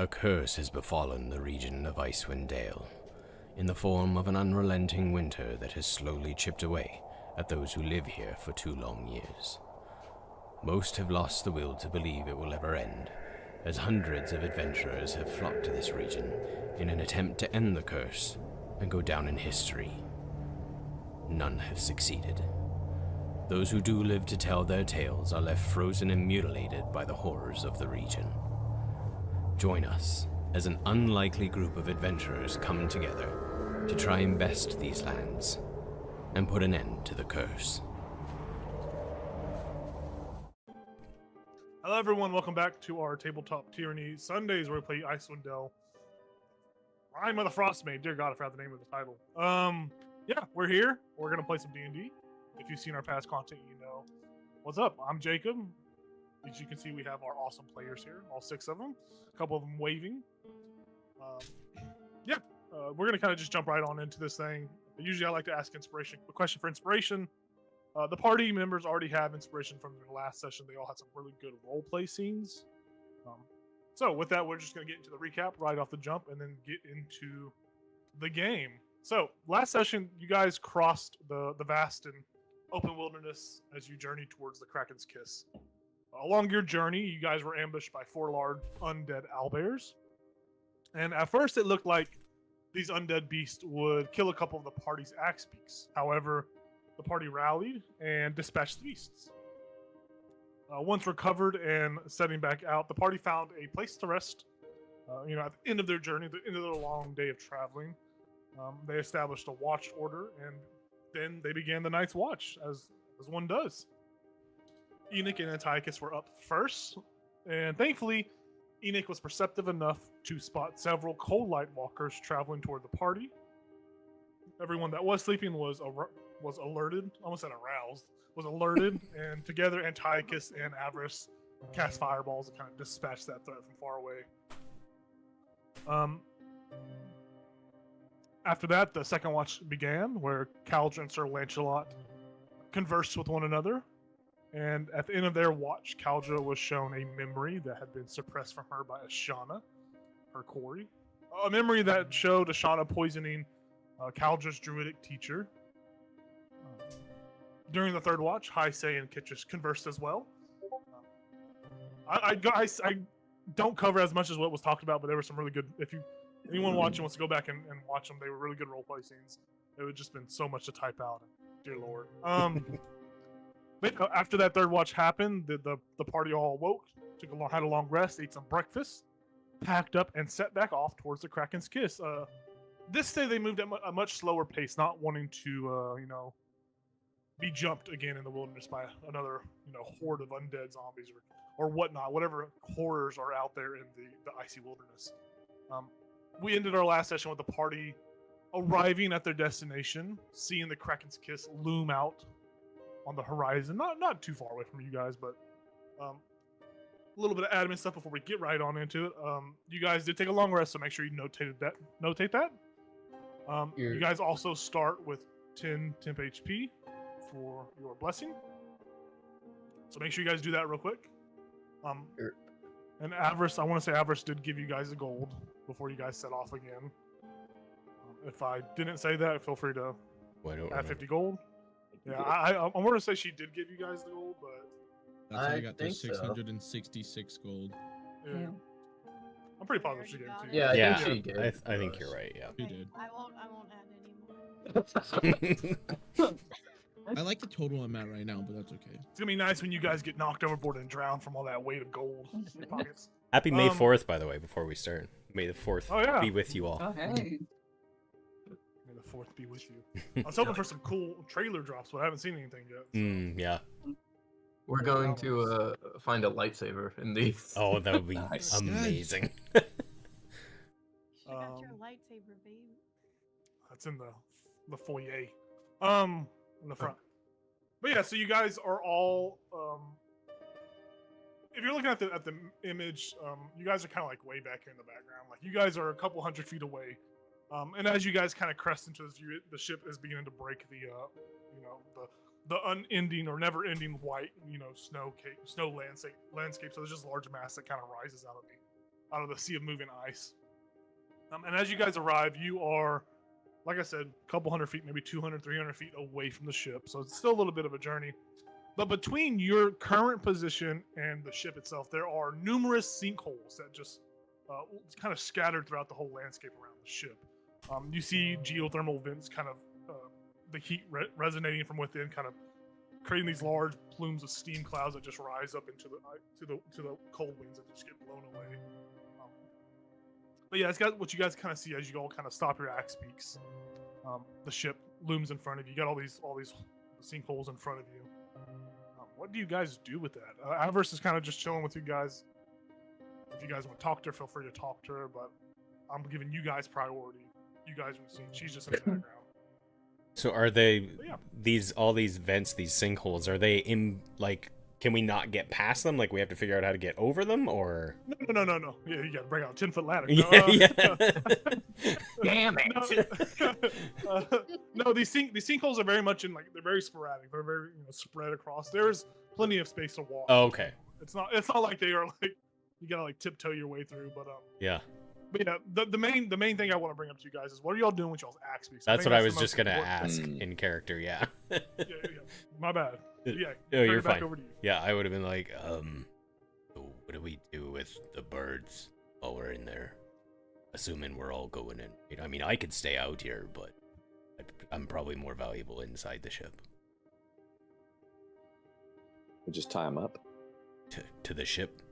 A curse has befallen the region of Icewind Dale, in the form of an unrelenting winter that has slowly chipped away at those who live here for 2 long years. Most have lost the will to believe it will ever end, as hundreds of adventurers have flocked to this region in an attempt to end the curse and go down in history. None have succeeded. Those who do live to tell their tales are left frozen and mutilated by the horrors of the region. Join us as an unlikely group of adventurers come together to try and best these lands and put an end to the curse. Hello everyone, welcome back to our Tabletop Tyranny Sundays where we play Icewind Dale. I'm the Frostmage. Dear God, I forgot the name of the title. Yeah, we're here. We're gonna play some D&D. If you've seen our past content, you know what's up. I'm Jacob. As you can see, we have our awesome players here, all 6 of them. A couple of them waving. We're gonna kind of just jump right on into this thing. Usually, I like to ask a question for inspiration. The party members already have inspiration from their last session. They all had some really good roleplay scenes. So with that, we're just going to get into the recap right off the jump and then get into the game. So last session, you guys crossed the vast and open wilderness as you journeyed towards the Kraken's Kiss. Along your journey, you guys were ambushed by 4 large undead owlbears. And at first, it looked like these undead beasts would kill a couple of the party's axe beaks. However, the party rallied and dispatched the beasts. Once recovered and setting back out, the party found a place to rest. At the end of their journey, the end of their long day of traveling, they established a watch order, and then they began the night's watch, as one does. Enoch and Antiochus were up first, and thankfully, Enoch was perceptive enough to spot several cold light walkers traveling toward the party. Everyone that was sleeping was alerted, almost said aroused, was alerted, and together Antiochus and Avarice cast fireballs and kind of dispatched that threat from far away. After that, the second watch began, where Caldra and Sir Lancelot conversed with one another, and at the end of their watch, Caldra was shown a memory that had been suppressed from her by Ashana, her quarry. A memory that showed Ashana poisoning Caldra's druidic teacher. During the third watch, Heisei and Kitchus conversed as well. I don't cover as much as what was talked about, but there were some really good. If anyone watching wants to go back and watch them, they were really good roleplay scenes. It would just been so much to type out. Dear Lord. But after that third watch happened, the party all awoke, had a long rest, ate some breakfast, packed up, and set back off towards the Kraken's Kiss. This day they moved at a much slower pace, not wanting to, be jumped again in the wilderness by another, horde of undead zombies or whatnot, whatever horrors are out there in the icy wilderness. We ended our last session with the party arriving at their destination, seeing the Kraken's Kiss loom out on the horizon, not too far away from you guys, but a little bit of admin stuff before we get right on into it. You guys did take a long rest, so make sure you notate that. You guys also start with 10 temp HP for your blessing, so make sure you guys do that real quick. And Avarice, I want to say Avarice did give you guys a gold before you guys set off again. If I didn't say that, feel free to add 50 gold. Yeah, I want to say she did give you guys the gold, but that's how you got the 666 gold. Yeah. I'm pretty positive she gave it to you. Yeah, Yeah, I think she did. I think you're right, yeah. She did. I won't add any more. I like the total I'm at right now, but that's okay. It's gonna be nice when you guys get knocked overboard and drowned from all that weight of gold in your pockets. Happy May 4th, by the way, before we start. May the 4th be with you all. Oh, hey. May the 4th be with you. I was hoping for some cool trailer drops, but I haven't seen anything yet. So. Yeah. We're going to find a lightsaber in these. Oh, that would be Nice. amazing. You got your lightsaber, babe. That's in the foyer. In the front. But yeah, so you guys are all if you're looking at the image, you guys are kind of like way back here in the background. Like you guys are a couple hundred feet away. And as you guys kind of crest into this view, the ship is beginning to break the unending or never-ending white, snow landscape. So there's just a large mass that kind of rises out of out of the sea of moving ice. And as you guys arrive, you are, like I said, a couple hundred feet, maybe 200, 300 feet away from the ship. So it's still a little bit of a journey. But between your current position and the ship itself, there are numerous sinkholes that just kind of scattered throughout the whole landscape around the ship. You see geothermal vents kind of, the heat resonating from within, kind of creating these large plumes of steam clouds that just rise up into the cold winds that just get blown away. But yeah, it's got what you guys kind of see as you all kind of stop your axe peaks. The ship looms in front of you. You got all these sinkholes in front of you. What do you guys do with that? Avarice is kind of just chilling with you guys. If you guys want to talk to her, feel free to talk to her. But I'm giving you guys priority. You guys are seeing. She's just in the background. So are they all these vents, these sinkholes? Are they in like? Can we not get past them? Like we have to figure out how to get over them, or? No. Yeah, you got to bring out a 10-foot ladder. Damn it! No, these sinkholes are very much they're very sporadic. They're very spread across. There's plenty of space to walk. Oh, okay. It's not like they are like you gotta like tiptoe your way through. But yeah. But yeah, the main thing I want to bring up to you guys is what are y'all doing with y'all's axe peaks? That's what I was just gonna ask in character. Yeah. yeah. My bad. Yeah. No, you're fine. Over to you. Yeah, I would have been like, what do we do with the birds while we're in there? Assuming we're all going in. I mean, I could stay out here, but I'm probably more valuable inside the ship. We just tie them up. To the ship.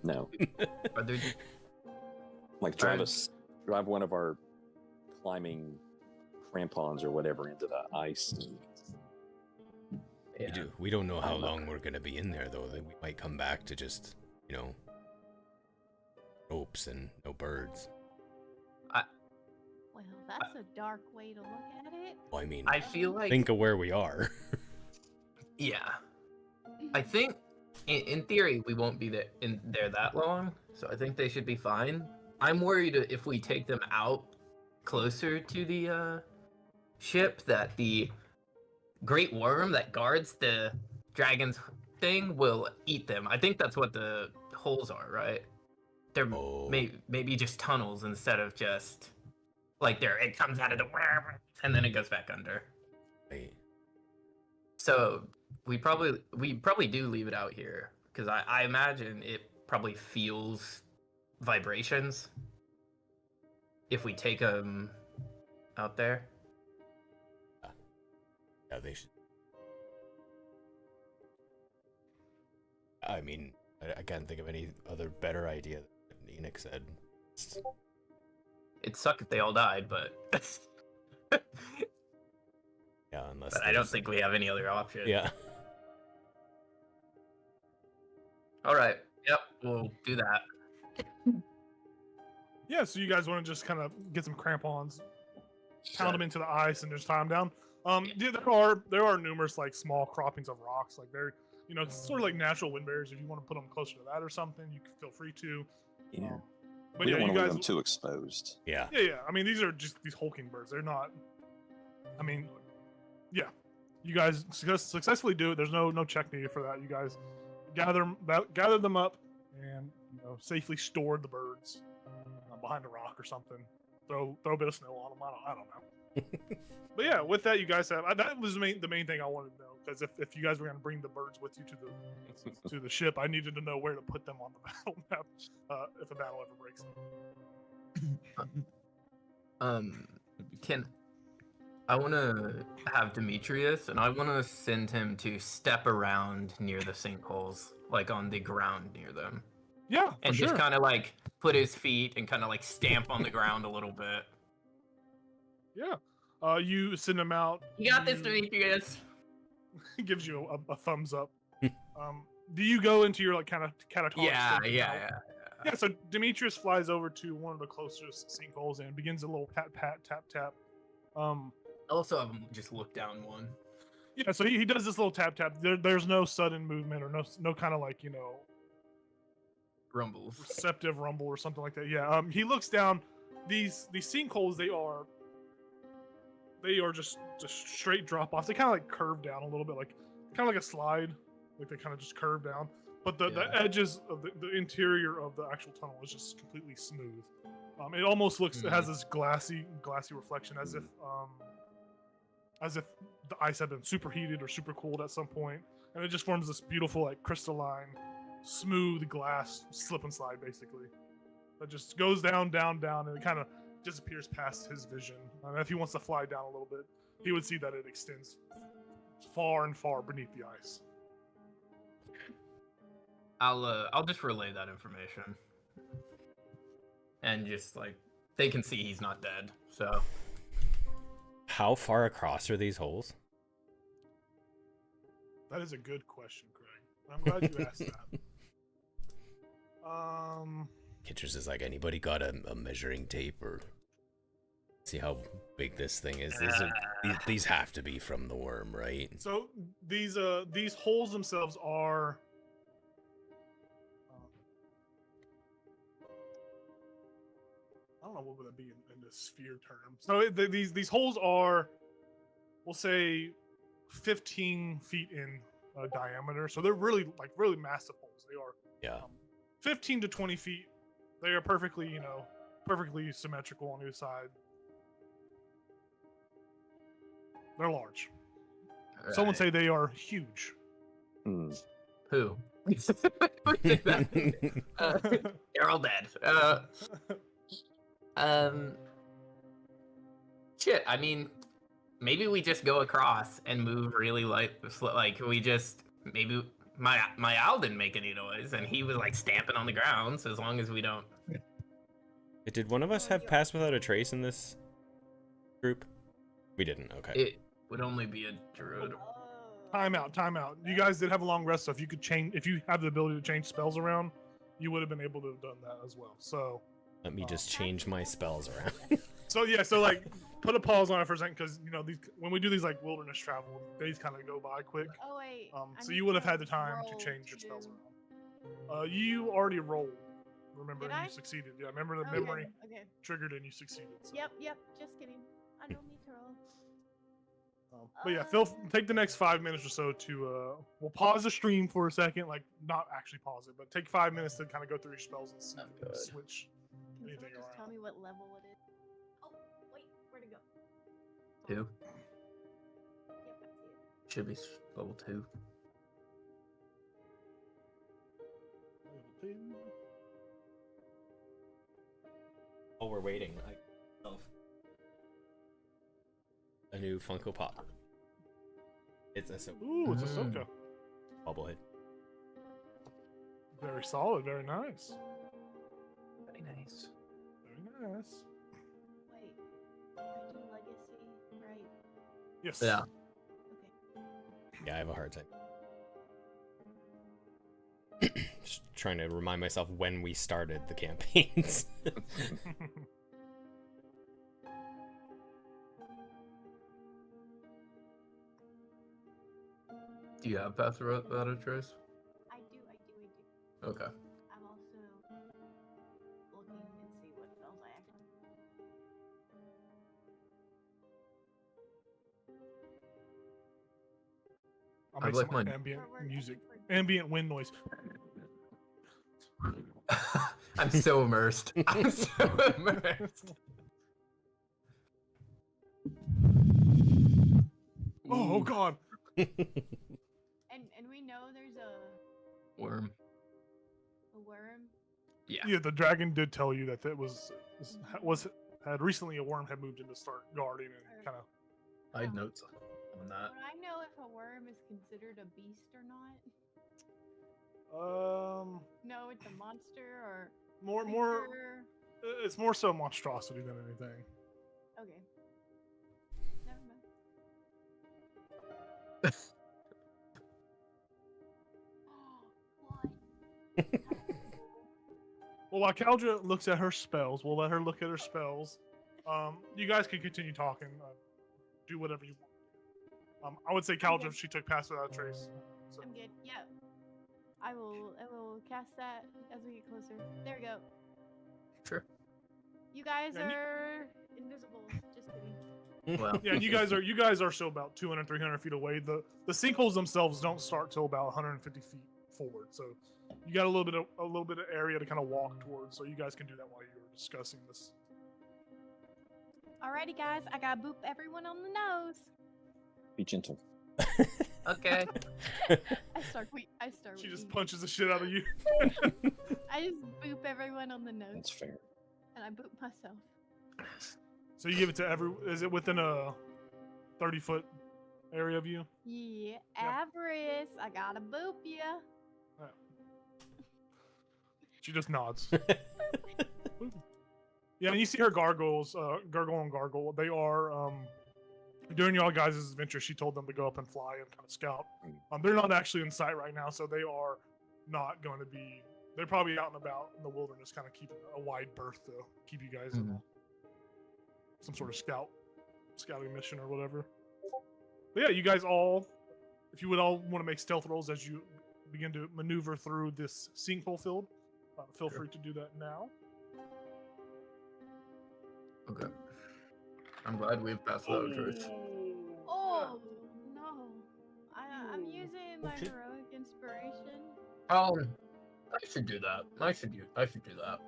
No. Are there Like drive one of our climbing crampons or whatever into the ice. Yeah. We don't know how long we're gonna be in there though. That we might come back to just, ropes and no birds. Well, that's a dark way to look at it. Well, I mean, I feel like think of where we are. yeah. I think in theory we won't be there that long, so I think they should be fine. I'm worried if we take them out closer to the ship that the great worm that guards the dragon's thing will eat them. I think that's what the holes are, right? They're maybe just tunnels instead of just like it comes out of the worm and then it goes back under. Right. So we probably do leave it out here because I imagine it probably feels vibrations if we take them out there. Yeah, they should. I mean, I can't think of any other better idea than Enoch said. It'd suck if they all died, but yeah, unless. But I don't think we have any other option. Yeah. All right. Yep, we'll do that. Yeah, so you guys want to just kind of get some crampons, pound them into the ice, and just tie them down. Yeah, there are numerous like small croppings of rocks, like they're it's sort of like natural wind barriers. If you want to put them closer to that or something, you can feel free to. Yeah. But We yeah, don't want you to leave guys. them too exposed. Yeah. Yeah. I mean, these are just these hulking birds. They're not. I mean, yeah. You guys successfully do it. There's no check needed for that. You guys gather them up and safely stored the birds behind a rock or something. Throw a bit of snow on them. I don't know. But yeah, with that, you guys have that was the main thing I wanted to know, because if you guys were going to bring the birds with you to the ship, I needed to know where to put them on the battle map if a battle ever breaks. I want to have Demetrius, and I want to send him to step around near the sinkholes, like on the ground near them. Yeah, and for just sure. kind of like put his feet and kind of like stamp on the ground a little bit. Yeah. You send him out. You got this, Demetrius. He gives you a thumbs up. Do you go into your like kind of catatonic? Yeah. Yeah. So Demetrius flies over to one of the closest sinkholes and begins a little pat tap tap. Also, have him just look down one. Yeah. So he does this little tap tap. There's no sudden movement or no kind of like rumbles, receptive rumble or something like that. Yeah. He looks down. These sinkholes, they are just straight drop offs. They kind of like curve down a little bit, like kind of like a slide, like they kind of just curve down. but the edges of the interior of the actual tunnel is just completely smooth. It almost looks, it has this glassy reflection, as if the ice had been superheated or super cooled at some point, and it just forms this beautiful, like, crystalline, smooth glass slip and slide, basically. That just goes down, down, down, and it kind of disappears past his vision. If he wants to fly down a little bit, he would see that it extends far and far beneath the ice. I'll just relay that information, and just like they can see he's not dead. So, How far across are these holes? That is a good question, Craig. I'm glad you asked that. Kitchers is like, anybody got a measuring tape or see how big this thing is? These have to be from the worm, right? So these holes themselves are. I don't know what would that be in the sphere term. So these holes are, we'll say, 15 feet in diameter. So they're really massive holes. They are. Yeah. 15 to 20 feet. They are perfectly symmetrical on either side. They're large. right. Some would say they are huge. Hmm. Who? Who said that? They're all dead. Shit. I mean, maybe we just go across and move really light. Like we just maybe my owl didn't make any noise, and he was like stamping on the ground. So as long as we don't. Did one of us have Pass Without a Trace in this group? We didn't. Okay. It would only be a druid. Time out. You guys did have a long rest, so if you have the ability to change spells around, you would have been able to have done that as well. So Let me just change my spells around. so like put a pause on it for a second, because these, when we do these like wilderness travel, days kind of go by quick. Oh wait. So you would have had the time to change your spells around. You already rolled. Remember, Did and I? you succeeded. Yeah, remember the Okay, memory Okay. triggered and you succeeded. So. Yep. Just kidding. I don't need to roll. But yeah, Phil, take the next 5 minutes or so to we'll pause the stream for a second, like not actually pause it, but take 5 minutes to kind of go through your spells and see if you can switch Can anything someone just tell around. me what level it is? Oh wait, where'd it go? 2 Yep, I see it. should be level 2. Oh, we're waiting. A new Funko Pop. It's a Ooh, it's Ahsoka. bobblehead. Very solid, very nice. Very nice. Very nice. Wait, I do legacy, right? Yes. Yeah. Okay. Yeah, I have a hard time. Just trying to remind myself when we started the campaigns. Do you have Path Without a Trace? I do. Okay. I'm also looking and see what spells I actually. I'll I make like some mine. ambient We're music, for- ambient wind noise. I'm so immersed. I'm so immersed. Oh God. And we know there's a Worm. worm. Yeah. Yeah, the dragon did tell you that had recently a worm had moved into start guarding and kind of. I had notes on that. Would I know if a worm is considered a beast or not? No, it's a monster or More creature? it's more so monstrosity than anything. Okay. Never mind. What? Well, while Caldra looks at her spells, we'll let her look at her spells. You guys can continue talking. Do whatever you want. I would say Caldra, good. she took Pass Without a Trace. So. I'm good. Yep. I will cast that as we get closer. There we go. Sure. You guys Yeah, and are invisible. Just kidding. Well, Yeah, and you guys are still about 200, 300 feet away. The sinkholes themselves don't start till about 150 feet forward. So you got a little bit of area to kind of walk towards. So you guys can do that while you're discussing this. Alrighty, guys, I gotta boop everyone on the nose. Be gentle. Okay. I start. She just weeping. punches the shit out of you. I just boop everyone on the nose, That's fair. and I boop myself. So you give it to is it within a 30-foot area of you? Yeah, Yeah. Avarice, I gotta boop ya. She just nods. Yeah, and you see her gargoyles, Gargoyle and Gargoyle. They are, during y'all guys' adventure, she told them to go up and fly and kind of scout. They're not actually in sight right now, so they are not going to be. They're probably out and about in the wilderness, kind of keeping a wide berth to keep you guys in some sort of scouting mission or whatever. But yeah, you guys all, if you would all want to make stealth rolls as you begin to maneuver through this sinkhole field, feel free to do that now. Okay. I'm glad we've passed that first. Oh no, I'm using my heroic inspiration. I should do that. I should do that.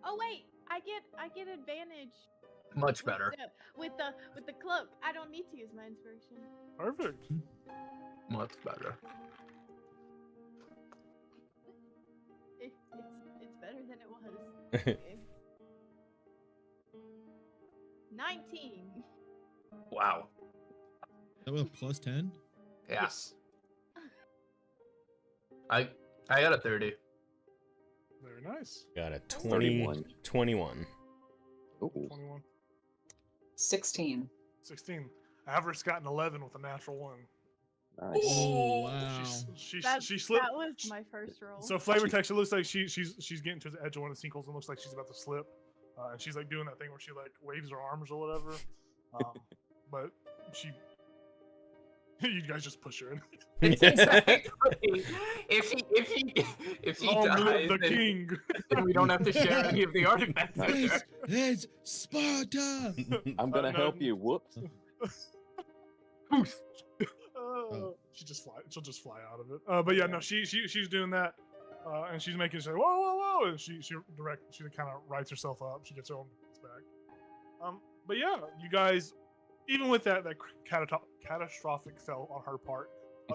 Oh wait, I get advantage. Much better. With the cloak. I don't need to use my inspiration. Perfect. Much better. It's better than it was. Okay. 19. Wow. That was a plus 10? Yes. I got a 30. Very nice. Got a 31. 21. Ooh. 21. 16. 16. Avarice got an 11 with a natural 1. Nice. Oh, wow. She That slipped. was my first roll. So flavor text, it looks like she's getting to the edge of one of the sinkholes and looks like she's about to slip. And she's like doing that thing where she like waves her arms or whatever. But you guys just push her in. Exactly. If she Oh, dies, the then, king. then we don't have to share any of the artifacts with This her. is Sparta! I'm gonna no. help you. Whoops. She'll just fly out of it. But yeah, no, she's doing that, and she's making sure. Whoa, whoa, whoa! And she kind of rights herself up. She gets her own back. But yeah, you guys, even with that catastrophic fell on her part,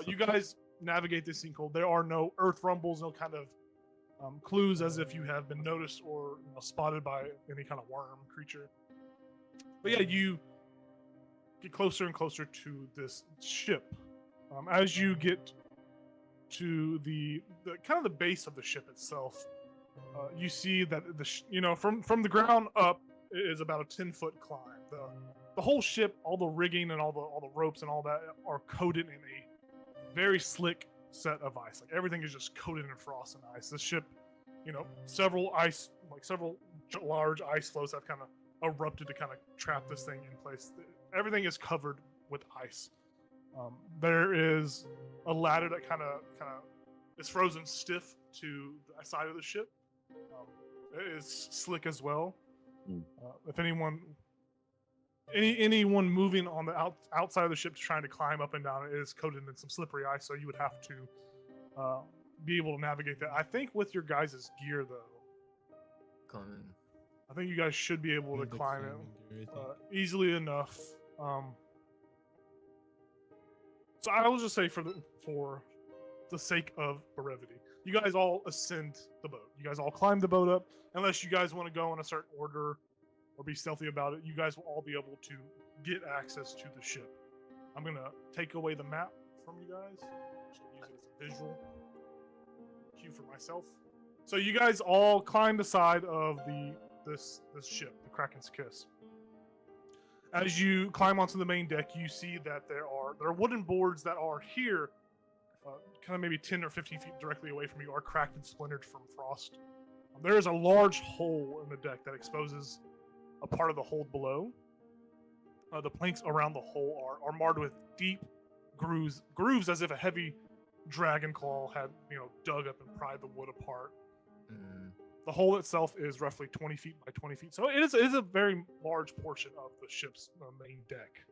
you guys navigate this sinkhole. There are no earth rumbles, no kind of clues as if you have been noticed or spotted by any kind of worm creature. But yeah, you get closer and closer to this ship. As you get to the kind of the base of the ship itself, you see that from the ground up is about a 10-foot climb. The whole ship, all the rigging and all the ropes and all that are coated in a very slick set of ice. Like everything is just coated in frost and ice. This ship, several large ice floes have kind of erupted to kind of trap this thing in place. Everything is covered with ice. There is a ladder that kind of is frozen stiff to the side of the ship. It is slick as well. If anyone moving on the outside of the ship trying to climb up and down, it is coated in some slippery ice, so you would have to be able to navigate that. I think with your guys' gear, though, I think you guys should be able to climb it easily enough. So I will just say for the sake of brevity, you guys all ascend the boat. You guys all climb the boat up. Unless you guys want to go in a certain order or be stealthy about it, you guys will all be able to get access to the ship. I'm going to take away the map from you guys. So use it as a visual cue for myself. So you guys all climb the side of this ship, the Kraken's Kiss. As you climb onto the main deck, you see that there are wooden boards that are here, kind of maybe 10 or 15 feet directly away from you, are cracked and splintered from frost. There is a large hole in the deck that exposes a part of the hold below. The planks around the hole are marred with deep grooves as if a heavy dragon claw had dug up and pried the wood apart. The hole itself is roughly 20 feet by 20 feet, so it is a very large portion of the ship's main deck.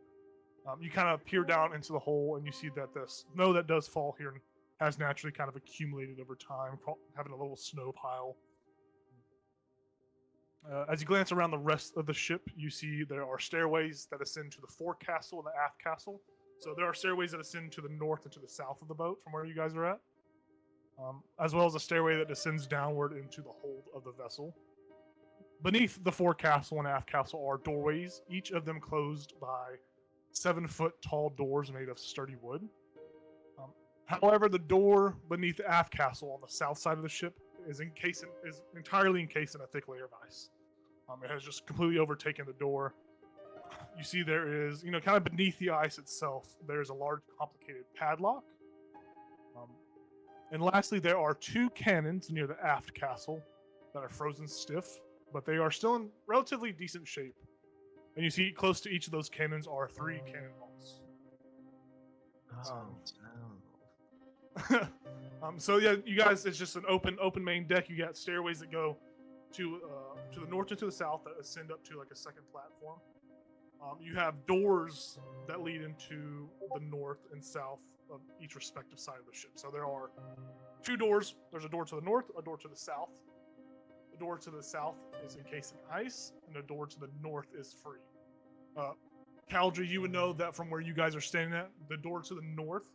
You kind of peer down into the hole, and you see that the snow that does fall here has naturally kind of accumulated over time, having a little snow pile. As you glance around the rest of the ship, you see there are stairways that ascend to the forecastle and the aft castle. So there are stairways that ascend to the north and to the south of the boat from where you guys are at, as well as a stairway that descends downward into the hold of the vessel. Beneath the forecastle and aft castle are doorways, each of them closed by 7-foot tall doors made of sturdy wood. However, the door beneath the aft castle on the south side of the ship is entirely encased in a thick layer of ice. It has just completely overtaken the door. You see there is, kind of beneath the ice itself, there's a large complicated padlock. And lastly, there are 2 cannons near the aft castle that are frozen stiff, but they are still in relatively decent shape. And you see close to each of those cannons are 3 cannonballs. So yeah, you guys, it's just an open main deck. You got stairways that go to the north and to the south that ascend up to like a second platform. You have doors that lead into the north and south of each respective side of the ship. So there are 2 doors. There's a door to the north, a door to the south. The door to the south is encased in ice, and the door to the north is free. Caldry, you would know that from where you guys are standing at, the door to the north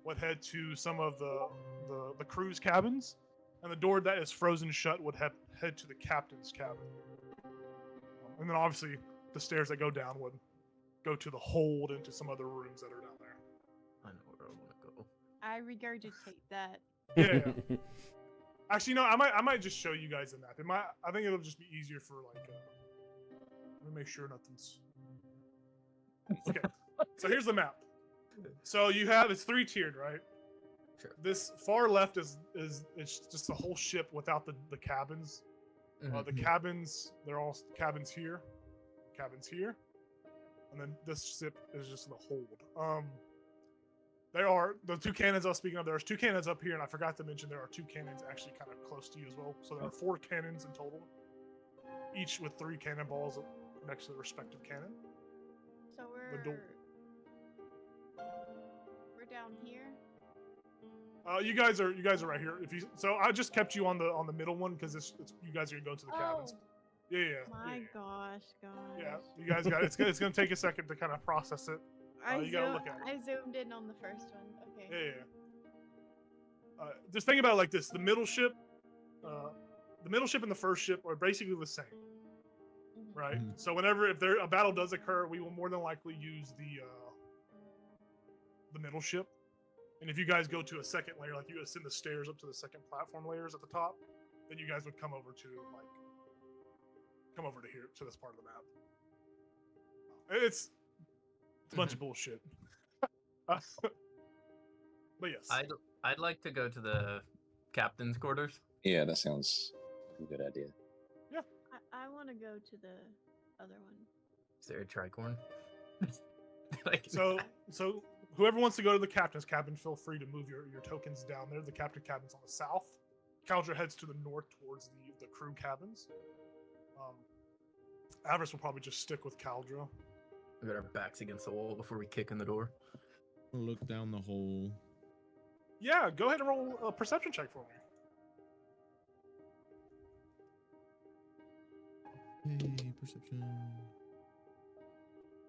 would head to some of the crew's cabins, and the door that is frozen shut would head to the captain's cabin. And then obviously the stairs that go down would go to the hold into some other rooms that are down there. I know where I want to go. I regurgitate that. Yeah. Actually, no. I might just show you guys the map. I think it'll just be easier for like. Let me make sure nothing's. Okay. So here's the map. So you have it's 3-tiered, right? Sure. This far left is it's just the whole ship without the cabins. The cabins, they're all cabins here, and then this ship is just the hold. There are the 2 cannons I was speaking of. There's 2 cannons up here, and I forgot to mention there are 2 cannons actually kind of close to you as well. So there are 4 cannons in total, each with 3 cannonballs next to the respective cannon. So we're down here. You guys are right here. So I just kept you on the middle one because it's you guys are gonna go to the cabins. Yeah. My gosh. Yeah, you guys got it. It's gonna take a second to kind of process it. You gotta look at it. I zoomed in on the first one. Okay. Yeah. Just think about it like this: the middle ship and the first ship are basically the same, right? Mhm. So whenever if a battle does occur, we will more than likely use the middle ship. And if you guys go to a second layer, like you ascend the stairs up to the second platform layers at the top, then you guys would come over to here to this part of the map. It's a bunch of bullshit. But yes. I'd like to go to the captain's quarters. Yeah, that sounds like a good idea. I want to go to the other one. Is there a tricorn? So whoever wants to go to the captain's cabin, feel free to move your tokens down there. The captain cabin's on the south. Caldra heads to the north towards the crew cabins. Avarice will probably just stick with Caldra. We got our backs against the wall before we kick in the door. Look down the hole. Yeah, go ahead and roll a perception check for me. Hey, perception.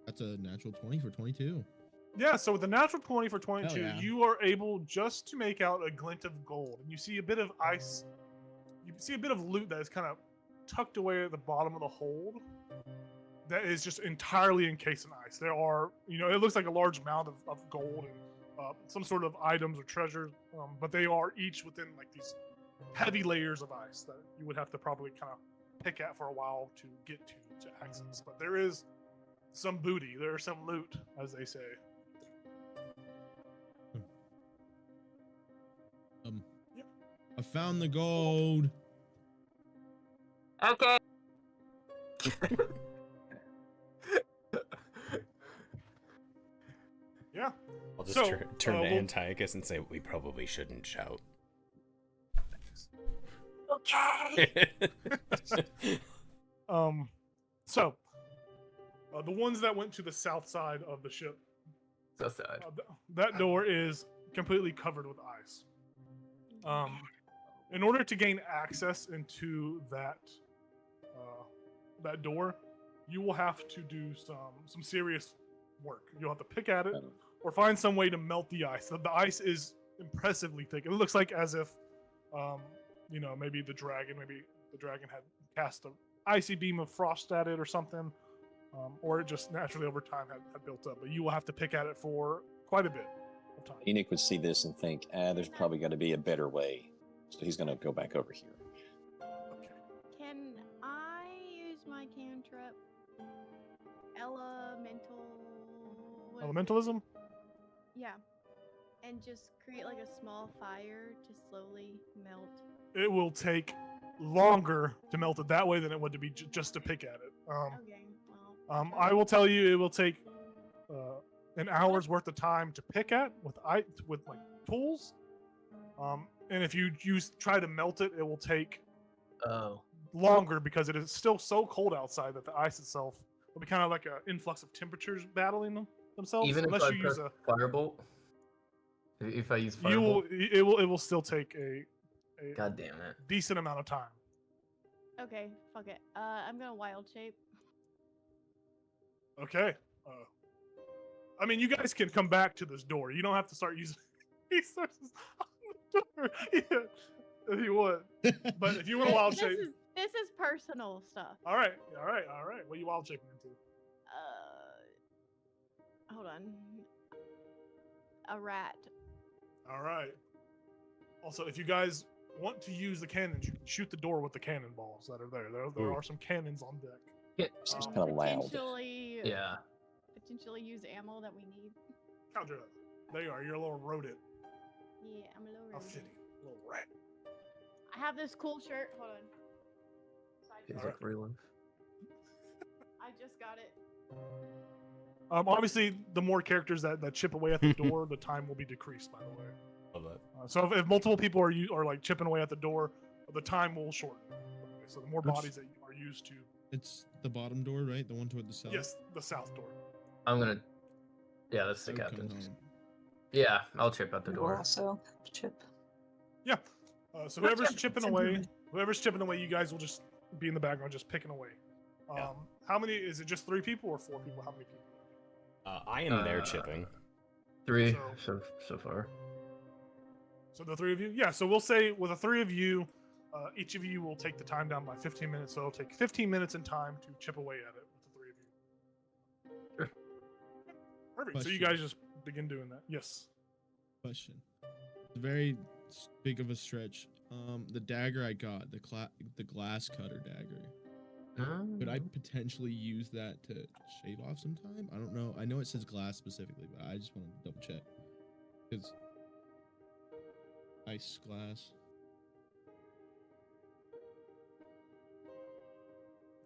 That's a natural 20 for 22. Yeah, so with the natural 20 for 22, yeah. you are able just to make out a glint of gold. And you see a bit of ice. You see a bit of loot that is kind of tucked away at the bottom of the hold. That is just entirely encased in ice. There are, it looks like a large mound of gold and some sort of items or treasures, but they are each within like these heavy layers of ice that you would have to probably kind of pick at for a while to get to access. But there is some booty. There is some loot, as they say. I found the gold. Okay. Yeah. I'll just So, turn to we'll- Antiochus and say we probably shouldn't shout. Okay. So the ones that went to the south side of the ship, So sad. That door is completely covered with ice. In order to gain access into that door, you will have to do some serious work. You'll have to pick at it or find some way to melt the ice. The ice is impressively thick. It looks like as if, maybe the dragon had cast an icy beam of frost at it or something, or it just naturally over time had built up. But you will have to pick at it for quite a bit of time. Enoch would see this and think, there's probably got to be a better way. So he's going to go back over here. Okay. Can I use my cantrip? Elementalism? Yeah. And just create like a small fire to slowly melt. It will take longer to melt it that way than it would to be just to pick at it. Okay. Well. I will tell you, it will take an hour's worth of time to pick at with like tools. And if you try to melt it, it will take longer because it is still so cold outside that the ice itself will be kind of like an influx of temperatures battling themselves. Even unless if I you use press a firebolt. If I use you will firebolt, it will still take a God damn it. decent amount of time. Okay, fuck it. I'm gonna wild shape. Okay. I mean, you guys can come back to this door. You don't have to start using resources on the door. Yeah, if you would. But if you want to wild shape, This is personal stuff. all right. What are you wild shaping into? Hold on. A rat. All right. Also, if you guys want to use the cannons, you can shoot the door with the cannonballs that are there. There are some cannons on deck. Seems kind of loud. Potentially use ammo that we need. Caldra, there you are. You're a little rodent. Yeah, I'm a little How rodent. fitting. Little rat. I have this cool shirt. Hold on. Feels Alright. like real life. I just got it. Obviously, the more characters that chip away at the door, the time will be decreased. By the way, Love that. so if multiple people are like chipping away at the door, the time will shorten. Okay, so the more Which- bodies that are used to, It's the bottom door, right? The one toward the south. yes, the south door. I'm gonna. Yeah, that's the I would come captain's. home. Yeah, I'll chip out the We'll door. also chip. Yeah. So Let's whoever's chip chipping it. away, you guys will just be in the background, just picking away. Yeah. How many? Is it just 3 people or 4 people? How many people? I am there chipping. 3 So- so far. So the 3 of you? Yeah, so we'll say with the 3 of you, each of you will take the time down by 15 minutes. So it'll take 15 minutes in time to chip away at it with the 3 of you. Sure. Perfect. So you Question. guys just begin doing that. Yes. Question. It's very big of a stretch. The dagger I got, the glass cutter dagger. Could I potentially use that to shave off some time? I don't know. I know it says glass specifically, but I just want to double check. Because ice glass.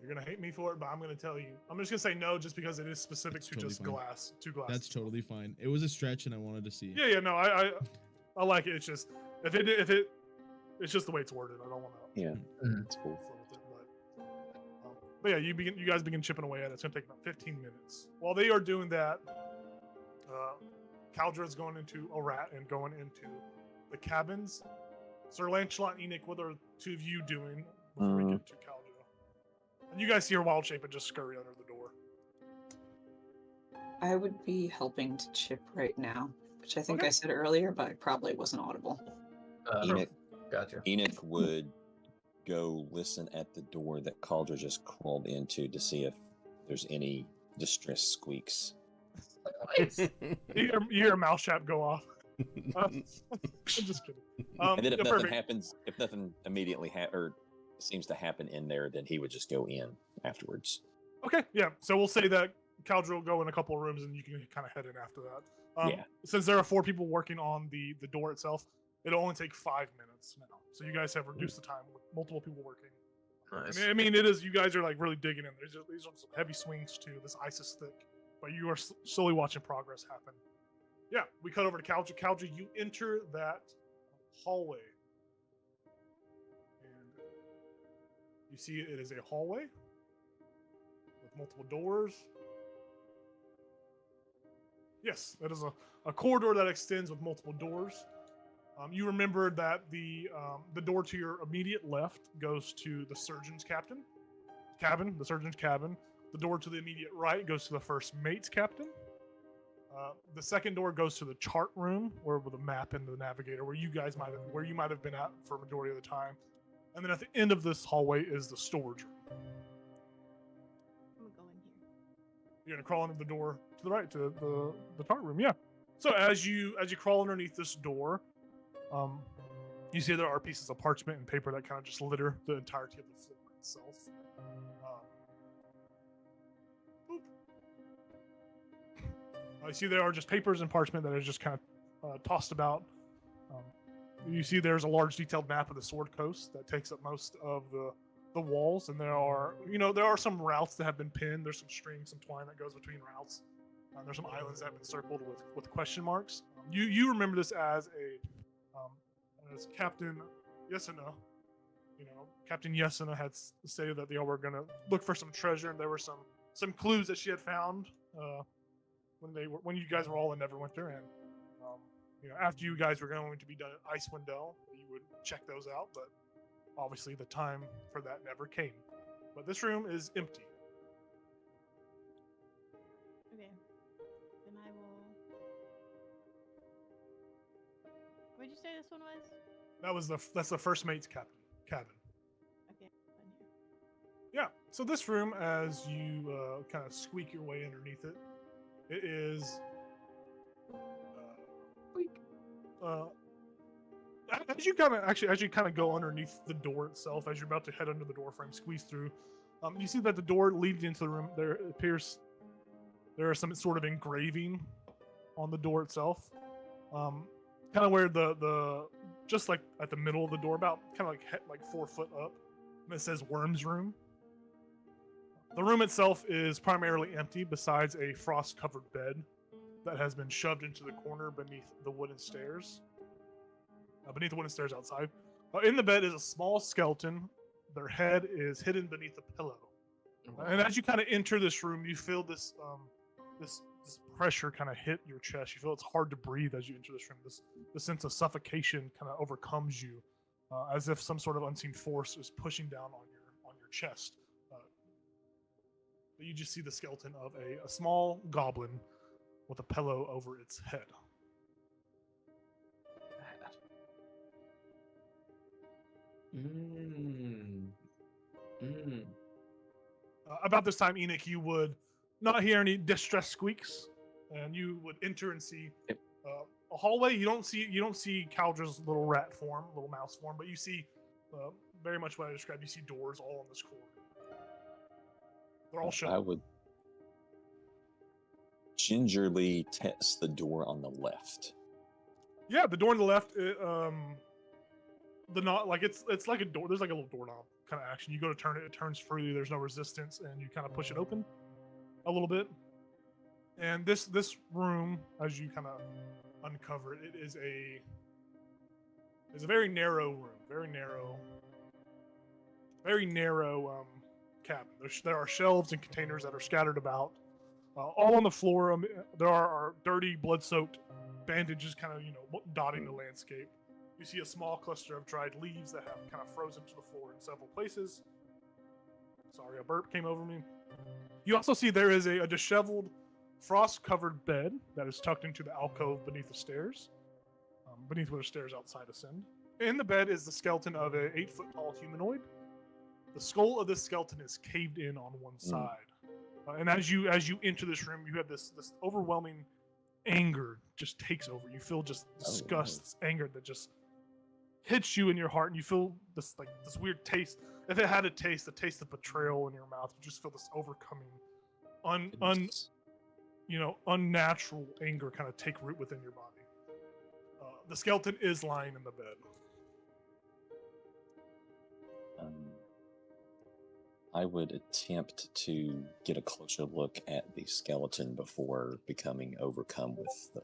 You're going to hate me for it, but I'm going to tell you. I'm just going to say no just because it is specific That's to totally just fine. glass. To glass. That's totally fine. It was a stretch, and I wanted to see. Yeah, no, I like it. It's just if it it's just the way it's worded. I don't want to. Yeah, Mhm. that's cool. With it, but yeah, you guys begin chipping away at it. It's gonna take about 15 minutes. While they are doing that, Caldra is going into a rat and going into the cabins. Sir Lancelot and Enoch, what are 2 of you doing before we get to Caldra? And you guys see her wild shape and just scurry under the door. I would be helping to chip right now, which I think Okay. I said earlier, but I probably wasn't audible. Enoch, Gotcha. Enoch would go listen at the door that Caldra just crawled into to see if there's any distress squeaks. You hear a mouse trap go off. I'm just kidding. And then if yeah, nothing perfect. happens, if nothing immediately or seems to happen in there, then he would just go in afterwards. Okay, yeah. So we'll say that Caldra will go in a couple of rooms and you can kind of head in after that. Yeah. Since there are 4 people working on the door itself, it'll only take 5 minutes now. So you guys have reduced the time with multiple people working. Nice. I mean, it is. You guys are like really digging in. These are some heavy swings too. This ice is thick, but you are slowly watching progress happen. Yeah, we cut over to Caldra. Caldra, you enter that hallway, and you see it is a hallway with multiple doors. Yes, that is a corridor that extends with multiple doors. You remember that the door to your immediate left goes to the surgeon's cabin, the surgeon's cabin. The door to the immediate right goes to the first mate's captain. The second door goes to the chart room, where with the map and the navigator, where you might have been at for a majority of the time. And then at the end of this hallway is the storage room. I'm gonna go in here. You're gonna crawl into the door to the right, to the chart room. Yeah. So as you crawl underneath this door, you see there are pieces of parchment and paper that kind of just litter the entirety of the floor itself. You see there are just papers and parchment that are just kind of tossed about. You see there's a large detailed map of the Sword Coast that takes up most of the walls, and there are some routes that have been pinned. There's some string, some twine that goes between routes. There's some islands that have been circled with question marks. You remember this as Captain Yesena. Captain Yesena had stated that they all were going to look for some treasure, and there were some clues that she had found when you guys were all in Neverwinter, and after you guys were going to be done at Icewind Dale, you would check those out, but obviously the time for that never came. But this room is empty. Okay. Then I will. What did you say this one was? That's the first mate's cabin. Okay. Done here. Yeah. So this room, as you kind of squeak your way underneath it, it is. As you kind of go underneath the door itself, as you're about to head under the door frame, squeeze through, you see that the door leading into the room. There appears there are some sort of engraving on the door itself, kind of where the just like at the middle of the door, about kind of like 4 foot up, and it says Worm's Room. The room itself is primarily empty, besides a frost-covered bed that has been shoved into the corner beneath the wooden stairs. Beneath the wooden stairs outside. In the bed is a small skeleton. Their head is hidden beneath a pillow. And as you kind of enter this room, you feel this pressure kind of hit your chest. You feel it's hard to breathe as you enter this room. This sense of suffocation kind of overcomes you, as if some sort of unseen force is pushing down on your chest. But you just see the skeleton of a small goblin with a pillow over its head. About this time, Enoch, you would not hear any distress squeaks, and you would enter and see a hallway. You don't see Caldra's little rat form, little mouse form, but you see very much what I described. You see doors all on this corridor. They're all shut. I would gingerly test the door on the left. Yeah, the door on the left. It's like a door. There's like a little doorknob kind of action. You go to turn it, it turns freely. There's no resistance, and you kind of push it open a little bit. And this room, as you kind of uncover it, it is a very narrow room, very narrow cabin. There are shelves and containers that are scattered about, all on the floor. There are dirty, blood-soaked bandages, kind of dotting the landscape. You see a small cluster of dried leaves that have kind of frozen to the floor in several places. Sorry, a burp came over me. You also see there is a disheveled, frost-covered bed that is tucked into the alcove beneath the stairs, beneath where the stairs outside ascend. In the bed is the skeleton of a 8-foot-tall humanoid. The skull of this skeleton is caved in on one side. And as you enter this room, you have this overwhelming anger just takes over. You feel just disgust, this anger that just hits you in your heart, and you feel this weird taste. If it had a taste, the taste of betrayal in your mouth, you just feel this overcoming, unnatural anger kind of take root within your body. The skeleton is lying in the bed. I would attempt to get a closer look at the skeleton before becoming overcome with the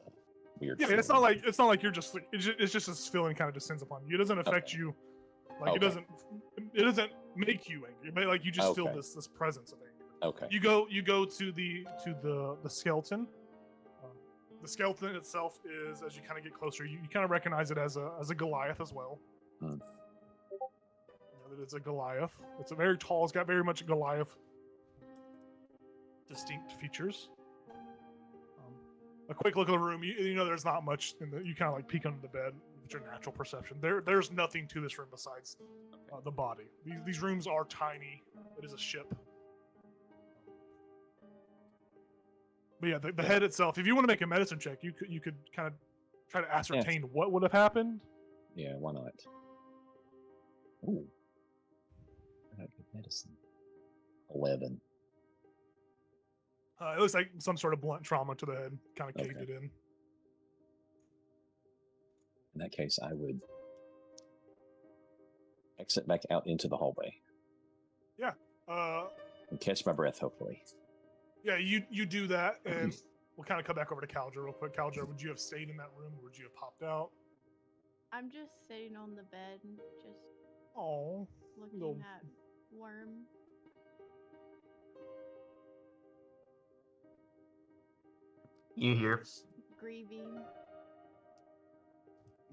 weird. Yeah, it's not like you're just like it's just this feeling kind of descends upon you. It doesn't affect you, it doesn't make you angry, but like you just feel this presence of anger. Okay. You go to the skeleton. The skeleton itself is, as you kind of get closer, you kind of recognize it as a Goliath as well. Hmm. You know that it's a Goliath. It's a very tall. It's got very much Goliath distinct features. A quick look at the room. You know there's not much in the. You kind of like peek under the bed with your natural perception. There's nothing to this room besides the body. These rooms are tiny. It is a ship. But yeah, the head itself. If you want to make a medicine check, you could kind of try to ascertain what would have happened. Yeah, why not? Ooh. I got good medicine. 11. It looks like some sort of blunt trauma to the head, kind of caved it in. In that case, I would exit back out into the hallway Yeah. and catch my breath, hopefully. Yeah, you do that, and we'll kind of come back over to Calger real quick. Calger, would you have stayed in that room, or would you have popped out? I'm just sitting on the bed and just Oh, looking at Worm. You hear? Grieving.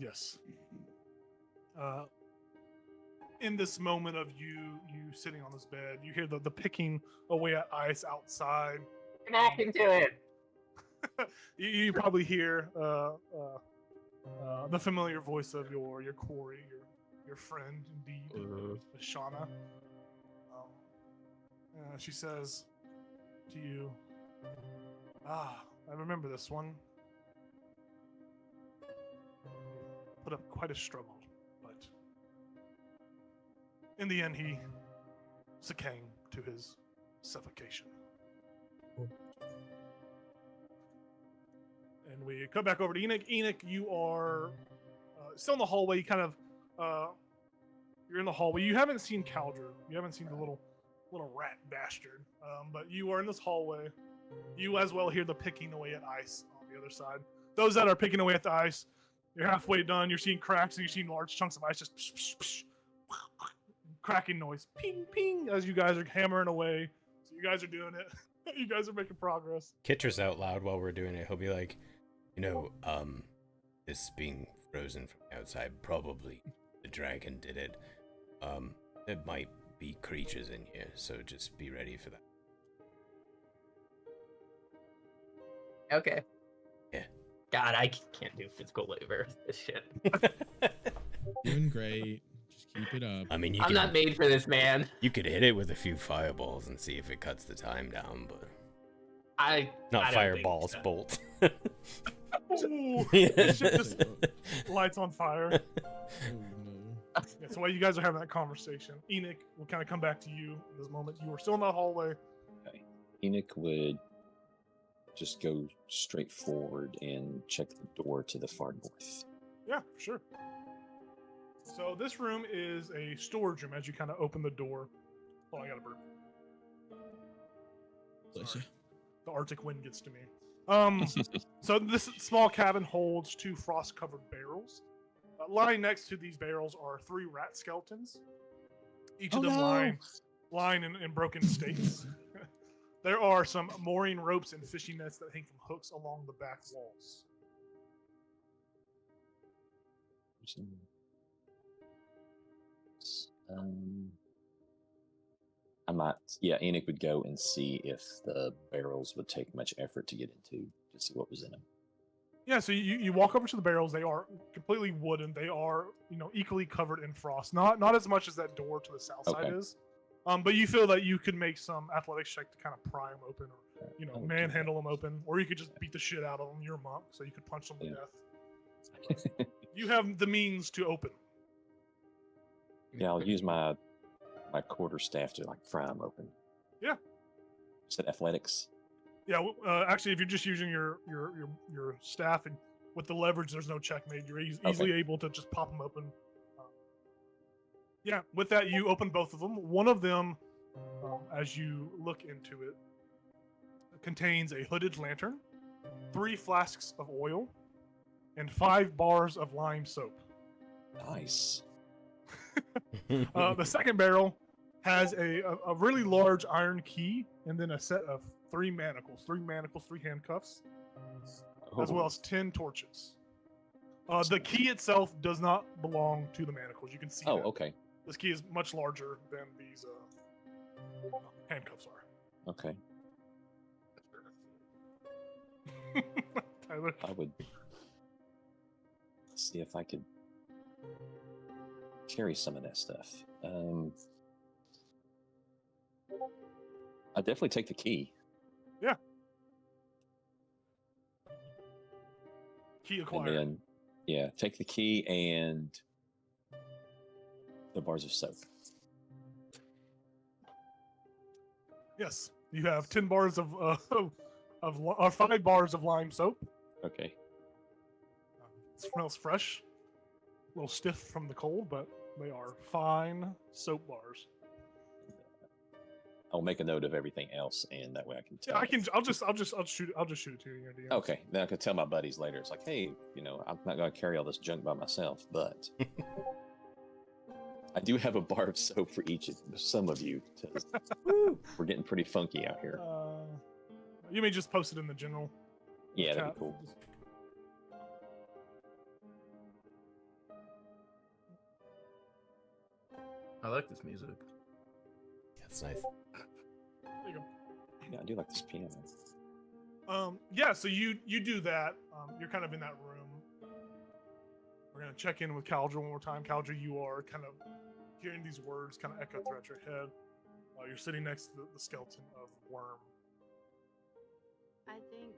yes. In this moment of you sitting on this bed, you hear the picking away at ice outside. Get back into it. You probably hear the familiar voice of your quarry, your friend indeed, Shauna. She says to you, I remember this one. Put up quite a struggle, but in the end he succumbed to his suffocation. And we come back over to Enoch. Enoch, you are still in the hallway. You kind of you're in the hallway. You haven't seen Calger. You haven't seen the little rat bastard. But you are in this hallway. You as well hear the picking away at ice on the other side. Those that are picking away at the ice, you're halfway done. You're seeing cracks and you're seeing large chunks of ice just psh, psh, psh, cracking noise, ping ping, as you guys are hammering away. So you guys are doing it. You guys are making progress. Kitcher's out loud while we're doing it. He'll be like, this being frozen from the outside, probably the dragon did it. There might be creatures in here, so just be ready for that. Okay. Yeah. God, I can't do physical labor. This shit. Doing great. Just keep it up. I mean, I'm not made for this, man. You could hit it with a few fireballs and see if it cuts the time down, but I not don't fireballs, think so. bolt. Ooh, this shit just lights on fire. Oh no. Yeah, so while you guys are having that conversation, Enoch will kind of come back to you in this moment. You are still in that hallway. Okay. Enoch would just go straight forward and check the door to the far north. Yeah, for sure. So this room is a storage room as you kind of open the door. Oh, I got a burp. Bless you. The Arctic wind gets to me. So this small cabin holds 2 frost-covered barrels. Lying next to these barrels are 3 rat skeletons. Each of them lying in broken states. There are some mooring ropes and fishing nets that hang from hooks along the back walls. Enoch would go and see if the barrels would take much effort to get into, to see what was in them. Yeah, so you walk over to the barrels. They are completely wooden. They are, equally covered in frost. Not as much as that door to the south side is. But you feel that you could make some athletics check to kind of pry them open, or manhandle them open, or you could just beat the shit out of them. You're a monk, so you could punch them to death. You have the means to open. Yeah, I'll use my quarterstaff to pry them open. Yeah. Is that athletics? Yeah, actually, if you're just using your staff and with the leverage, there's no check made. You're easily able to just pop them open. Yeah, with that, you open both of them. One of them, as you look into it, contains a hooded lantern, 3 flasks of oil, and 5 bars of lime soap. Nice. The second barrel has a really large iron key, and then a set of 3 manacles, 3 handcuffs. as well as 10 torches. The key itself does not belong to the manacles. You can see Oh, that. okay. This key is much larger than these handcuffs are. Okay. Tyler. I would see if I could carry some of that stuff. I'd definitely take the key. Key And acquired. then, yeah, take the key and the bars of soap. Yes, you have 10 bars of 5 bars of lime soap. Okay. It smells fresh, a little stiff from the cold, but they are fine soap bars. I'll make a note of everything else, and that way I can tell. Yeah, I can. I'll just shoot it to you in your DM. Okay, then I can tell my buddies later. It's like, hey, I'm not going to carry all this junk by myself, but I do have a bar of soap for some of you. We're getting pretty funky out here. You may just post it in the general. Yeah, that'd chat. be cool. I like this music. That's nice. There you go. Yeah, I do like this piano. Yeah, so you do that. You're kind of in that room. We're gonna check in with Caldra one more time. Caldra, you are kind of hearing these words kind of echo throughout your head. You're sitting next to the skeleton of Worm. I think.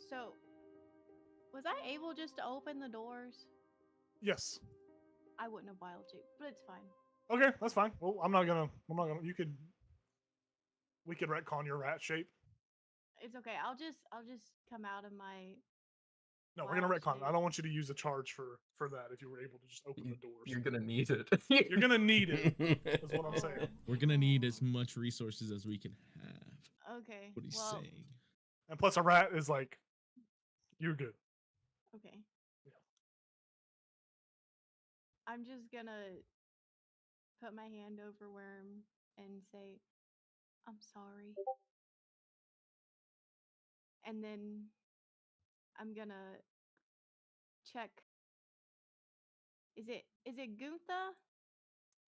So, was I able just to open the doors? Yes. I wouldn't have been able to, but it's fine. Okay, that's fine. Well, I'm not gonna. We could retcon your rat shape. It's okay. I'll just come out of my. No, we're gonna Rat retcon it. I shape. don't want you to use a charge for that if you were able to just open the doors. You're gonna need it. You're gonna need it. Is what I'm saying. We're gonna need as much resources as we can have. Okay. What he's well, saying. And plus, a rat is like, you're good. Okay. Yeah. I'm just gonna put my hand over Worm and say, "I'm sorry," and then I'm gonna check. Is it Guntha?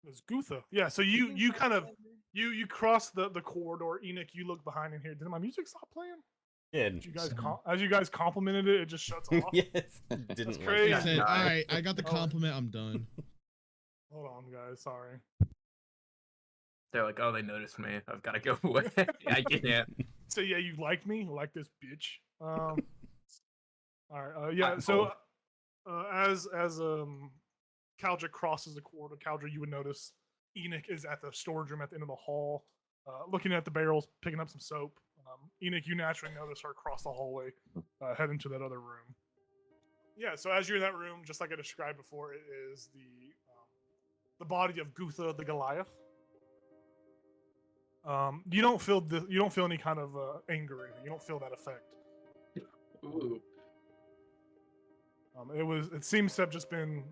It's Gutha. Yeah. So you kind of you cross the corridor. Enoch, you look behind in here. Did my music stop playing? Yeah. As you guys complimented it, it just shuts off. Yes. Didn't like crazy. He that. said, no. all right, I got the Oh. compliment. I'm done. Hold on, guys. Sorry. They're like, oh, they noticed me. I've got to go away. I can't. So yeah, you like me? You like this bitch? All right. Yeah. I'm So as Caldra crosses the corridor, Caldra, you would notice Enoch is at the storage room at the end of the hall, looking at the barrels, picking up some soap. Enoch, you naturally notice her across the hallway, head into that other room. Yeah. So as you're in that room, just like I described before, it is the body of Gutha the Goliath. You don't feel any kind of anger or anything. You don't feel that effect. Ooh. It seems to have just been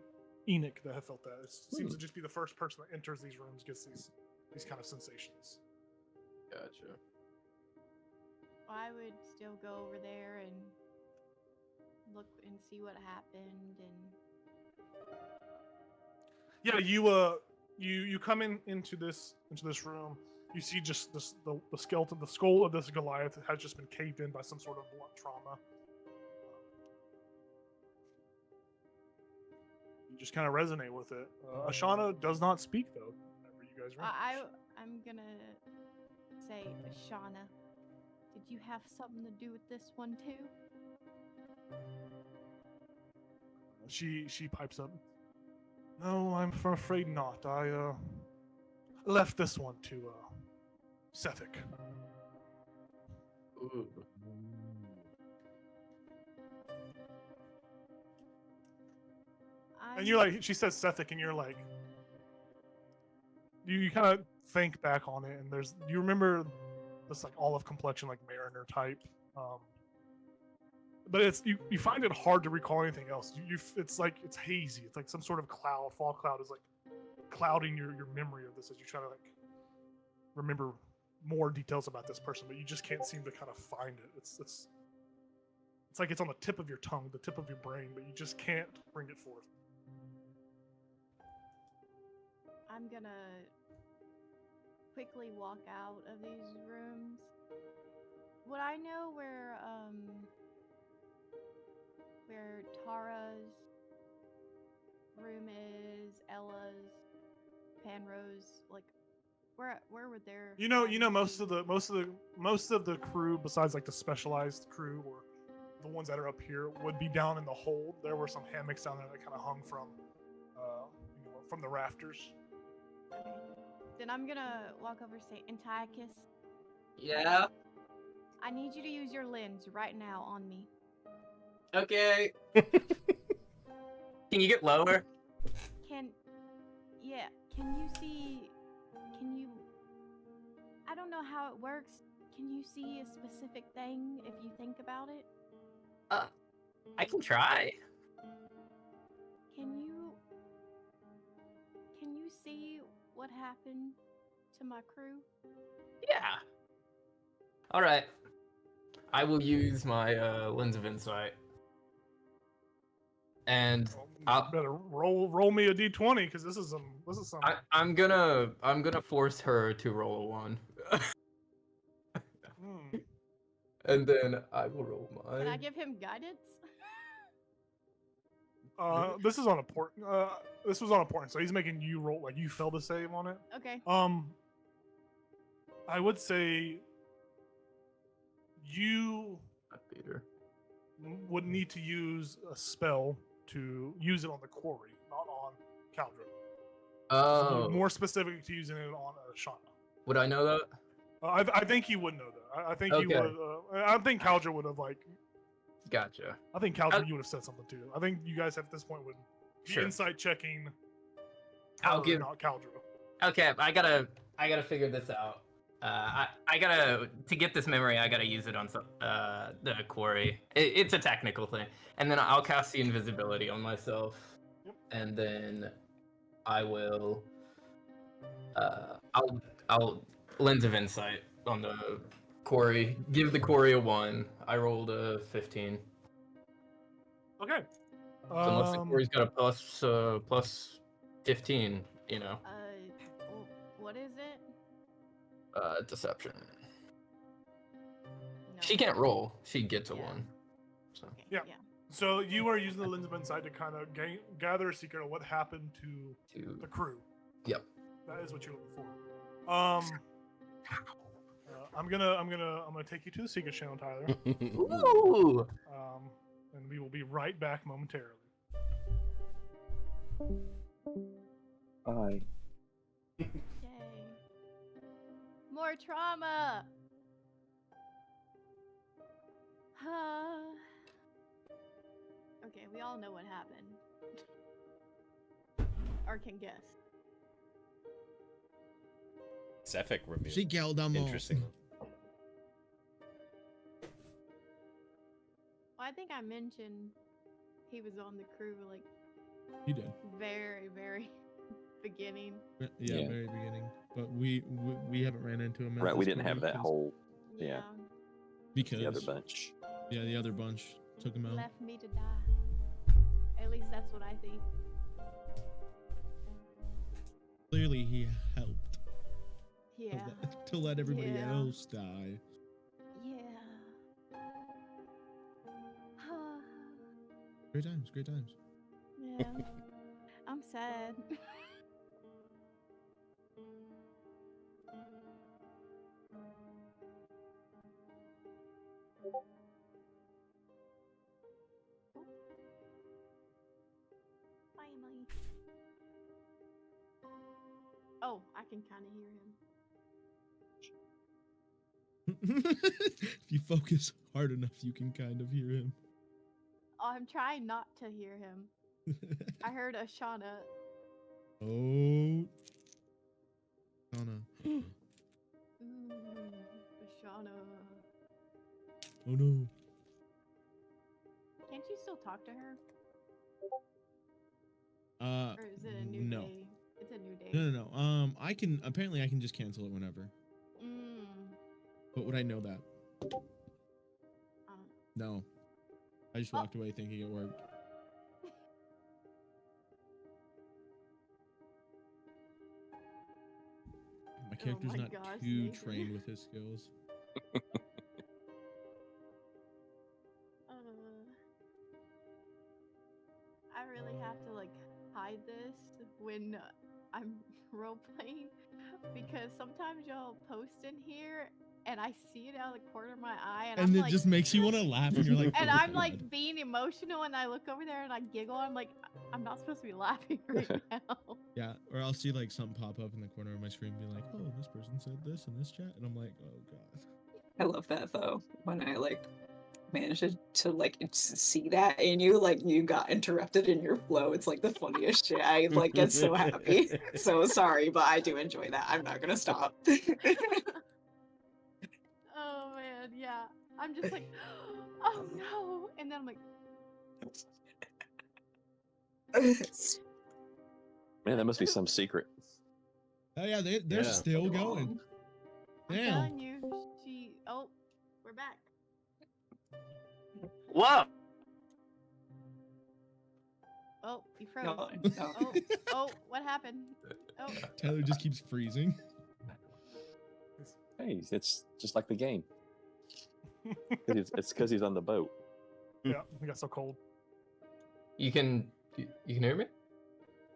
Enoch that have felt that. It seems to just be the first person that enters these rooms gets these kind of sensations. Gotcha. I would still go over there and look and see what happened, and Yeah, you come into this room. You see just the skeleton, the skull of this Goliath has just been caved in by some sort of blunt trauma. You just kind of resonate with it. Ashana does not speak though. Whenever you guys are. I'm gonna say, Shauna, did you have something to do with this one too? She pipes up. No, I'm afraid not. I left this one to Sethic. Ooh. And you're like, she says Sethic, and you're like, you kind of think back on it, and you remember this like olive complexion, like mariner type. But it's you find it hard to recall anything else. It's like it's hazy. It's like some sort of fog cloud is like clouding your memory of this as you try to like remember more details about this person, but you just can't seem to kind of find it. It's like it's on the tip of your tongue, the tip of your brain, but you just can't bring it forth. I'm gonna quickly walk out of these rooms. Would I know where Tara's room is, Ella's, Panrose, like where would their You know, rooms most of the crew, besides like the specialized crew or the ones that are up here, would be down in the hold. There were some hammocks down there that kind of hung from, from the rafters. Okay. Then I'm gonna walk over and say, Antiochus, Yeah. I need you to use your lens right now on me. Okay. Can you get lower? Can you I don't know how it works. Can you see a specific thing if you think about it? I can try. Can you see what happened to my crew? Yeah. All right. I will use my lens of insight. And I'll- Better roll me a d20 because this is some. I'm gonna force her to roll a 1. Hmm. And then I will roll mine. Can I give him guidance? This is unimportant. This was unimportant. So he's making you roll, like you failed to save on it. Okay. I would say you Peter. would need to use a spell to use it on the quarry, not on Caldra. Oh. More specific to using it on Shauna. Would I know that? I think you would know that. I think you Okay. would. I think Caldra would have like. Gotcha. I think Caldra, you would have said something too. I think you guys at this point would be Sure. insight checking. I'll her, give- not Caldra. Okay, I gotta figure this out. I gotta, to get this memory, I gotta use it on the quarry. It's a technical thing, and then I'll cast the invisibility on myself, Yep. and then I will, I'll lens of insight on the quarry. Give the quarry a 1. I rolled a 15. Okay. So unless the quarry's got a plus 15, What is it? deception. No. She can't roll. She gets a Yeah. 1. So. Okay, Yeah. So you are using the lens of insight to kind of gather a secret of what happened to the crew. Yep. That is what you're looking for. I'm gonna take you to the secret channel, Tyler. Ooh. And we will be right back momentarily. Bye. Yay. More trauma. Okay, we all know what happened. Or can guess. Sefik revealed. She killed them all. Interesting. Well, I think I mentioned he was on the crew like You did. very, very beginning. Yeah, Yeah. very beginning. But we haven't ran into him. as Right, we this didn't have crew that whole Yeah. because the other bunch. Yeah, the other bunch took him out. Left me to die. At least that's what I think. Clearly, he helped Yeah. to let everybody Yeah. else die. Yeah. Great times, great times. Yeah. I'm sad. Finally. Oh, I can kind of hear him. If you focus hard enough, you can kind of hear him. Oh, I'm trying not to hear him. I heard Ashana. Oh. Anna. Ooh, Ashana. Oh no. Can't you still talk to her? Or is it a new no. day? It's a new day. No. I can apparently I can just cancel it whenever. Mm. But would I know that? Um, No. I just Oh. walked away thinking it worked. My character's my not gosh, too Nathan. trained with his skills. I really have to like hide this when I'm role playing because sometimes y'all post in here and I see it out of the corner of my eye and I'm And it like, just makes you want to laugh, and you're like, and "Oh, I'm God." like being emotional and I look over there and I giggle. I'm like, I'm not supposed to be laughing right now. Yeah, or I'll see like something pop up in the corner of my screen, and be like, "Oh, this person said this in this chat," and I'm like, "Oh God." I love that though. When I like managed to like see that in you, like you got interrupted in your flow. It's like the funniest shit. I like get so happy. So sorry, but I do enjoy that. I'm not gonna stop. Oh man, yeah. I'm just like, oh no. And then I'm like, Man, that must be some secret. Oh yeah, they're Yeah. still going. I'm Damn. telling you, oh, we're back. Whoa! Oh, you froze. No, no. Oh, what happened? Oh, Tyler just keeps freezing. Hey, it's just like the game. It's because he's on the boat. Yeah, it got so cold. You can hear me?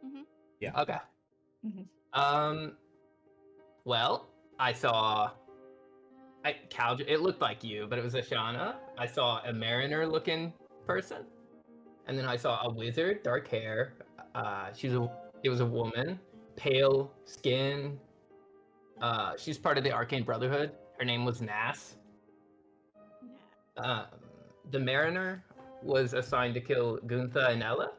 Mhm. Yeah. Okay. Mhm. Well, I saw it looked like you, but it was Ashana. I saw a mariner-looking person, and then I saw a wizard, dark hair. It was a woman, pale skin. She's part of the Arcane Brotherhood. Her name was Nas. Nah. The mariner was assigned to kill Guntha and Ella.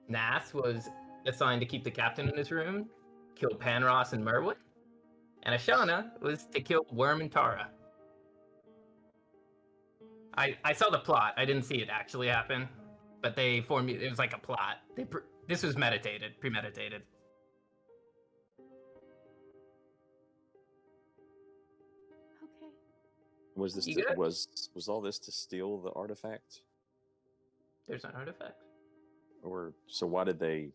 Nas was assigned to keep the captain in his room, kill Panros and Merwin. And Ashana was to kill Worm and Tara. I saw the plot. I didn't see it actually happen, but they formed it was like a plot. This was premeditated. Okay. Was this You good? was all this to steal the artifact, There's an artifact. or so? Why did they?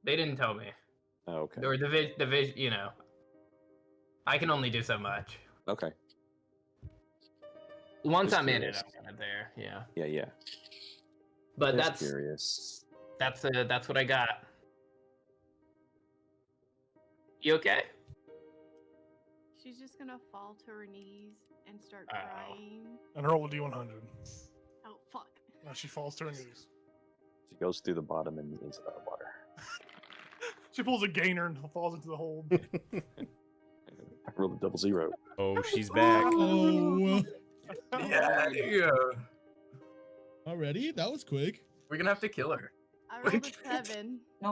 They didn't tell me. Oh, okay. Or the vision, you know. I can only do so much. Okay. Once Just I'm in it, curious. I'm kind of there. Yeah. Yeah. But Just curious. that's what I got. You okay? She's just gonna fall to her knees and start Ow. crying. And roll a d100. Oh fuck. Now she falls to her knees. She goes through the bottom and into the water. She pulls a gainer and falls into the hole. I rolled a double zero. Oh, she's back. Oh, Yeah. already? That was quick. We're gonna have to kill her. I rolled a 7. No.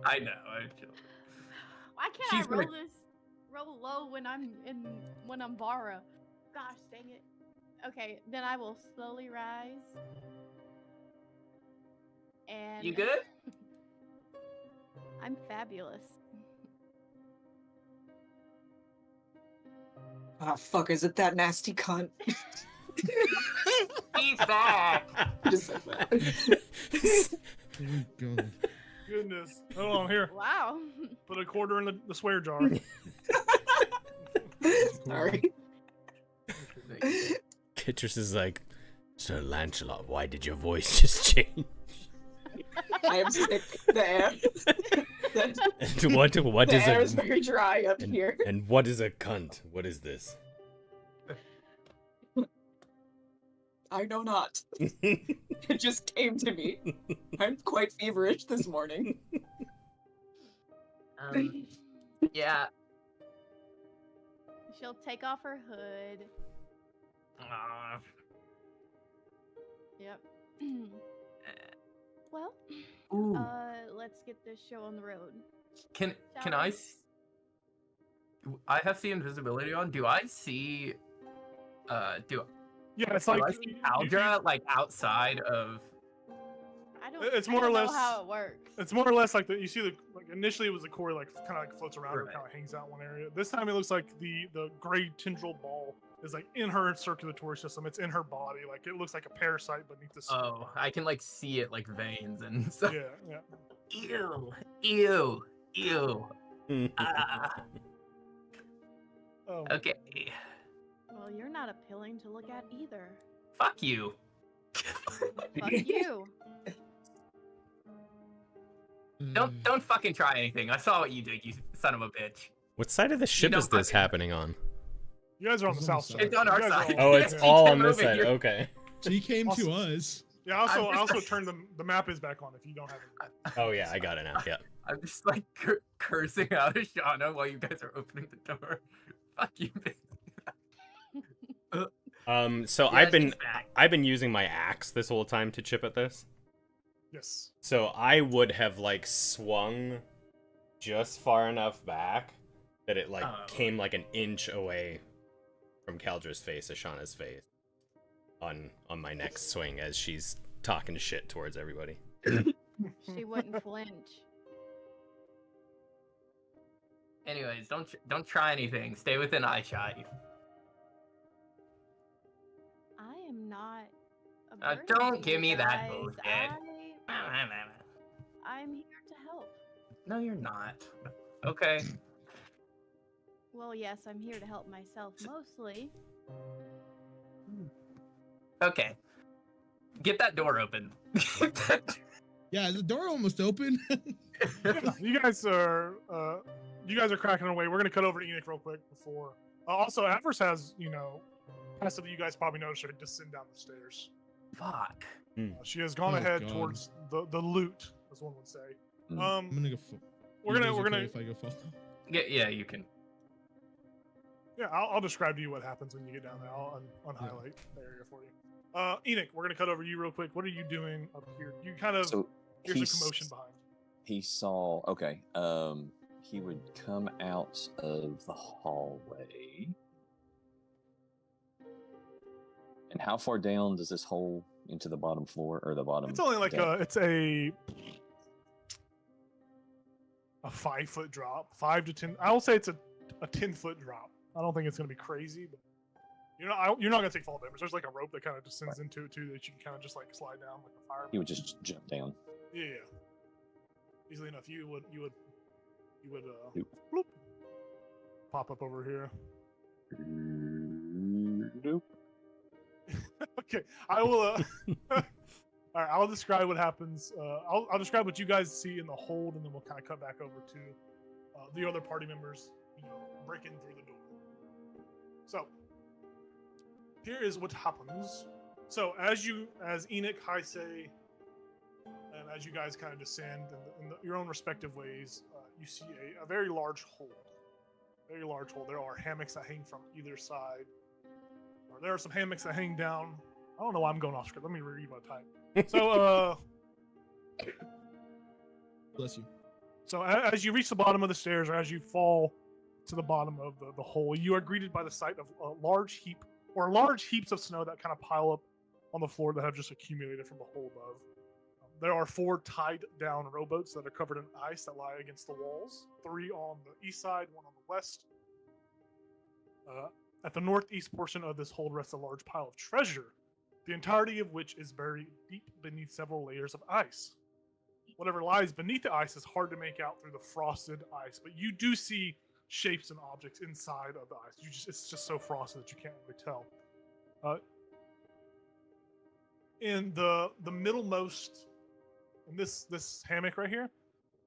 I know. Why can't She's I roll gonna- this roll low when I'm Vara? Gosh dang it. Okay, then I will slowly rise. And You good? I'm fabulous. Ah, fuck, is it that nasty cunt? He's back. Just said that. Oh God. Goodness. Hold on, here. Wow. Put a quarter in the swear jar. Sorry. Kitrus is like, Sir Lancelot, why did your voice just change? I am sick. The air. what The is air a is very dry up here. and what is a cunt? What is this? I know not. It just came to me. I'm quite feverish this morning. Yeah. She'll take off her hood. Yep. Well, Ooh. let's get this show on the road. Can Shall I? we? I have the invisibility on. Do I see? Yeah, it's Do like I see Aldra like outside of? I don't. It's I more or don't know less- how it works. It's more or less like you see like initially it was the core like kind of like floats around or Right. kind of hangs out in one area. This time it looks like the gray tendril ball is like in her circulatory system. It's in her body. Like it looks like a parasite beneath the skin. Oh, I can like see it like veins and stuff. Yeah. Ew. Ah, okay. Well, you're not appealing to look at either. Fuck you. Fuck you. Don't fucking try anything. I saw what you did, you son of a bitch. What side of the ship don't is this fucking- happening on? You guys are on the It's south on side. the It's on our You guys are side. Oh, it's Yeah. all He on came this over side. here. Okay. She came Awesome. to us. Yeah. Also, I'm I just also turned the map is back on if you don't have it. Oh yeah, I got it now. Yeah. I'm just like cursing out at Shauna while you guys are opening the door. Fuck you, bitch. So Yeah, I've been she's back. using my axe this whole time to chip at this. Yes. So I would have like swung just far enough back that it like Oh. came like an inch away from Kaldra's face, Ashana's face, on my next swing as she's talking shit towards everybody. She wouldn't flinch. Anyways, don't try anything. Stay within eye shot. I am not. A burden Don't to give you me that guys. bullshit. I'm here to help. No, you're not. Okay. Well, yes, I'm here to help myself mostly. Okay. Get that door open. Yeah, is the door almost open? Yeah, you guys are cracking away. We're gonna cut over to Enoch real quick before. Also, Avers has passively you guys probably noticed her descend down the stairs. Fuck. She has gone Oh, ahead God. towards the loot, as one would say. Mm. I'm gonna go. We're gonna if I go fall. Yeah, you can. yeah. I'll describe to you what happens when you get down there. I'll highlight the area for you. Enoch, we're gonna cut over to you real quick. What are you doing up here? You kind of So here's he's- a commotion behind. He saw. Okay. He would come out of the hallway. And how far down does this hole into the bottom floor or the bottom? It's only like deck? it's a 5-foot drop, 5 to 10. I will say it's a 10-foot drop. I don't think it's gonna be crazy, but you're not gonna take fall damage. There's like a rope that kind of descends into it too that you can kind of just like slide down like a fire. He would just jump down. Yeah. Easily enough, you would Doop. bloop, pop up over here. Nope. Okay, I will. All right, I'll describe what happens. I'll describe what you guys see in the hold, and then we'll kind of cut back over to the other party members, breaking through the door. So here is what happens. So as Enoch, Heise, and as you guys kind of descend in your own respective ways, you see a very large hold. Very large hold. There are hammocks that hang from either side. Or there are some hammocks that hang down. I don't know why I'm going off script. Let me read my type. So, Bless you. so as you reach the bottom of the stairs, or as you fall to the bottom of the hole, you are greeted by the sight of a large heaps of snow that kind of pile up on the floor that have just accumulated from the hole above. There are 4 tied down rowboats that are covered in ice that lie against the walls. 3 on the east side, 1 on the west. At the northeast portion of this hold rests a large pile of treasure, the entirety of which is buried deep beneath several layers of ice. Whatever lies beneath the ice is hard to make out through the frosted ice, but you do see shapes and objects inside of the ice. It's just so frosted that you can't really tell. In the middlemost, in this hammock right here,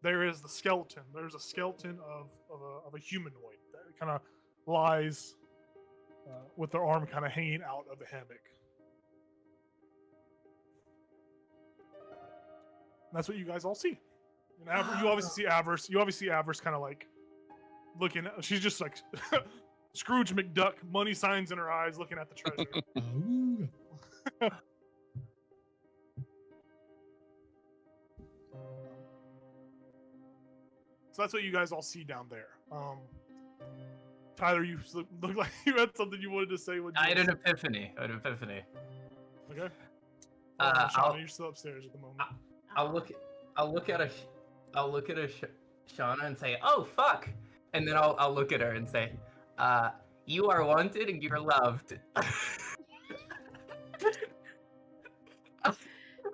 there is the skeleton. There's a skeleton of a humanoid that kind of lies with their arm kind of hanging out of the hammock. And that's what you guys all see. And you obviously see Avers. You obviously see Avers kind of like looking at. She's just like Scrooge McDuck, money signs in her eyes, looking at the treasure. Oh. So that's what you guys all see down there. Tyler, you look like you had something you wanted to say. I had an epiphany. Okay. I'll- Shauna, you're still upstairs at the moment. I'll look at Shauna and say, "Oh fuck," and then I'll look at her and say, "You are wanted and you're loved."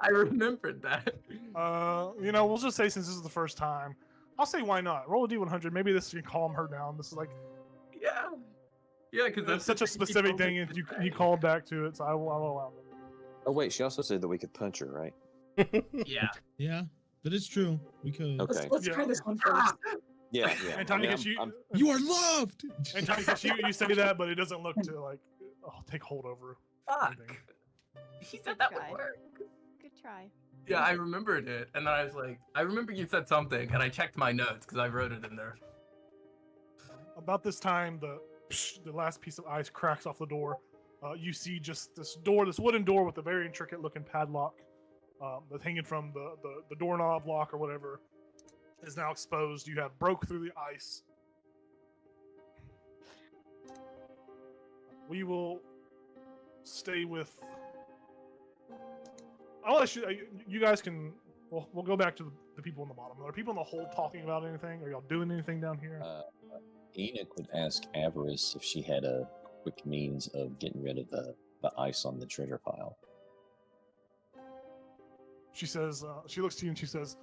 I remembered that. We'll just say since this is the first time, I'll say why not? Roll a d100. Maybe this can calm her down. This is like, Yeah, because that's such a specific thing, and you called back to it, so I'll allow it. Oh wait, she also said that we could punch her, right? Yeah. Yeah, that is true. We could. Okay. Let's try this one first. Yeah, yeah. And Tiny, You are loved. and Tiny, you say that, but it doesn't look to like take hold over. Fuck. everything. He said that would Try. work. Good try. Yeah, I remembered it, and then I was like, I remember you said something, and I checked my notes because I wrote it in there. About this time, the last piece of ice cracks off the door. You see just this wooden door with a very intricate looking padlock that's hanging from the doorknob lock or whatever is now exposed. You have broke through the ice. We will stay with. I'll let you guys can. We'll go back to the people in the bottom. Are people in the hold talking about anything? Are y'all doing anything down here? Enoch would ask Avarice if she had a quick means of getting rid of the ice on the treasure pile. She says, she looks to you and she says,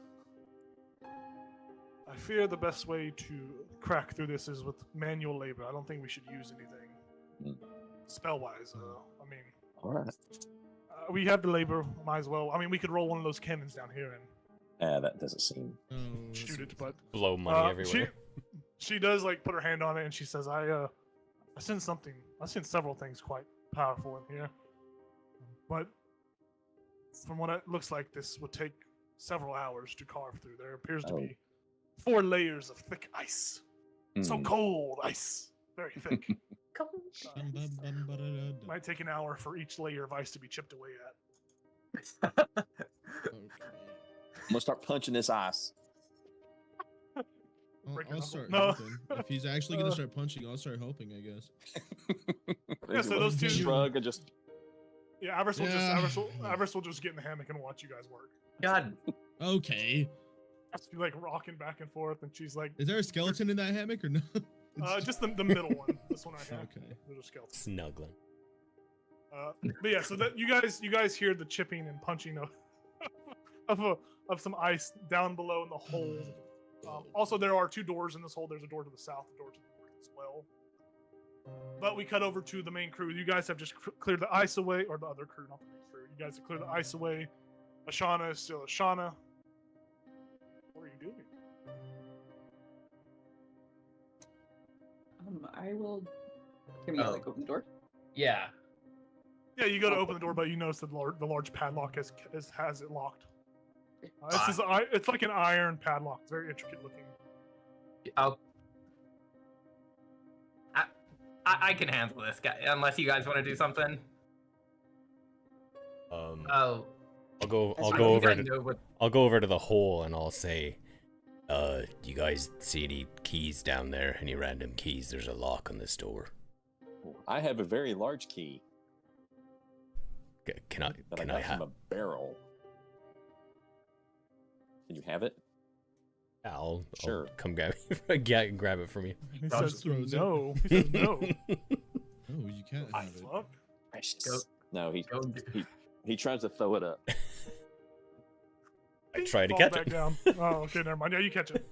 I fear the best way to crack through this is with manual labor. I don't think we should use anything spell-wise. I mean, All right. We have the labor, might as well. I mean, we could roll one of those cannons down here and That doesn't seem. shoot it, but Blow money everywhere. She does like put her hand on it and she says, I sensed something. I sensed several things quite powerful in here. But from what it looks like, this would take several hours to carve through. There appears to be 4 layers of thick ice. So cold ice. Very thick. Might take an hour for each layer of ice to be chipped away at. Okay. I'm gonna start punching this ice. I'll start No. helping. If he's actually gonna start punching, I'll start helping, I guess. Yeah, so those two- shrug and just. Yeah, Avarice will Yeah. Avarice will just get in the hammock and watch you guys work. God, Okay. Just be like rocking back and forth, and she's like, Is there a skeleton in that hammock or no? just the middle one. This one right here. Okay. There's a skeleton. Snuggling. But yeah, so that you guys hear the chipping and punching of some ice down below in the hold. Also, there are 2 doors in this hold. There's a door to the south, a door to the north as well. But we cut over to the main crew. You guys have just cleared the ice away, or the other crew, not the main crew. You guys have cleared the ice away. Ashana is still Ashana. What are you doing? I will. Can we like open the door? yeah. Yeah, you go to open the door, but you notice that the large padlock has it locked. It's like an iron padlock. It's very intricate looking. I can handle this guy, unless you guys want to do something. I'll I go don't over think I know what- I'll go over to the hole and I'll say, you guys see any keys down there? Any random keys? There's a lock on this door. I have a very large key Can I that can I I got from have? a barrel. Can you have it? I'll Sure. come grab grab it from you. He Dodge says throws it. no. He says no. Oh, you can't have it. Fuck. Precious. No, Go get- he tries to throw it up. I try to Fall catch back it. down. Oh, okay, never mind. Yeah, you catch it.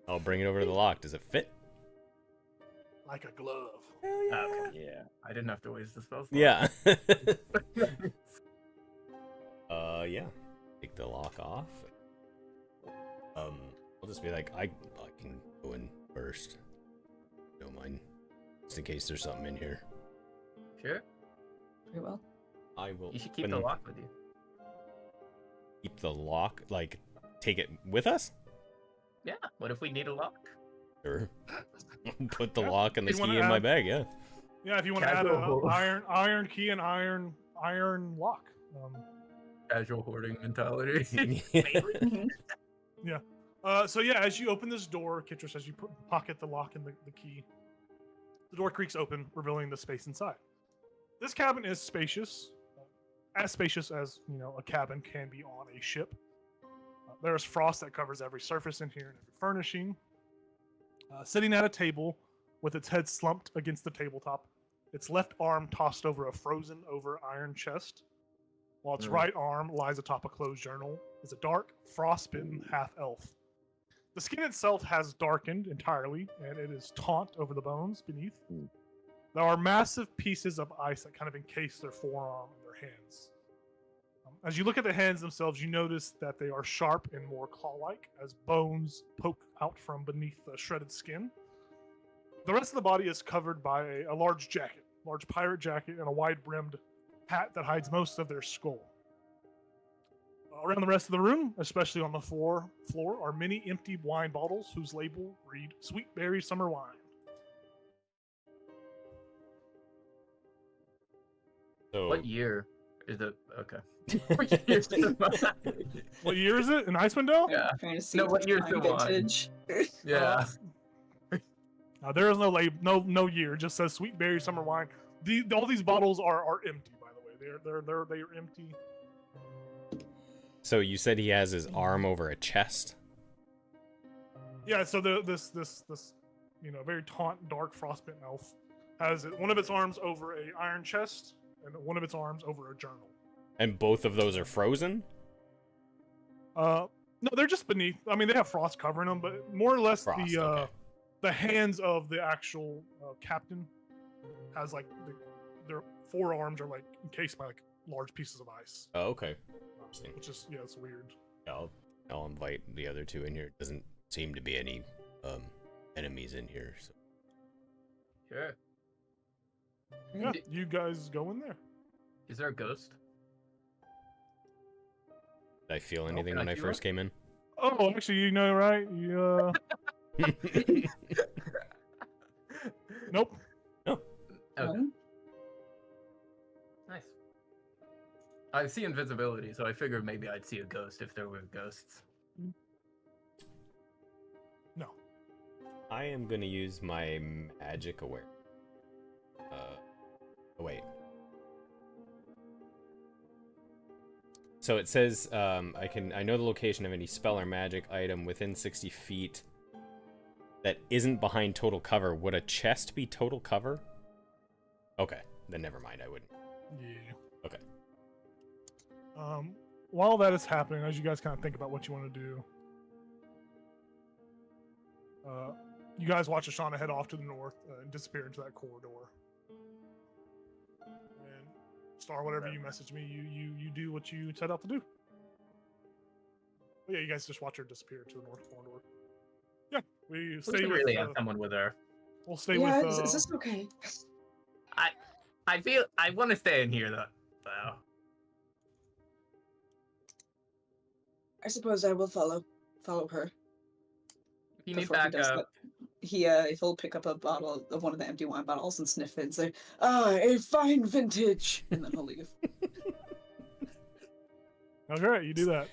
I'll bring it over to the lock. Does it fit? Like a glove. Okay. Yeah. I didn't have to waste the spell slot. Yeah. Yeah. Take the lock off. I'll just be like, I can go in first. Don't mind. Just in case there's something in here. Sure. Very well. I will. You should keep the open- lock with you. Keep the lock. Like, take it with us. Yeah. What if we need a lock? Sure. Put the Yeah, lock and the you wanna key in my add- bag. Yeah. Yeah, if you want to add Casual. an iron key and iron lock. Casual hoarding mentality. Mhm. So yeah, as you open this door, Kitris, as you pocket the lock and the key, the door creaks open, revealing the space inside. This cabin is spacious. as spacious as a cabin can be on a ship. There's frost that covers every surface in here and every furnishing. Sitting at a table with its head slumped against the tabletop, its left arm tossed over a frozen over iron chest, while its right arm lies atop a closed journal, is a dark, frostbitten half-elf. The skin itself has darkened entirely, and it is taut over the bones beneath. There are massive pieces of ice that kind of encase their forearm and their hands. As you look at the hands themselves, you notice that they are sharp and more claw-like, as bones poke out from beneath the shredded skin. The rest of the body is covered by a large jacket, large pirate jacket, and a wide-brimmed hat that hides most of their skull. Around the rest of the room, especially on the floor, are many empty wine bottles whose label read "Sweet Berry Summer Wine." So, What year is it? Okay. What year is it? In Icewind Dale? Yeah. Trying to see No, if what it's year's prime the wine? vintage. Yeah. There is no label, no year. It just says "Sweet Berry Summer Wine." All these bottles are empty, by the way. They are empty. so you said he has his arm over a chest? Yeah. So this very taunt, dark, frostbitten elf has one of its arms over a iron chest and one of its arms over a journal. And both of those are frozen? No, they're just beneath. I mean, they have frost covering them, but more or less Frost, okay. the hands of the actual captain has like their forearms are like encased by like large pieces of ice, Oh, okay. Interesting. which is it's weird. I'll invite the other two in here. It doesn't seem to be any enemies in here. So. Sure. Yeah, you guys go in there. Is there a ghost? Did I feel anything can when I I do first came in? Oh, actually, right? Nope. Okay. Nice. I see invisibility, so I figured maybe I'd see a ghost if there were ghosts. No. I am gonna use my magic awareness. Oh wait. So it says I know the location of any spell or magic item within 60 feet that isn't behind total cover. Would a chest be total cover? Okay, then never mind. I wouldn't. Yeah. Okay. While that is happening, as you guys kind of think about what you want to do, you guys watch Ashana head off to the north and disappear into that corridor. And Star, whatever you message me, you do what you set out to do. But yeah, you guys just watch her disappear to the north corridor. Yeah, we We stay should with. really have someone with her. We'll stay Yeah, with. is this okay? I feel I want to stay in here though. I suppose I will follow her. If you need before he does backup, that. He'll pick up a bottle of one of the empty wine bottles and sniff it and say, a fine vintage, and then he'll leave. Okay, you do that.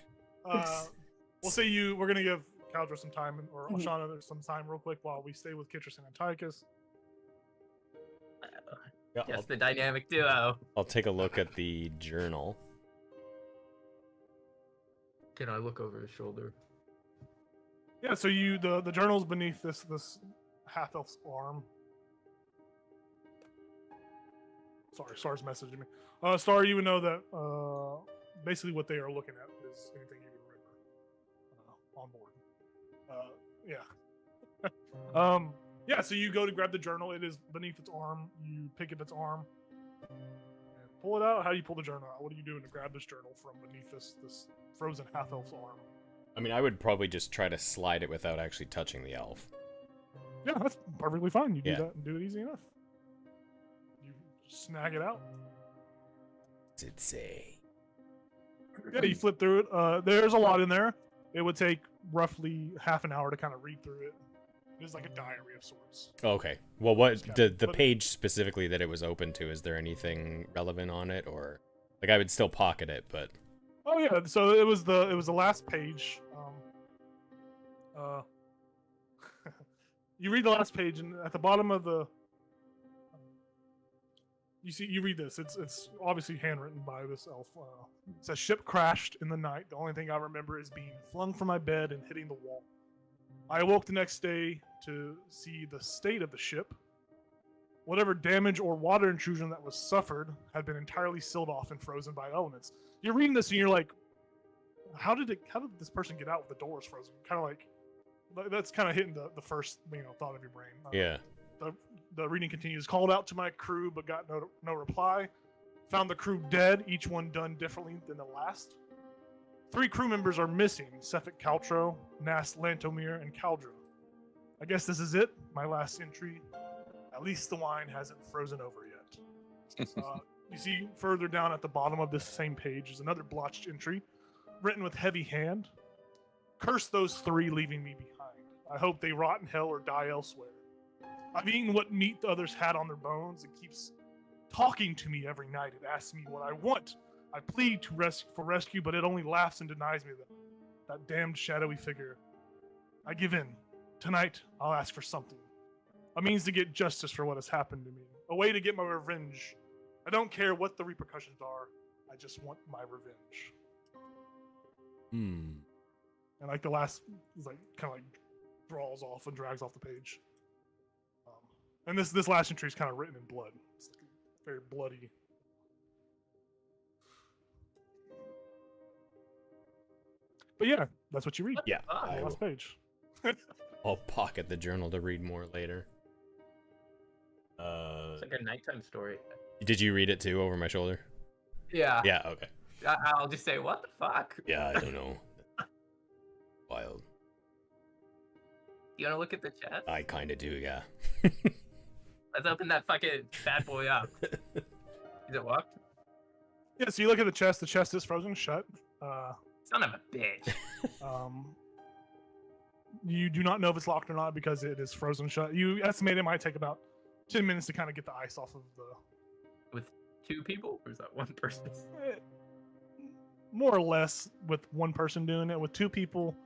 We'll say we're gonna give Caldra some time, or Mhm. Ashana some time real quick while we stay with Kitris and Antiochus. Yeah, just the dynamic duo. I'll take a look at the journal. Can I look over his shoulder? Yeah, so the journal's beneath this half-elf's arm. Sorry, Star's messaging me. Star, you would know that basically what they are looking at is anything you would remember on board. Yeah. Yeah, so you go to grab the journal. It is beneath its arm. You pick up its arm and pull it out. How do you pull the journal out? What are you doing to grab this journal from beneath this frozen half-elf's arm? I mean, I would probably just try to slide it without actually touching the elf. Yeah, that's perfectly fine. You do Yeah. that and do it easy enough. You snag it out. What's it say? Yeah, you flip through it. There's a lot in there. It would take roughly half an hour to kind of read through it. It is like a diary of sorts. Okay. Well, what Just the kinda put it- page specifically that it was open to? Is there anything relevant on it, or like I would still pocket it, but Oh yeah, so it was the last page. You read the last page, and at the bottom of the you read this. It's obviously handwritten by this elf. It says, "Ship crashed in the night. The only thing I remember is being flung from my bed and hitting the wall. I awoke the next day to see the state of the ship. Whatever damage or water intrusion that was suffered had been entirely sealed off and frozen by elements." You're reading this and you're like, how did this person get out with the doors frozen? Kind of like that's kind of hitting the first thought of your brain. Yeah. The reading continues. "Called out to my crew, but got no reply. Found the crew dead, each one done differently than the last. 3 crew members are missing: Cephik Caltro, Nas Lantomir, and Caldra. I guess this is it. My last entry. At least the wine hasn't frozen over yet." You see further down at the bottom of this same page is another blotched entry, written with heavy hand. "Curse those 3 leaving me behind. I hope they rot in hell or die elsewhere. I've eaten what meat the others had on their bones. It keeps talking to me every night. It asks me what I want. I plead for rescue, but it only laughs and denies me that damned shadowy figure. I give in. Tonight, I'll ask for something. A means to get justice for what has happened to me. A way to get my revenge. I don't care what the repercussions are. I just want my revenge." And like the last, like kind of like draws off and drags off the page. And this last entry is kind of written in blood. It's like very bloody. But yeah, that's what you read. Yeah. On the last page. I'll pocket the journal to read more later. It's like a nighttime story. Did you read it too over my shoulder? Yeah. Yeah, okay. I'll just say, what the fuck? Yeah, I don't know. Wild. You wanna look at the chest? I kind of do, yeah. Let's open that fucking bad boy up. Is it locked? Yeah, so you look at the chest. The chest is frozen shut. Son of a bitch. You do not know if it's locked or not because it is frozen shut. You estimate it might take about 10 minutes to kind of get the ice off of the... With 2 people? Or is that 1 person? More or less with 1 person doing it. With 2 people,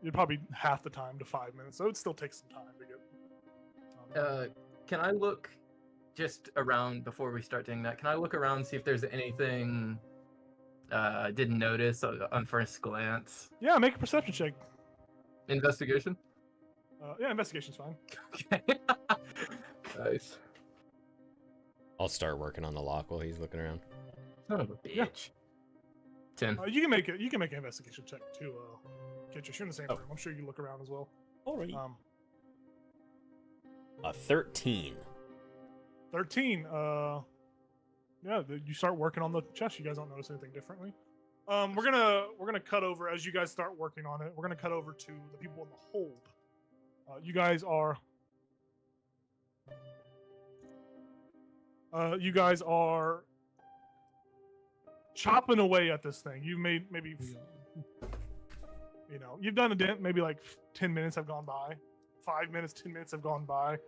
you'd probably half the time to 5 minutes. So it still takes some time to get... Can I look just around before we start doing that? Can I look around and see if there's anything I didn't notice on first glance? Yeah, make a perception check. Investigation? Yeah, investigation's fine. Okay. Nice. I'll start working on the lock while he's looking around. Son of a bitch. Yeah. 10. You can make it. You can make an investigation check too, Kitchus. You're in the same Oh. room. I'm sure you look around as well. Alright. 13. 13. Yeah, you start working on the chest. You guys don't notice anything differently. We're gonna cut over as you guys start working on it. We're gonna cut over to the people in the hold. You guys are chopping away at this thing. You made maybe, you've done a dent. Maybe like 10 minutes have gone by. 5 minutes, 10 minutes have gone by.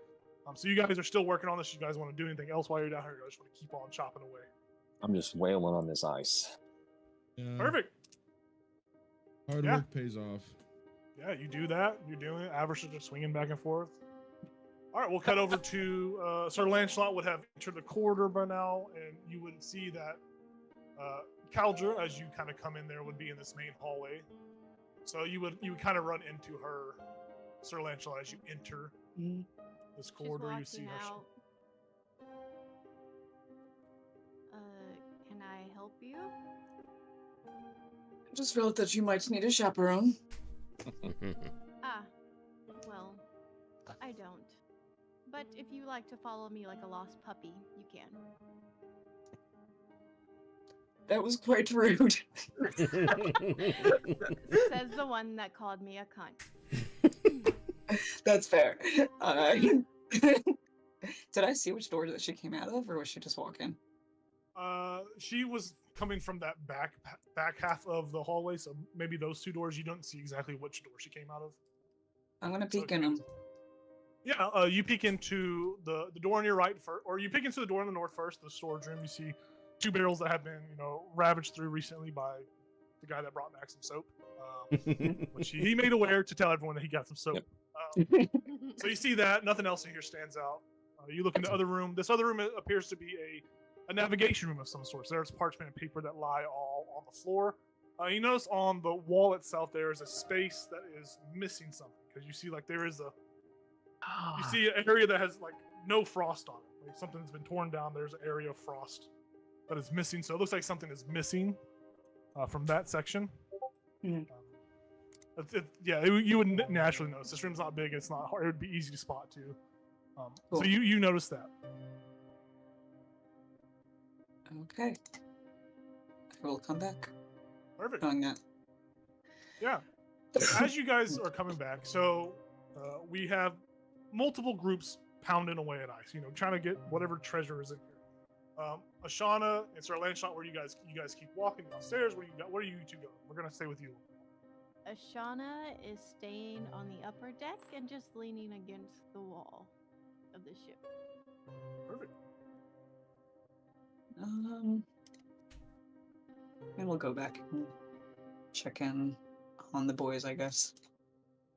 So you guys are still working on this. You guys want to do anything else while you're down here? You just want to keep on chopping away. I'm just wailing on this ice. Yeah, Perfect. hard Yeah. work pays off. Yeah, you do that. You're doing it. Avarice is swinging back and forth. All right, we'll cut over to Sir Lancelot would have entered the corridor by now, and you would see that Caldra, as you kind of come in there, would be in this main hallway. So you would kind of run into her, Sir Lancelot, as you enter this She's corridor. You see walking her. out. Can I help you? I just felt that you might need a chaperone. Ah, well, I don't. But if you like to follow me like a lost puppy, you can. That was quite rude. Says the one that called me a cunt. That's fair. Did I see which door that she came out of, or was she just walking? She was coming from that back half of the hallway, so maybe those 2 doors. You don't see exactly which door she came out of. I'm gonna So peek in them. Yeah, you peek into the door on your right first, or you peek into the door in the north first, the storage room. You see 2 barrels that have been, ravaged through recently by the guy that brought back some soap, which he made aware to tell everyone that he got some soap. Yep. So you see that. Nothing else in here stands out. You look in the other room. This other room appears to be a navigation room of some sort. So there's parchment and paper that lie all on the floor. You notice on the wall itself there is a space that is missing something, because you see like there is a you see an area that has like no frost on it. Like something's been torn down. There's an area of frost that is missing. So it looks like something is missing from that section. Mhm. You would naturally notice. This room's not big. It's not hard. It would be easy to spot too. So Cool. you notice that. Okay. I will come back. Perfect. Knowing that. Yeah. As you guys are coming back, so we have multiple groups pounding away at ice. Trying to get whatever treasure is in here. Ashana and Sir Lancelot, where you guys keep walking downstairs. Where are you two going? We're gonna stay with you. Ashana is staying on the upper deck and just leaning against the wall of the ship. Perfect. And we'll go back and check in on the boys, I guess.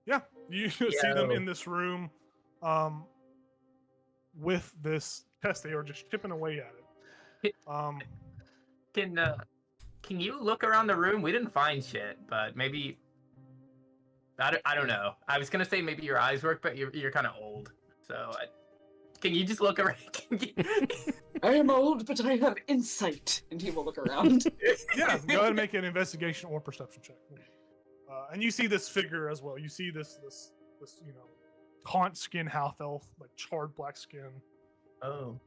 Yeah, you see them in this room with this test. They are just chipping away at it. Can you look around the room? We didn't find shit, but maybe I don't know. I was gonna say maybe your eyes work, but you're kind of old. So can you just look around? I am old, but I have insight. And he will look around. Yeah, go ahead and make an investigation or perception check. And you see this figure as well. You see this taunt skin half elf, like charred black skin. Oh.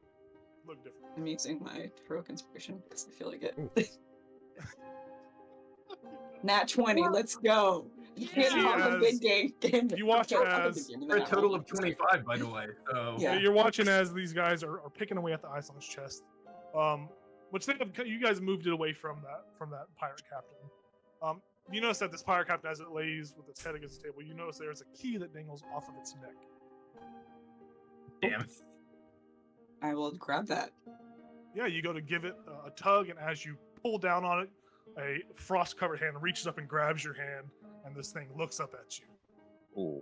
Look different. I'm using my heroic inspiration because I feel like it. Nat 20, let's go. You can't see have a as- big game. you watch Can't have a as- big game in For a that total one. of 25, by the way. So Yeah. You're watching as these guys are picking away at the ice on his chest. Which you guys moved it away from that pirate captain. You notice that this pirate captain, as it lays with its head against the table, you notice there's a key that dangles off of its neck. damn. I will grab that. Yeah, you go to give it a tug, and as you pull down on it, a frost-covered hand reaches up and grabs your hand, and this thing looks up at you. Ooh.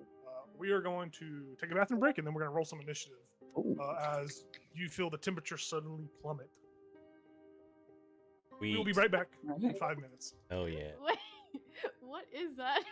We are going to take a bathroom break, and then we're going to roll some initiative Ooh. as you feel the temperature suddenly plummet. We We'll be right back in Alright. 5 minutes. Oh yeah. Wait, what is that?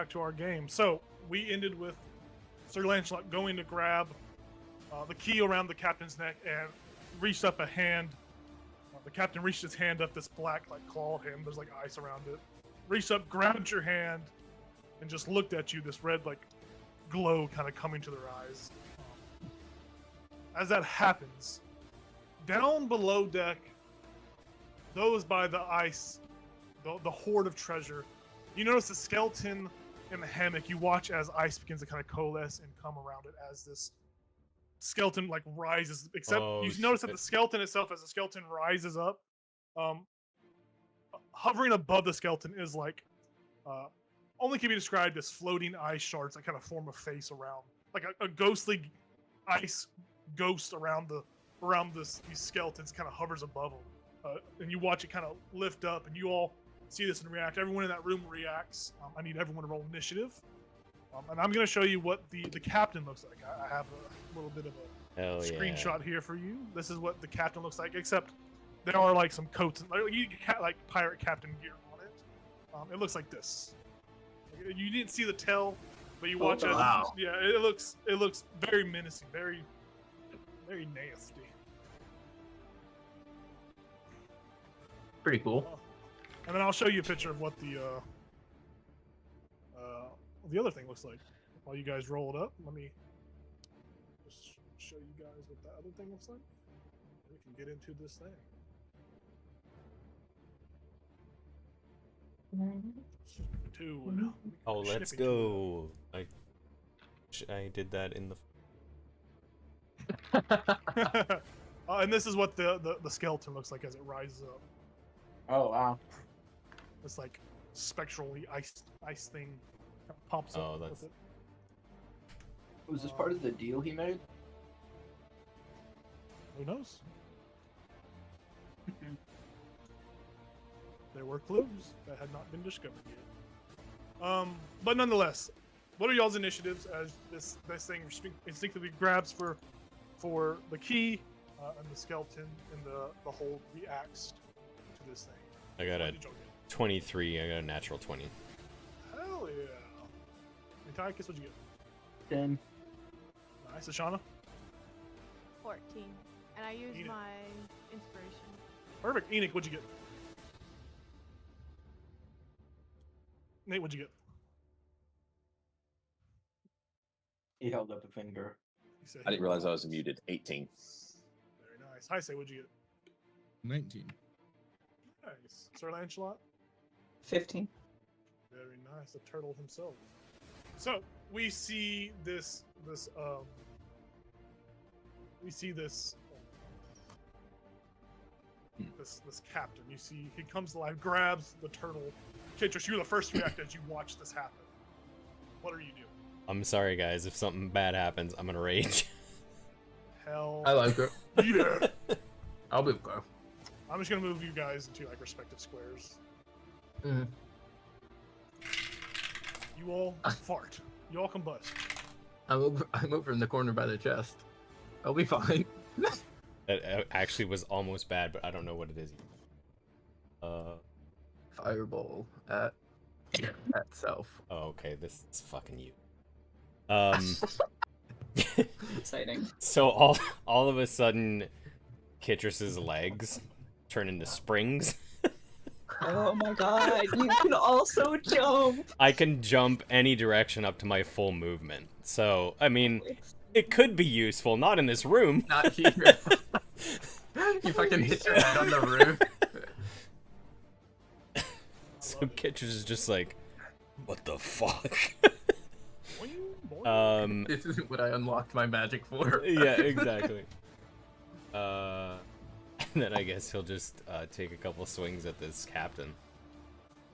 back to our game. So we ended with Sir Lancelot going to grab the key around the captain's neck and reached up a hand. The captain reached his hand up, this black like clawed hand. There's like ice around it. Reached up, grabbed your hand, and just looked at you. This red like glow kind of coming to their eyes. As that happens, down below deck, those by the ice, the hoard of treasure, you notice the skeleton in the hammock. You watch as ice begins to kind of coalesce and come around it as this skeleton like rises. Except you notice that the skeleton itself, as the skeleton rises up, hovering above the skeleton is like only can be described as floating ice shards that kind of form a face around, like a ghostly ice ghost around these skeletons kind of hovers above them, and you watch it kind of lift up, and you all see this and react. Everyone in that room reacts. I need everyone to roll initiative, and I'm going to show you what the captain looks like. I have a little bit of a screenshot here for you. This is what the captain looks like, except there are like some coats and like pirate captain gear on it. It looks like this. You didn't see the tail, but you watch it. Wow. Yeah, it looks very menacing, very nasty. Pretty cool. And then I'll show you a picture of what the other thing looks like. While you guys roll it up, let me just show you guys what the other thing looks like. We can get into this thing. Dude. Oh, let's go. I did that in the. And this is what the skeleton looks like as it rises up. Oh wow. It's like spectrally ice thing kind of pops up. that's- with it. Was this part of the deal he made? Who knows? There were clues that had not been discovered yet. But nonetheless, what are y'all's initiatives as this thing instinctively grabs for the key and the skeleton and the hold reacts to this thing? I got What a did y'all get? 23. I got a natural 20. Hell yeah! Antiochus, what'd you get? 10. Nice, Ashana. 14. And I used Eat it. my inspiration. Perfect. Enoch, what'd you get? Nate, what'd you get? He held up a finger. He said I didn't he realize I was rolled. muted. 18. Very nice. Hi, say, what'd you get? 19. Nice. Sir Lancelot? 15. Very nice. The turtle himself. So we see this captain. You see he comes to life, grabs the turtle. Kitris, you're the first to react as you watch this happen. What are you doing? I'm sorry, guys. If something bad happens, I'm gonna rage. Hell I like it. yeah. I'll be okay. I'm just gonna move you guys into like respective squares. Mhm. You all fart. You all combust. I'm over in the corner by the chest. I'll be fine. That actually was almost bad, but I don't know what it is. Fireball at self. Oh, okay. This is fucking you. Exciting. So all of a sudden, Kitrus's legs turn into springs. Oh my god, you can also jump! I can jump any direction up to my full movement. So, I mean, it could be useful. Not in this room. Not here. You fucking hit your head on the roof. So Kitrus is just like, what the fuck? Boing, boing. This isn't what I unlocked my magic for. Yeah, exactly. And then I guess he'll just take a couple swings at this captain.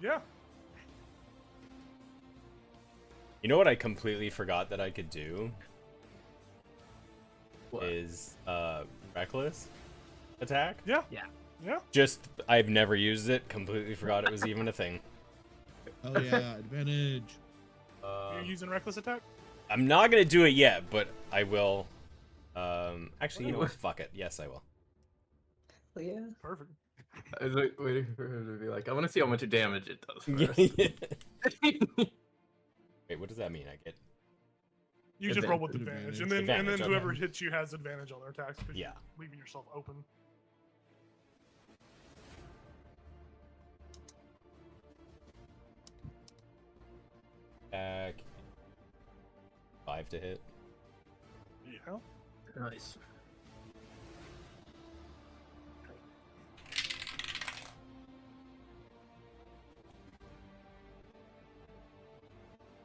Yeah. You know what I completely forgot that I could do? What? Is reckless attack. Yeah. Yeah. Yeah. Just I've never used it. Completely forgot it was even a thing. Oh yeah, advantage. You're using reckless attack? I'm not gonna do it yet, but I will. Actually, you know what? What? Fuck it. Yes, I will. Yeah. Perfect. I was like waiting for him to be like, I want to see how much damage it does Yeah, first. yeah. Wait, what does that mean? I get. You just roll with Advantage. advantage, and then Advantage, whoever okay. hits you has advantage on their attacks because Yeah. you're leaving yourself open. Attack. 5 to hit. Yeah. Nice.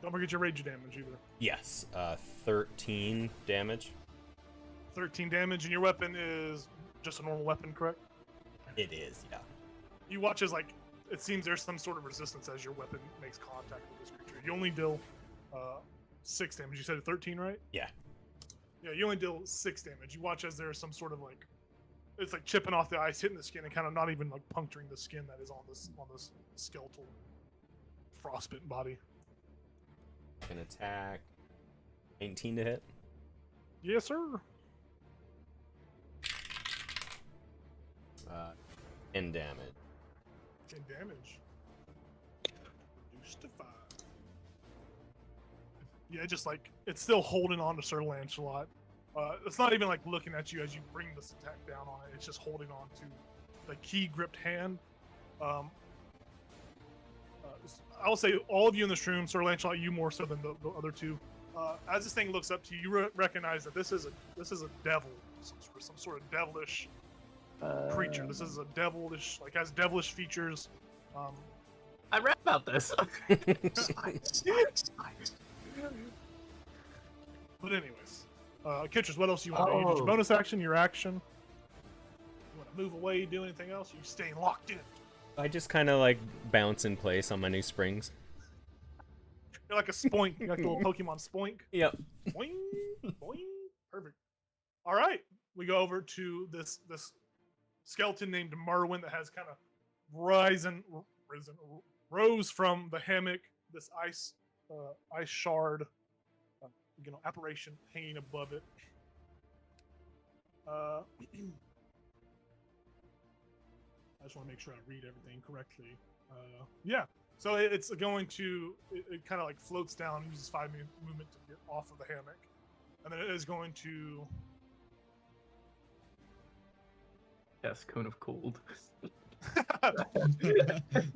Don't forget your rage damage either. Yes. 13 damage. 13 damage, and your weapon is just a normal weapon, correct? It is, yeah. You watch as like it seems there's some sort of resistance as your weapon makes contact with this creature. You only deal 6 damage. You said 13, right? Yeah. Yeah, you only deal 6 damage. You watch as there's some sort of like it's like chipping off the ice, hitting the skin, and kind of not even like puncturing the skin that is on this skeletal frostbitten body. An attack. 19 to hit. Yes, sir. 10 damage. 10 damage. Reduced to 5. Yeah, just like it's still holding on to Sir Lancelot. It's not even like looking at you as you bring this attack down on it. It's just holding on to the key gripped hand. I will say all of you in this room, Sir Lancelot, you more so than the other two. As this thing looks up to you, you recognize that this is a devil, some sort of devilish creature. This is a devilish, like has devilish features. I read about this. But anyways, Kitchers, what else you want to do? You did your bonus action, your action. You want to move away, do anything else? Or you staying locked in? I just kind of like bounce in place on my new springs. You're like a spoink. You're like the little Pokemon spoink. Yep. Boing, boing. Perfect. All right, we go over to this skeleton named Merwin that has kind of rose from the hammock. This ice shard, apparition hanging above it. I just want to make sure I read everything correctly. Yeah. So it's going to, it kind of like floats down, uses 5 movement to get off of the hammock. And then it is going to... Yes, cone of cold.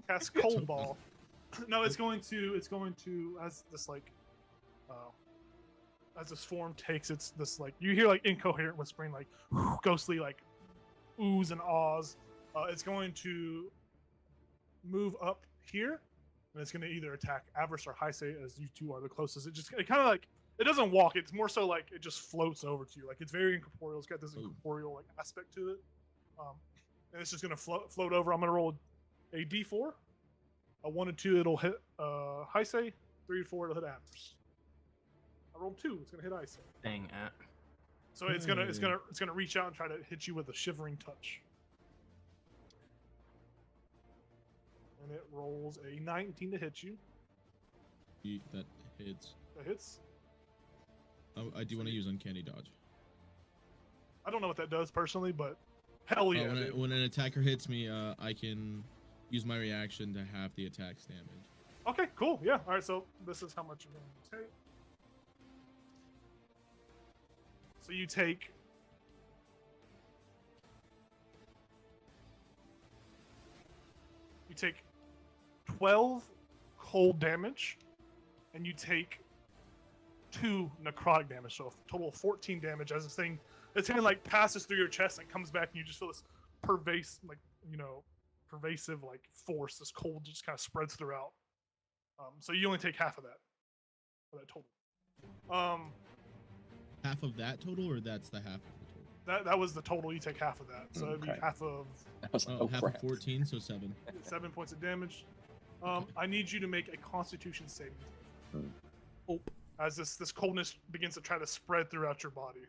cast Cold Ball. No, it's going to, as this like, as this form takes its, this like, you hear like incoherent whispering, like ghostly like oohs and ahs. It's going to move up here, and it's going to either attack Avarice or Heisei, as you two are the closest. It kind of like, it doesn't walk. It's more so like it just floats over to you. Like it's very incorporeal. It's got this incorporeal like aspect to it. And it's just going to float over. I'm going to roll a d4. A 1 and 2, it'll hit Heisei. 3 and 4, it'll hit Avarice. I rolled 2. It's going to hit Heisei. Dang it. So it's gonna reach out and try to hit you with a shivering touch. And it rolls a 19 to hit you. That hits. That hits. I do want to use Uncanny Dodge. I don't know what that does personally, but hell yeah. When an attacker hits me, I can use my reaction to half the attack's damage. Okay, cool. Yeah. All right. So this is how much you're going to take. So you take 12 cold damage, and you take 2 necrotic damage. So a total of 14 damage as this thing like passes through your chest and comes back, and you just feel this pervasive like force. This cold just kind of spreads throughout. So you only take half of that total. Half of that total, or that's the half of the total? That was the total. You take half of that, so it'd be half of. Half of 14, so 7. 7 points of damage. I need you to make a Constitution saving throw. As this coldness begins to try to spread throughout your body.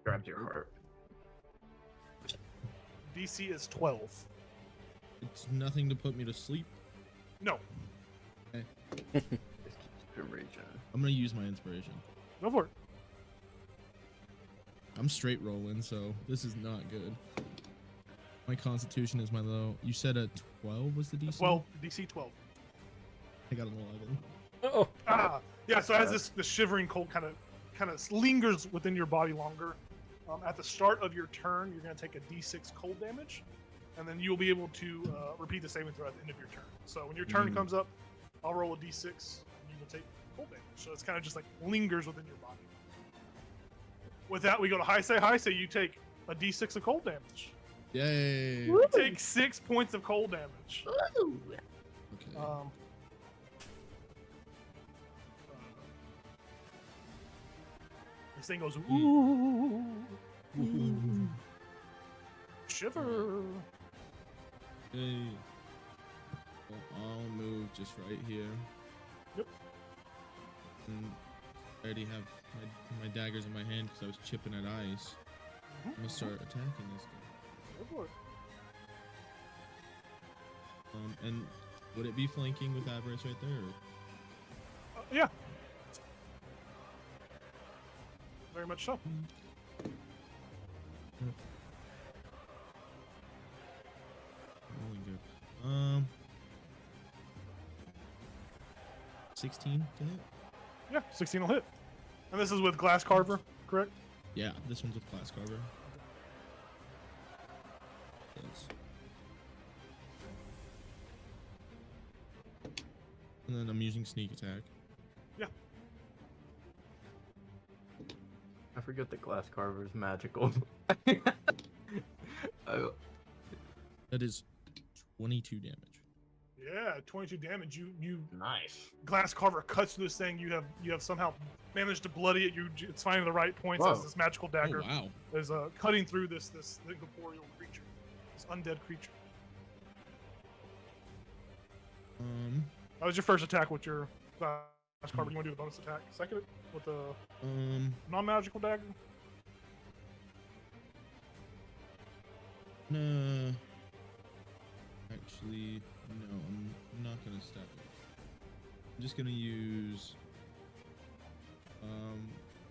Grabs your heart. DC is 12. It's nothing to put me to sleep. No. Okay. Inspiration. I'm gonna use my inspiration. Go for it. I'm straight rolling, so this is not good. My Constitution is my low. You said a 12 was the DC? 12. DC 12. I got an 11. Oh. Yeah. So as the shivering cold kind of lingers within your body longer, at the start of your turn, you're going to take a D6 cold damage, and then you'll be able to repeat the saving throw at the end of your turn. So when your turn comes up, I'll roll a D6, and you will take cold damage. So it's kind of just like lingers within your body. With that, we go to Heisei. Heisei, you take a D6 of cold damage. Yay. You take 6 points of cold damage. Okay. This thing goes, ooh. Shiver. Hey. Well, I'll move just right here. Yep. And I already have my daggers in my hand because I was chipping at ice. I'm gonna start attacking this guy. Go for it. And would it be flanking with Avarice right there? Or? Yeah. Very much so. Rolling good. 16 to hit? Yeah, 16 will hit. And this is with Glass Carver, correct? Yeah, this one's with Glass Carver. Yes. And then I'm using sneak attack. Yeah. I forget that glass carver is magical. Oh, That is 22 damage. Yeah, 22 damage. You nice. Glass Carver cuts through this thing. You have somehow managed to bloody it. It's finding the right points as Whoa. this magical dagger Oh, wow. is cutting through this incorporeal creature, this undead creature. That was your first attack with your Glass Carver. You want to do the bonus attack? Second with the non-magical dagger? No. Actually, no, I'm not gonna step it. I'm just gonna use. I'm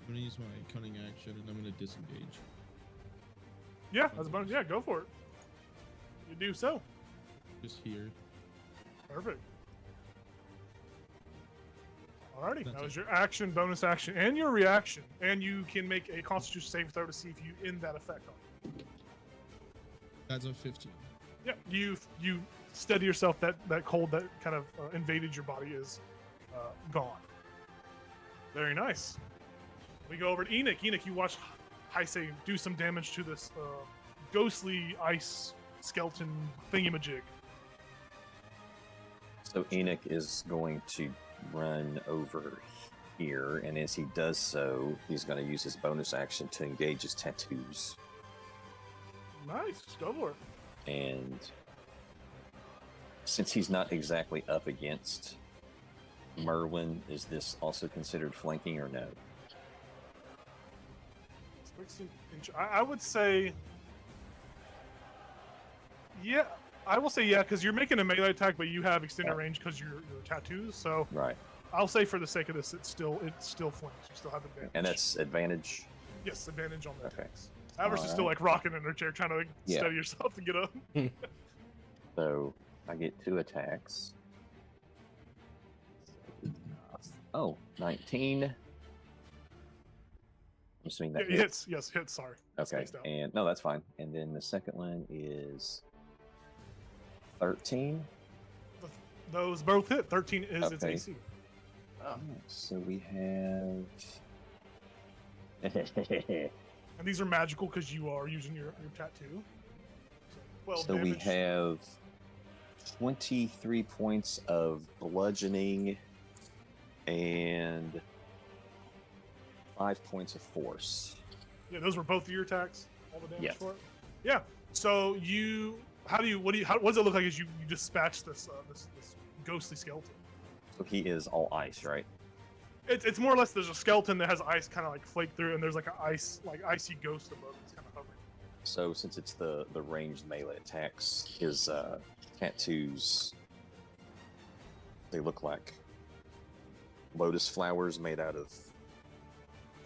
gonna use my cunning action and I'm gonna disengage. Yeah, as a bonus. Yeah, go for it. You do so. Just here. Perfect. Alrighty, That's that was it. your action, bonus action, and your reaction. And you can make a Constitution saving throw to see if you end that effect on it. That's a 15. Yeah, you steady yourself. That cold that kind of invaded your body is gone. Very nice. We go over to Enoch. Enoch, you watch Heisei do some damage to this ghostly ice skeleton thingamajig. So Enoch is going to run over here, and as he does so, he's going to use his bonus action to engage his tattoos. Nice, go for it. And since he's not exactly up against Merwin, is this also considered flanking or no? 16 inch. I would say, yeah. I will say yeah, because you're making a melee attack, but you have extended range because you're tattoos. So Right. I'll say for the sake of this, it's still flanks. You still have advantage. And that's advantage. yes, advantage on the Okay. attacks. Avarice is still Alright. like rocking in her chair, trying to like, Yeah. steady yourself to get up. So I get 2 attacks. Oh, 19. I'm assuming that Yeah, hits. hits. Yes, hits. Sorry. Okay, Spaced out. and no, that's fine. And then the second one is 13. Those both hit. 13 is its Okay. AC. Oh, so we have. And these are magical because you are using your tattoo. So 12 So we damage. have 23 points of bludgeoning and 5 points of force. Yeah, those were both of your attacks. All the damage Yes. for it. Yeah. So what does it look like as you dispatch this ghostly skeleton? So he is all ice, right? It's more or less there's a skeleton that has ice kind of like flake through, and there's like icy ghost above that's kind of hovering. So since it's the ranged melee attacks, his tattoos, they look like lotus flowers made out of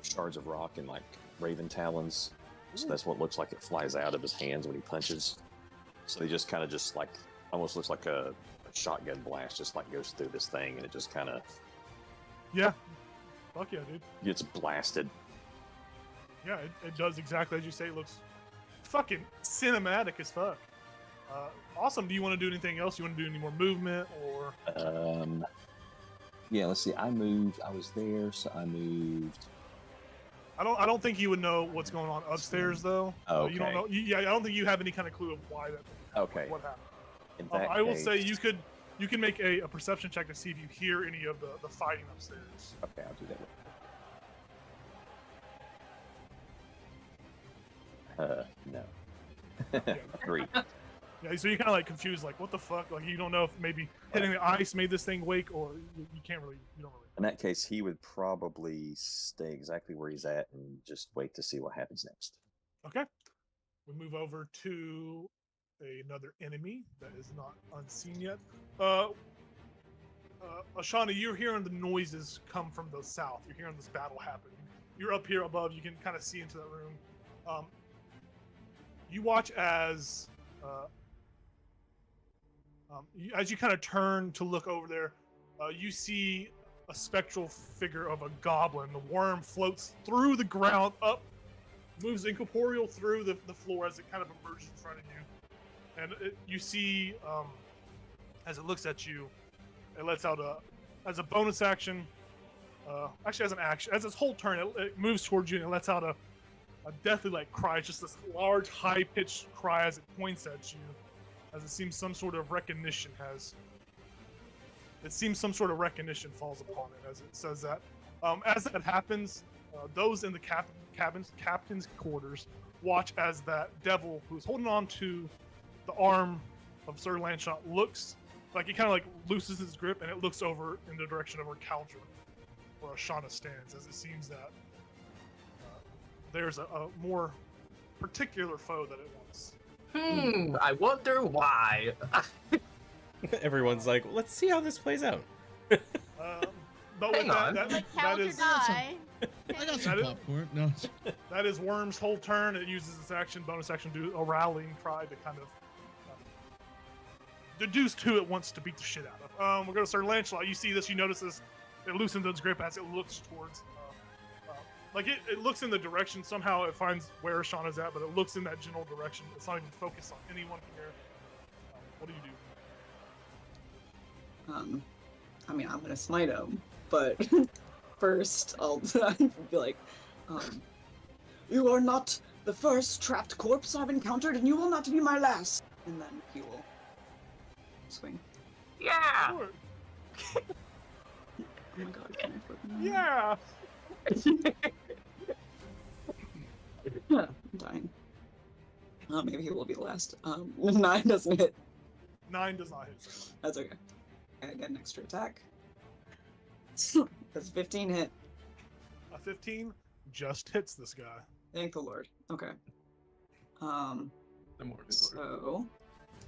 shards of rock and like raven talons. So that's what looks like it flies out of his hands when he punches. So he just kind of just like almost looks like a shotgun blast just like goes through this thing, and it just kind of Yeah. Fuck yeah, dude. Gets blasted. Yeah, it does exactly as you say. It looks fucking cinematic as fuck. Awesome. Do you want to do anything else? You want to do any more movement or? Yeah, let's see. I moved. I was there, so I moved. I don't think you would know what's going on upstairs though. Oh, You don't know. Yeah, I don't think you have any kind of clue of why that. Okay. What happened? In that I will say case- you can make a perception check to see if you hear any of the fighting upstairs. Okay, I'll do that. No. Yeah. 3. Yeah, so you're kind of like confused, like what the fuck? Like you don't know if maybe hitting the ice made this thing wake, or you don't really. In that case, he would probably stay exactly where he's at and just wait to see what happens next. Okay. We move over to another enemy that is not unseen yet. Ashana, you're hearing the noises come from the south. You're hearing this battle happen. You're up here above. You can kind of see into that room. You watch as you kind of turn to look over there, you see a spectral figure of a goblin. The worm floats through the ground up, moves incorporeal through the floor as it kind of emerges in front of you. And you see, as it looks at you, it lets out as a bonus action, actually as an action, as its whole turn, it moves towards you and it lets out a deathly like cry, just this large, high-pitched cry as it points at you, as it seems some sort of recognition falls upon it as it says that. As that happens, those in the captain's quarters watch as that devil who's holding on to the arm of Sir Lancelot looks like he kind of like loosens his grip and it looks over in the direction of where Caldra or Ashana stands, as it seems that there's a more particular foe that it wants. I wonder why. Everyone's like, let's see how this plays out. But with Hang on. that Like that Caldra is die. I got some That is- popcorn. No. that is Worm's whole turn. It uses its bonus action, to do a rallying cry to kind of deduce who it wants to beat the shit out of. We'll go to Sir Lancelot. You see this, you notice this. It loosens its grip as it looks towards. Like it looks in the direction. Somehow it finds where Ashana's at, but it looks in that general direction. It's not even focused on anyone here. What do you do? I mean, I'm gonna smite him, but first I'll be like, you are not the first trapped corpse I've encountered, and you will not be my last. And then he will swing. Yeah. Sure. Oh my god, can I flip him? Yeah. I'm dying. Maybe he will be the last. 9 doesn't hit. 9 does not hit. That's okay. I get an extra attack. That's 15 hit. A 15 just hits this guy. Thank the Lord. Okay. The morning glory. So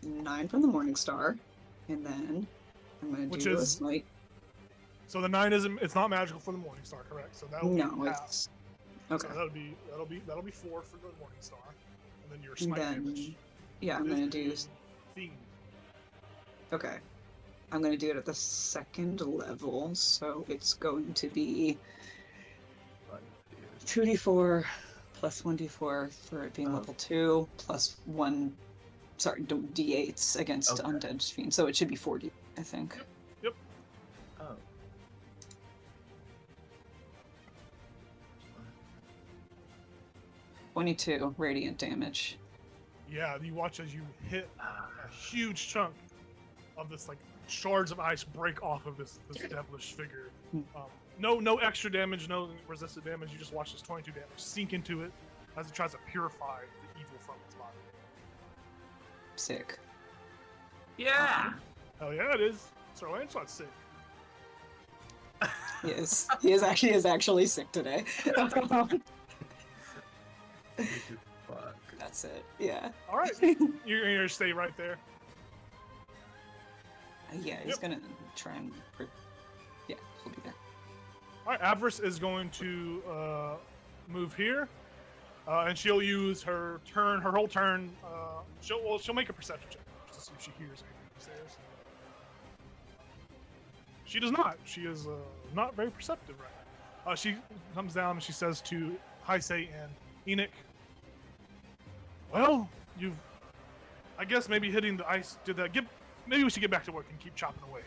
9 from the Morning Star, and then I'm gonna Which do a is- smite. So the 9 isn't. It's not magical for the Morning Star, correct? So that'll No, be half. it's So okay. that'll be 4 for the Morning Star, and then your And smite then damage. yeah, I'm It is gonna do. Fiend. Okay. I'm gonna do it at the 2nd level, so it's going to be 2d4 plus 1d4 for it being level 2 plus 1. Sorry, d8s against Okay. undead fiend, so it should be 40, I think. Oh. 22 radiant damage. Yeah, you watch as you hit a huge chunk of this like shards of ice break off of this devilish figure. No extra damage, no resisted damage. You just watch this 22 damage sink into it as it tries to purify the evil from its body. Sick. Yeah. Hell yeah, it is. Sir Lancelot's sick. He is. He is actually sick today. Fuck. That's it. Yeah. All right, you're gonna stay right there. Yeah, he's Yep. gonna try and. Yeah, he'll be there. All right, Avarice is going to move here, and she'll use her whole turn. She'll make a perception check to see if she hears anything upstairs. She does not. She is not very perceptive right now. She comes down and she says to Heisei and Enoch, well, I guess maybe hitting the ice did that. Maybe we should get back to work and keep chopping away.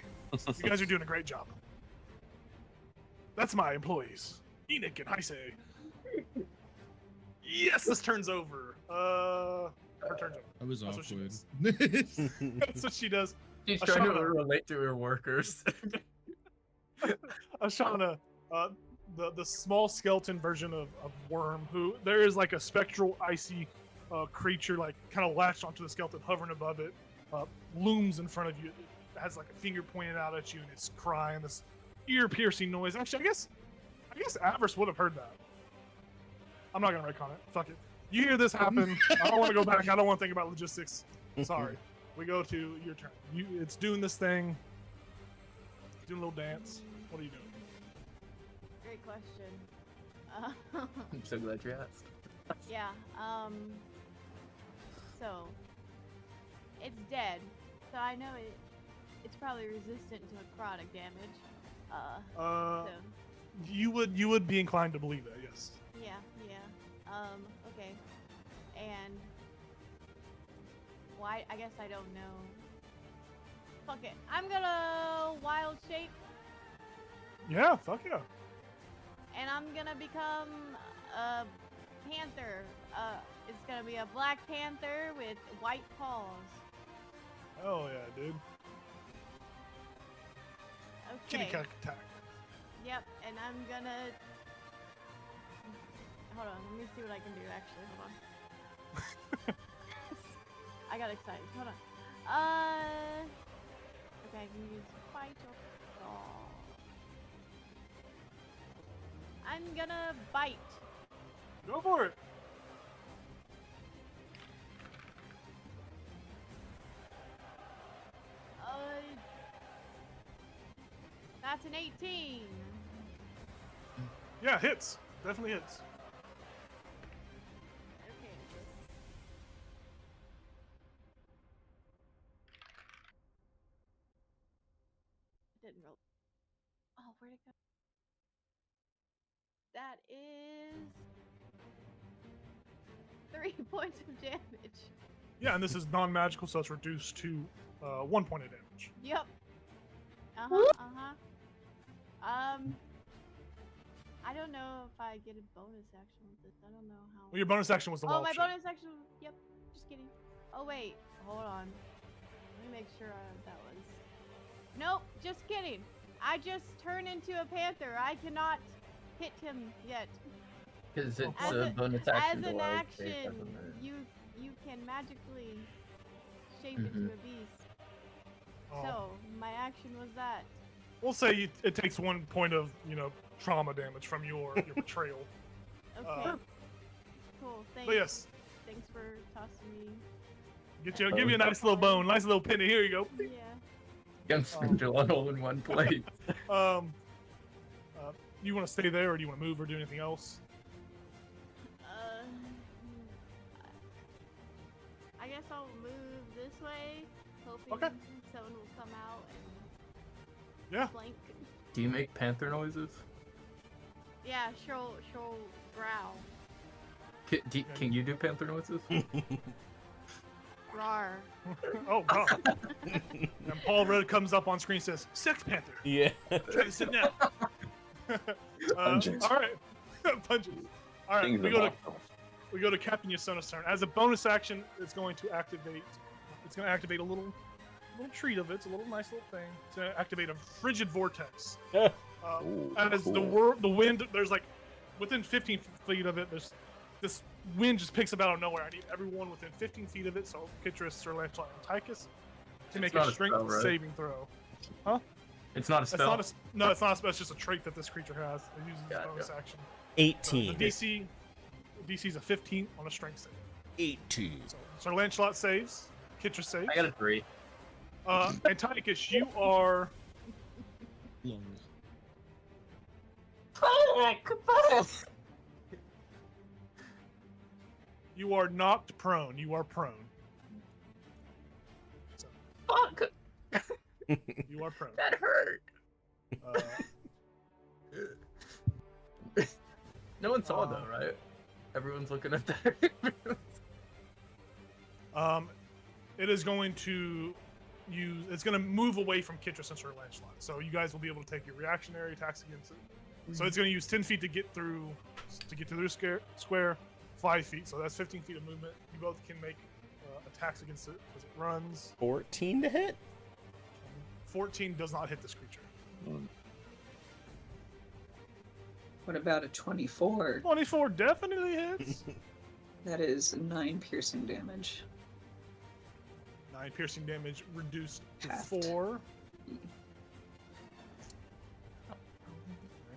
You guys are doing a great job. That's my employees, Enoch and Heisei. Yes, this turns over. Her turn's over. I was That's what she awkward. does. That's what she does. She's trying to Ashana. relate to her workers. Ashana, the small skeleton version of Worm, who there is like a spectral icy creature like kind of latched onto the skeleton, hovering above it, looms in front of you. It has like a finger pointed out at you, and it's crying this ear-piercing noise. Actually, I guess Avarice would have heard that. I'm not gonna recon it. Fuck it. You hear this happen. I don't want to go back. I don't want to think about logistics. Sorry. We go to your turn. It's doing this thing. Doing a little dance. What are you doing? Great question. I'm so glad you asked. Yeah. So it's dead. So I know it's probably resistant to necrotic damage. So, You would be inclined to believe that, yes. yeah. Okay. And why? I guess I don't know. Fuck it. I'm gonna wild shape, Yeah, fuck yeah. and I'm gonna become a panther. It's gonna be a black panther with white paws. Oh yeah, dude. Kitty Okay. cat attack. Yep, and I'm gonna. Hold on, let me see what I can do. Actually, hold on. I got excited. Hold on. Okay, I can use fight or claw. I'm gonna bite. Go for it. That's an 18. Yeah, hits. Definitely hits. Okay. Didn't roll. Oh, where'd it go? That is 3 points of damage. Yeah, and this is non-magical, so it's reduced to 1 point of damage. Yep. I don't know if I get a bonus action with this. I don't know how. Well, your bonus action was the Oh, wall my shape. bonus action. Yep. Just kidding. Oh wait, hold on. Let me make sure that was. Nope. Just kidding. I just turned into a panther. I cannot hit him yet. Because it's As a bonus action. As to an wild shape, action, doesn't it? you can magically shape into a beast. Oh. So my action was that. We'll say it takes 1 point of trauma damage from your betrayal. Okay. Cool. Thanks. But yes, Thanks for tossing me. give you a nice little bone, nice little penny. Here you go. Yeah. Can spend it all in one place. You want to stay there, or do you want to move, or do anything else? I guess I'll move this way, hoping Okay. someone will come out and Yeah. flank. Do you make panther noises? Yeah, she'll growl. Can you do panther noises? Rawr. Oh god. And Paul Rudd comes up on screen and says, "Sex Panther." Yeah. Try to sit down. Pungent. All right. Pungent. All right. Things We are go to locked. We go to Captain Yasona's turn. As a bonus action, it's going to activate. It's going to activate a little treat of it. It's a little nice little thing. It's going to activate a frigid vortex. Ooh, As cool. the wind, there's like within 15 feet of it. There's this wind just picks up out of nowhere. I need everyone within 15 feet of it. So Kitris, Sir Lancelot, and Tychus to make not a a strength spell, right? saving throw. It's not a It's spell. not a no. It's not a spell. It's just a trait that this creature has. It uses its Gotcha. bonus action. 18. The DC is a 15 on a strength save. 18. So Sir Lancelot saves. Kitris saves. I got a 3. And Tychus, you are Long. knocked prone. You are prone. So, Fuck! you are prone. That hurt. No one saw though, right? Everyone's looking at that. It is going to use. It's going to move away from Kitris and Sir Lancelot. So you guys will be able to take your reactionary attacks against it. So it's going to use 10 feet to get through the square, 5 feet. So that's 15 feet of movement. You both can make attacks against it as it runs. 14 to hit? 14 does not hit this creature. What about a 24? 24 definitely hits. That is 9 piercing damage. 9 piercing damage reduced to Halved. 4.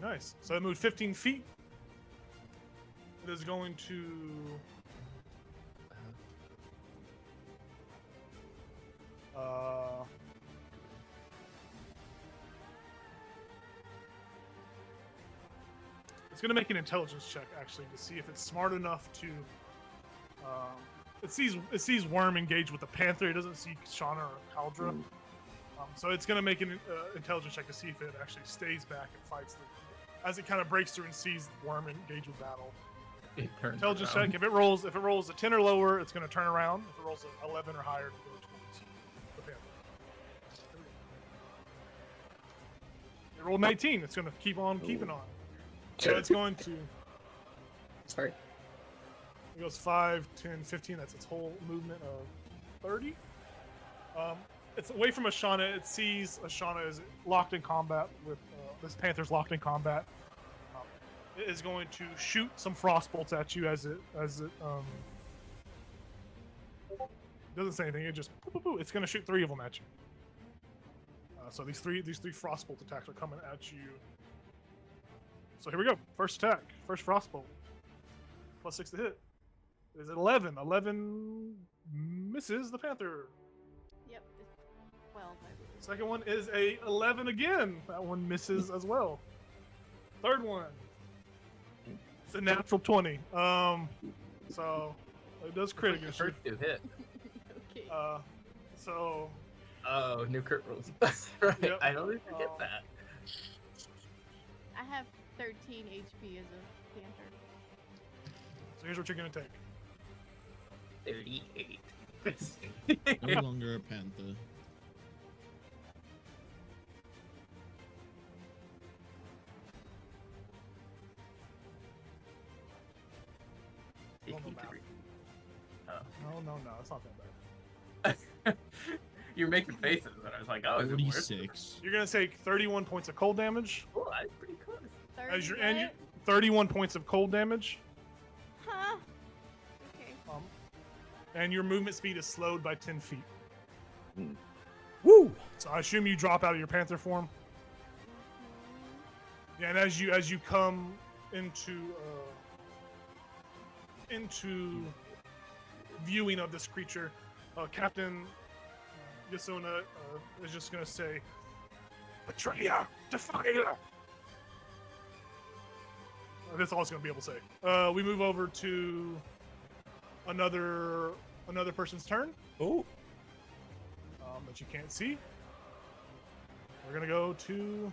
Very nice. So it moved 15 feet. It is going to. It's going to make an intelligence check actually to see if it's smart enough to. It sees Worm engage with the Panther. It doesn't see Shauna or Caldra. So it's going to make an intelligence check to see if it actually stays back and fights as it kind of breaks through and sees Worm engage with battle. It turns Intelligence around. check. If it rolls a 10 or lower, it's going to turn around. If it rolls an 11 or higher, it'll go towards the Panther. It rolled an 18. It's going to keep on keeping on. So it's going to. Sorry. It goes 5, 10, 15. That's its whole movement of 30. It's away from Ashana. It sees Ashana is locked in combat with this Panther's locked in combat. It is going to shoot some frost bolts at you as it doesn't say anything. It just it's going to shoot 3 of them at you. So these three frost bolt attacks are coming at you. So here we go. First attack. First frost bolt. +6 to hit. Is it 11? 11 misses the Panther. Yep, it's 12, I believe. Second one is a 11 again. That one misses as well. Third one. It's a natural 20. So it does crit against you. First to hit. Okay. So Oh, new crit rolls. Right. Yep. I always forget that. I have 13 HP as a Panther. so here's what you're gonna take. 38. No longer a panther. No, it's not that bad. You're making faces, and I was like, oh, is it worse? 46. You're gonna take 31 points of cold damage. Oh, that's pretty close. 30 As your what? and you 31 points of cold damage. Huh? Okay. And your movement speed is slowed by 10 feet. Woo! So I assume you drop out of your panther form. Yeah, and as you come into viewing of this creature, Captain Yasuna is just gonna say, "Betrayer, defiler." That's all it's gonna be able to say. We move over to another person's turn Oh, that you can't see. We're gonna go to.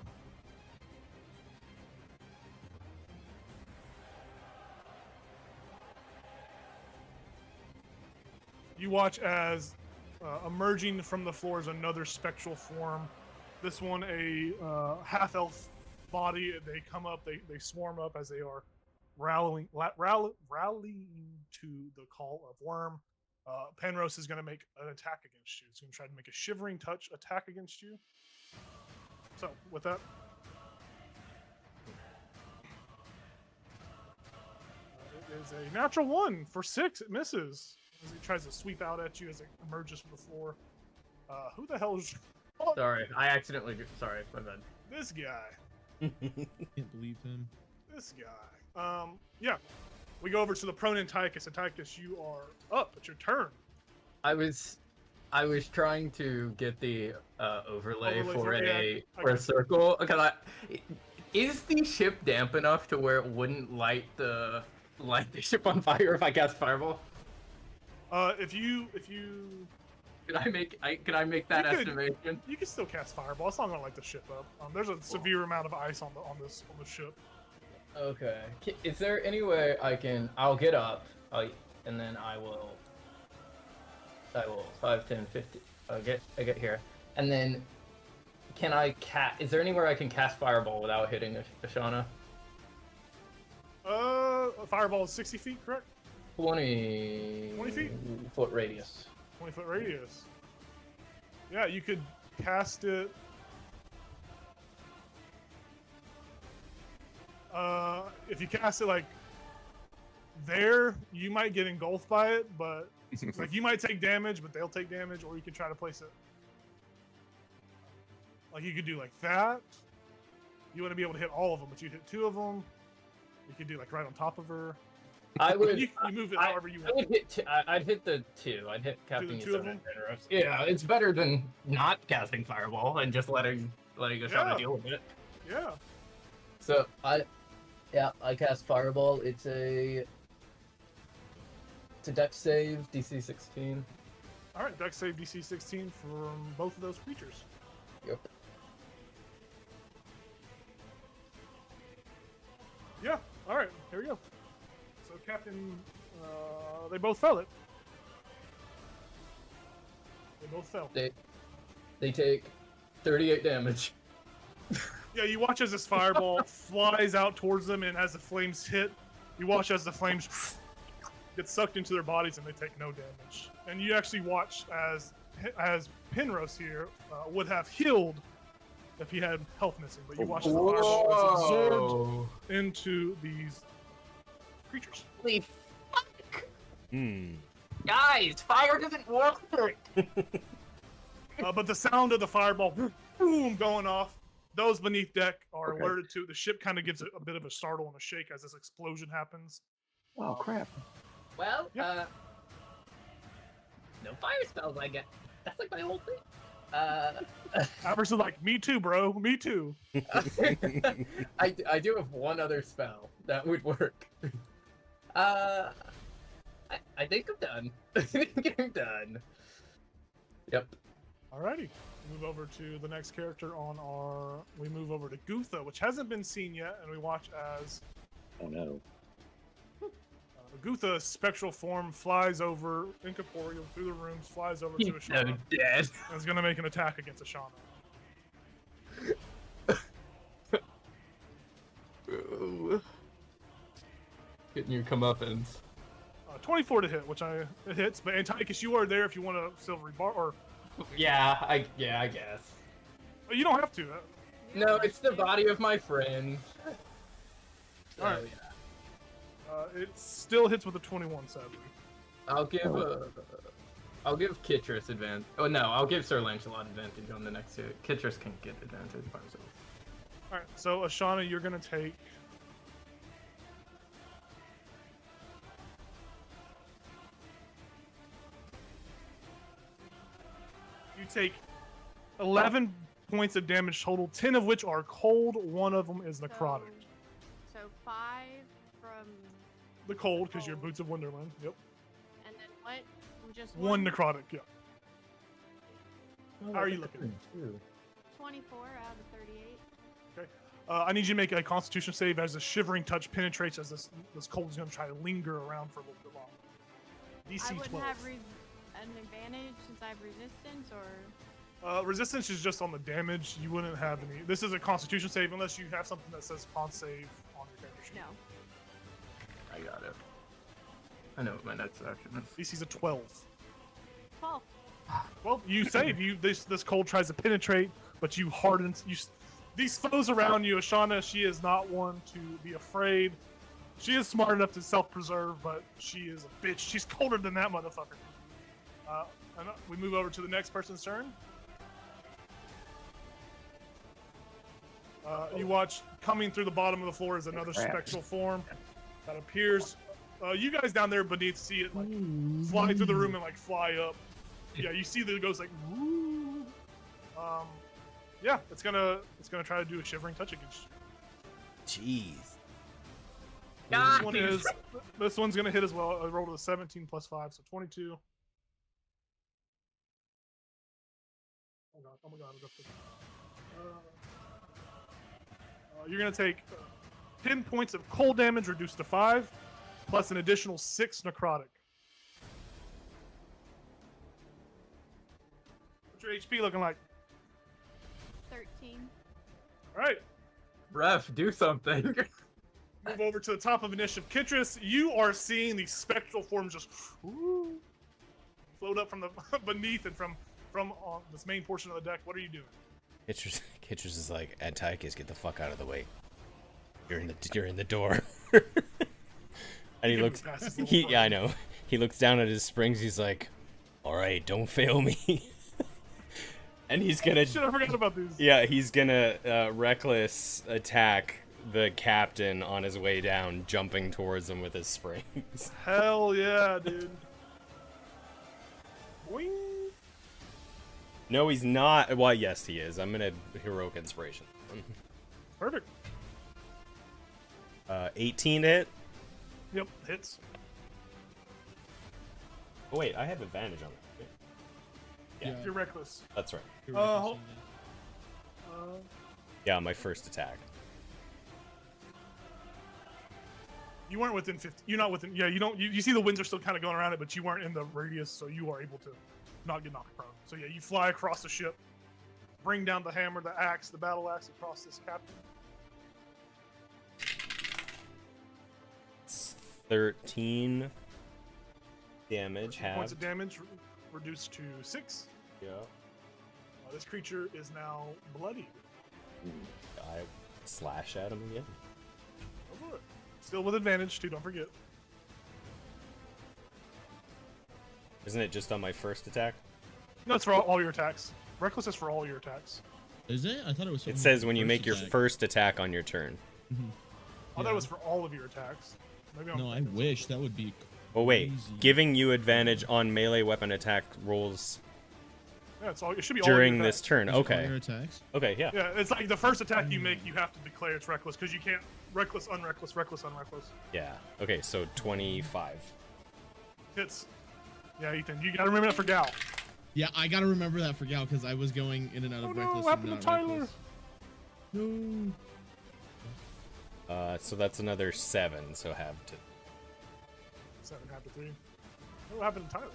You watch as emerging from the floor is another spectral form. This one, a half-elf body. They come up. They swarm up as they are rallying to the call of Worm. Penrose is going to make an attack against you. It's going to try to make a shivering touch attack against you. So with that, it is a natural 1 for 6. It misses. As he tries to sweep out at you as it emerges from the floor. Who the hell is... Oh, Sorry, I accidentally. Sorry, my bad. this guy. Can't believe him. This guy. Yeah. We go over to the prone Antiochus. Antiochus, you are up. It's your turn. I was trying to get the overlay Overlay for for- yeah, a I for a got you. circle. Is the ship damp enough to where it wouldn't light the ship on fire if I cast fireball? If you Can I make that You could- estimation? You can still cast Fireball. It's not gonna light the ship up. There's a severe amount of ice on the ship. Okay. Is there any way I can? I'll get up, and then I will 5, 10, 50. I get here, and then can I cast? Is there anywhere I can cast Fireball without hitting Ashana? Fireball is 60 feet, correct? 20 feet? foot radius. 20-foot radius. Yeah, you could cast it. If you cast it like there, you might get engulfed by it, but like you might take damage, but they'll take damage, or you could try to place it. Like you could do like that. You want to be able to hit all of them, but you hit 2 of them. You could do like right on top of her. I would. You move it however you I want. would hit. I'd hit the 2. I'd hit Captain the 2 of Yusuf them? Generous. Yeah, it's better than not casting Fireball and just letting Ashana Yeah. deal with it. Yeah. So I cast Fireball. It's a Dex save, DC 16. All right, Dex save DC 16 from both of those creatures. Yep. Yeah. All right. Here we go. So Captain, they both fell it. They both fell. They take 38 damage. Yeah, you watch as this fireball flies out towards them, and as the flames hit, you watch as the flames get sucked into their bodies, and they take no damage. And you actually watch as Penrose here would have healed if he had health missing, but you watch as the fireball is absorbed into these creatures. Holy fuck! Hmm. Guys, fire doesn't work. But the sound of the fireball, boom, going off. Those beneath deck are Okay. alerted to. The ship kind of gets a bit of a startle and a shake as this explosion happens. Oh crap! Well, Yep. no fire spells. I get. That's like my whole thing. Avers is like, me too, bro. Me too. I do have one other spell that would work. I think I'm done. I think I'm done. Yep. Alrighty. Move over to the next character on our. We move over to Gutha, which hasn't been seen yet, and we watch as Oh no! Gutha's spectral form flies over, incorporeal through the rooms, flies over to He's Ashana, so dead. and is going to make an attack against Ashana. Ooh. Getting your comeuppance. 24 to hit, which it hits, but Antiochus, you are there if you want a silvery bar, or Yeah, I guess. you don't have to. No, it's the body of my friend. So, Alright. yeah. It still hits with a 21, sadly. I'll give Kitris advantage. Oh no, I'll give Sir Lancelot advantage on the next two. Kitris can get advantage by himself. Alright, so Ashana, you're going to take. You take 11 points of damage total, 10 of which are cold, 1 of them is necrotic. So 5 from, The cold, because you're Boots of Wonderland. Yep. and then what? Just 1 necrotic, yeah. How are you looking? 24 out of 38. I need you to make a Constitution save as the shivering touch penetrates, as this cold is going to try to linger around for a little bit longer. I DC would 12. have an advantage since I have resistance, or Resistance is just on the damage. You wouldn't have any. This is a Constitution save unless you have something that says Con save on your character sheet. no. I got it. I know what my next action is. DC's a 12. 12. Well, you save. This cold tries to penetrate, but you harden. These foes around you, Ashana, she is not one to be afraid. She is smart enough to self-preserve, but she is a bitch. She's colder than that motherfucker. And we move over to the next person's turn. You watch coming through the bottom of the floor is another Crap. spectral form that appears. You guys down there beneath see it like fly through the room and like fly up. Yeah, you see that it goes like woo. Yeah, it's gonna try to do a shivering touch against you. Jeez. This one's gonna hit as well. I rolled a 17 plus 5, so 22. Oh my god. You're gonna take 10 points of cold damage reduced to 5, plus an additional 6 necrotic. What's your HP looking like? 13. All right. Ref, do something. Move over to the top of initiative. Kitris, you are seeing these spectral forms just float up from the beneath and from this main portion of the deck. What are you doing? Kitchers is like, Antiochus, get the fuck out of the way. You're in the door. And he Give looks. him past his little Yeah, I friend. know. He looks down at his springs. He's like, "All right, don't fail me." And he's gonna. Shit, I forgot about these. Yeah, he's gonna reckless attack the captain on his way down, jumping towards him with his springs. Hell yeah, dude. Boing. No, he's not. Well, yes, he is. I'm gonna heroic inspiration. Perfect. 18 to hit. Yep, hits. Oh wait, I have advantage on it. Yeah, If you're reckless. that's right. You're hold- referencing Yeah, my first attack. You weren't within 50. You're not within. Yeah, you don't. You see the winds are still kind of going around it, but you weren't in the radius, so you are able to not get knocked prone. So yeah, you fly across the ship, bring down the hammer, the axe, the battle axe across this captain. It's 13 damage. 13 points Halved. of damage reduced to 6. Yeah. This creature is now bloodied. I slash at him again. Go for it. Still with advantage too. Don't forget. Isn't it just on my first attack? No, it's for all your attacks. Reckless is for all your attacks. Is it? I thought it was. It something says with when the you make your attack. first attack on your turn. I thought it was for all of your attacks. Maybe I'm No, I thinking wish that would be. Oh wait, Crazy. giving you advantage on melee weapon attack rolls Yeah, it's all. It should be during all your this attacks. turn. Just all Okay. your attacks. Okay, yeah. Yeah, it's like the first attack you make, you have to declare it's reckless because you can't reckless, unreckless, reckless, unreckless. Yeah. Okay, so 25. Hits. Yeah, Ethan, you gotta remember that for Gal. Yeah, I gotta remember that for Gal because I was going in and out of Oh no, reckless. what and happened to not Tyler? reckless. No. So that's another 7, so have to. 7 half to 3. What happened to Tyler?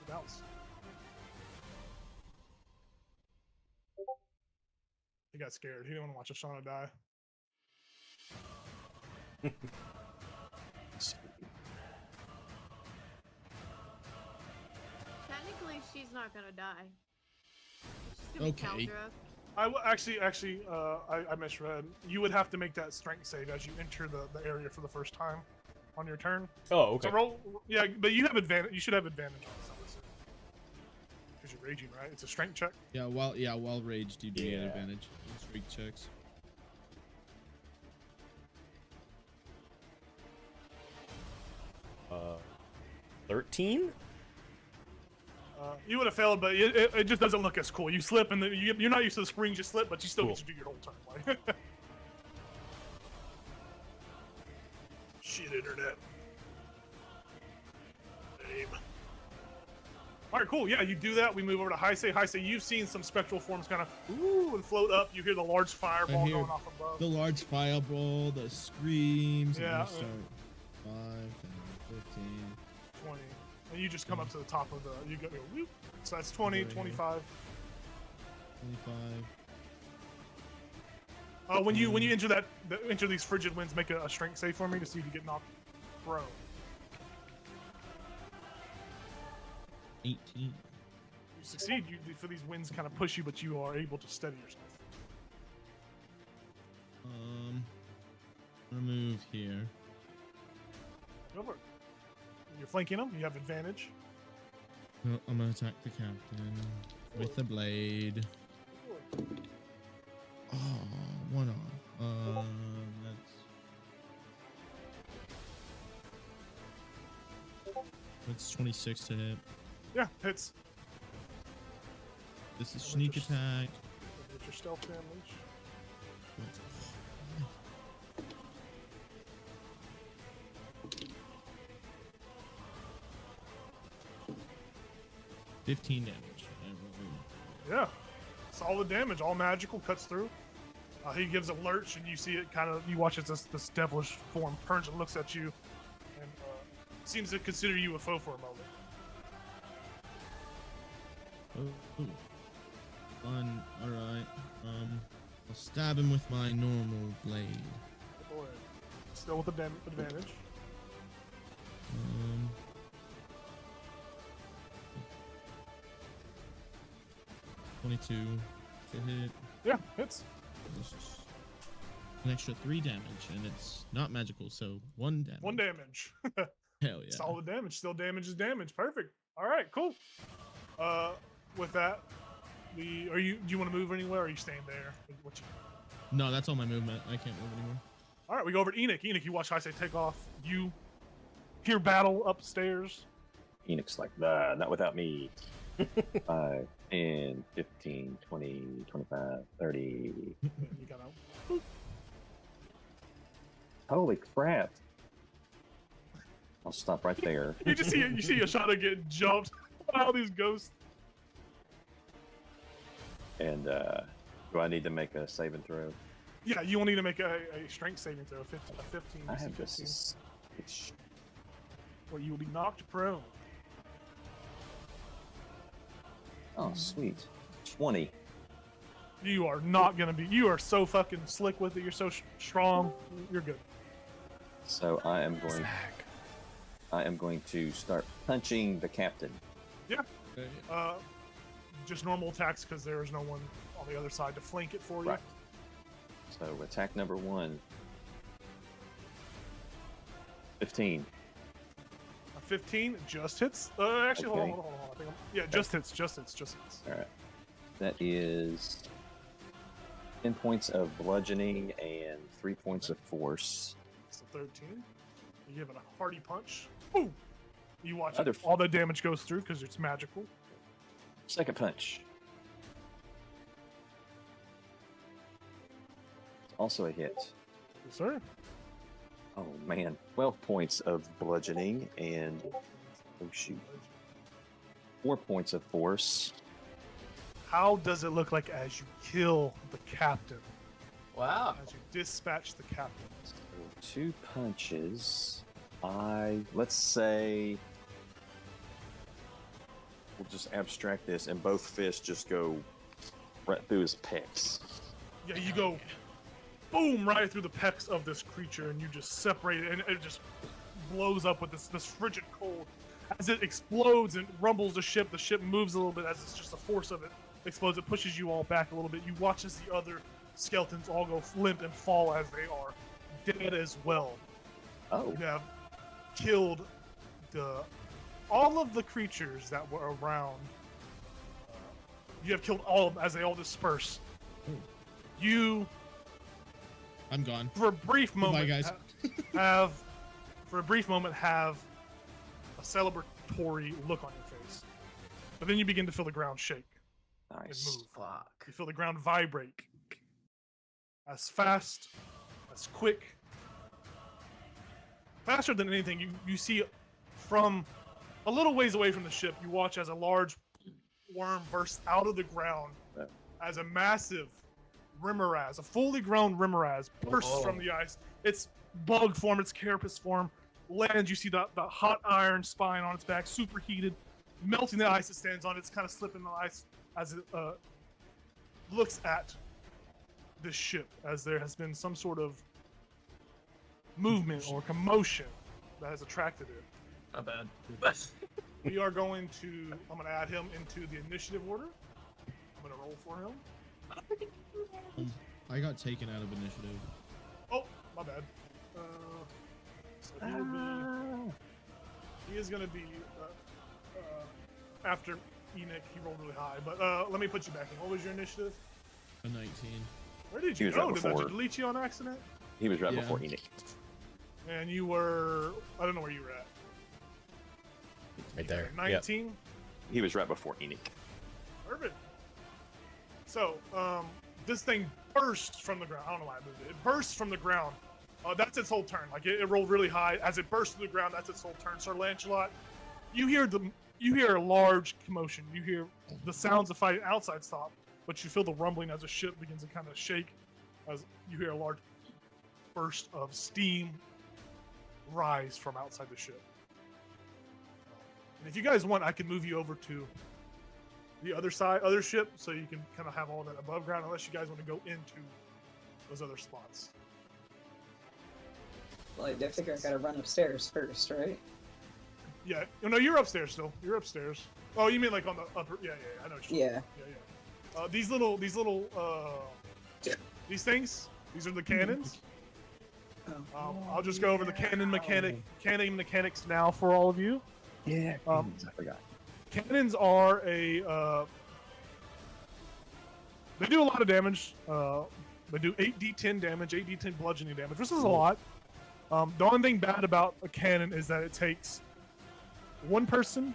Bounce. He got scared. He didn't want to watch Ashana die. Technically, she's not gonna die. She's gonna Okay. be Caldra. I will I misread. You would have to make that strength save as you enter the area for the first time on your turn. Oh, okay. So roll, yeah, but you have advantage. You should have advantage on some of this because you're raging, right? It's a strength check. Yeah, while raged, you do get Yeah. advantage in streak checks. Uh, 13? You would have failed, but it just doesn't look as cool. You slip, and you're not used to the springs. You slip, but you still Cool. get to do your whole turn. Like. Shit, internet. Lame. All right, cool. Yeah, you do that. We move over to Heisei. Heisei, you've seen some spectral forms kind of and float up. You hear the large fireball hear going off above. The large fireball, the screams. and Yeah, you start 5, 10, 15. 20. And you just come up to the top of the. You go, whoop. So that's 20, Over here. 25. 25. When you enter these frigid winds, make a strength save for me to see if you get knocked prone. 18. You succeed. You for these winds kind of push you, but you are able to steady yourself. I'm gonna move here. Go for it. You're flanking them. You have advantage. No, I'm gonna attack the captain with the blade. Oh, one off. That's 26 to hit. Yeah, hits. This is sneak attack. With your stealth damage. 15 damage. Yeah, solid damage, all magical, cuts through. He gives a lurch, and you see it kind of. You watch as this devilish form turns and looks at you, and seems to consider you a foe for a moment. Oh, fun. All right. I'll stab him with my normal blade. Go ahead. Still with the advantage. 22 to hit. Yeah, hits. This is an extra 3 damage, and it's not magical, so 1 damage. 1 damage. Hell yeah. Solid damage. Still damage is damage. Perfect. All right, cool. With that, do you want to move anywhere, or are you staying there? No, that's all my movement. I can't move anymore. All right, we go over to Enoch. Enoch, you watch Heisei take off. You hear battle upstairs. Enoch's like, nah, not without me. 5, 10, 15, 20, 25, 30. And you got out. Holy crap. I'll stop right there. You just see Ashana get jumped by all these ghosts. And do I need to make a saving throw? Yeah, you will need to make a strength saving throw. A 15. I DC have 15. this. Or you will be knocked prone. Oh, sweet. 20. You are not gonna be. You are so fucking slick with it. You're so strong. You're good. So I am going to start punching the captain. Yeah. Okay. Just normal attacks because there is no one on the other side to flank it for you. Right. So attack number 1. 15. A 15 just hits. Actually, hold Okay. on. I think yeah, just hits. All right. That is 10 points of bludgeoning and 3 points of force. So 13. You give it a hearty punch. Boom. You watch Other it, all the damage goes through because it's magical. Second punch. Also a hit. Yes, sir. Oh man, 12 points of bludgeoning and oh shoot, 4 points of force. How does it look like as you kill the captain? Wow. As you dispatch the captain. So 2 punches. Let's say we'll just abstract this, and both fists just go right through his pecs. Yeah, you go boom right through the pecs of this creature, and you just separate it, and it just blows up with this frigid cold. As it explodes and rumbles the ship moves a little bit as it's just the force of it explodes. It pushes you all back a little bit. You watch as the other skeletons all go limp and fall as they are dead as well. Oh, You have killed all of the creatures that were around. You have killed all of them as they all disperse. You, I'm gone. for a brief moment, guys. have a celebratory look on your face, but then you begin to feel the ground shake and nice. move. Fuck. You feel the ground vibrate as fast, as quick, faster than anything. You see from a little ways away from the ship. You watch as a large worm bursts out of the ground Yeah. as a massive Remoraz, a fully grown Remoraz, bursts Oh. from the ice. Its bug form, its carapace form, lands. You see the hot iron spine on its back, superheated, melting the ice it stands on. It's kind of slipping the ice as it looks at this ship, as there has been some sort of movement or commotion that has attracted it. Not bad. I'm going to add him into the initiative order. I'm going to roll for him. I got taken out of initiative. Oh, my bad. So he will be. He is going to be after Enoch. He rolled really high, but let me put you back in. What was your initiative? A 19. Where did He you was go? right Did I before. delete you on accident? He was right Yeah. before Enoch. And you were. I don't know where you were at. Right there. Yep. 19. He was right before Enoch. Perfect. So, this thing bursts from the ground. I don't know why I moved it. It bursts from the ground. That's its whole turn. Like, it rolled really high. As it bursts to the ground, that's its whole turn. Sir Lancelot, you hear the you hear a large commotion. You hear the sounds of fighting outside stop, but you feel the rumbling as the ship begins to kind of shake, as you hear a large burst of steam rise from outside the ship. And if you guys want, I can move you over to the other ship, so you can kind of have all that above ground, unless you guys want to go into those other spots. Well, I definitely gotta run upstairs first, right? Yeah, no, you're upstairs still. You're upstairs. Oh, you mean like on the upper? Yeah, I know what you're Yeah. Yeah. These little, these things. These are the cannons. I'll just go over the cannon mechanics now for all of you. Yeah, I forgot. Cannons are they do a lot of damage. They do 8d10 damage, 8d10 bludgeoning damage. This is a lot. The only thing bad about a cannon is that it takes one person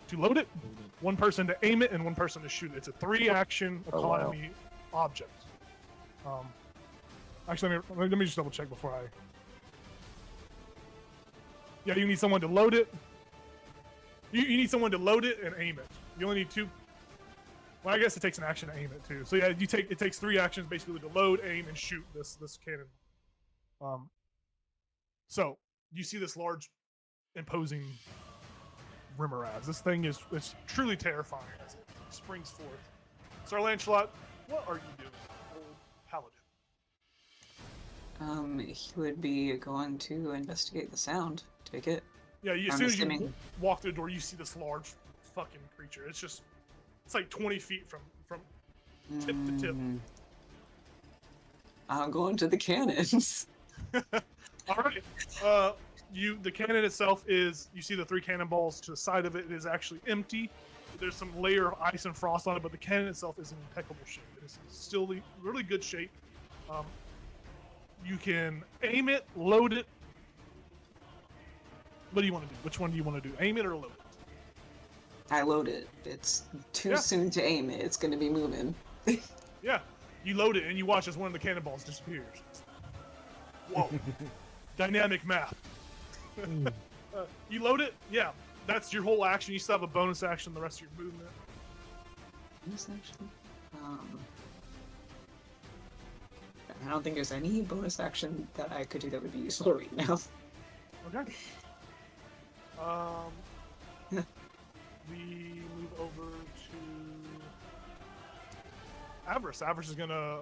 to load it, one person to aim it, and one person to shoot it. It's a 3-action economy object. Actually, let me just double check before I. Yeah, you need someone to load it. You need someone to load it and aim it. You only need 2. Well, I guess it takes an action to aim it too. So yeah, it takes 3 actions basically to load, aim, and shoot this cannon. So you see this large, imposing Rimmeraz. This thing is truly terrifying as it springs forth. Sir Lancelot, what are you doing, old paladin? He would be going to investigate the sound. Take it. Yeah, as soon as you walk through the door, you see this large fucking creature. It's like 20 feet from tip to tip. I'm going to the cannons. All right. The cannon itself is, you see the 3 cannonballs to the side of it. It is actually empty. There's some layer of ice and frost on it, but the cannon itself is in impeccable shape. It is still really good shape. You can aim it, load it. What do you want to do? Which one do you want to do? Aim it or load it? I load it. It's too soon to aim it. It's going to be moving. Yeah. You load it and you watch as one of the cannonballs disappears. Whoa. Dynamic map. You load it? Yeah. That's your whole action. You still have a bonus action the rest of your movement. Bonus action? I don't think there's any bonus action that I could do that would be useful right now. Okay. We move over to Avarice. Avarice is gonna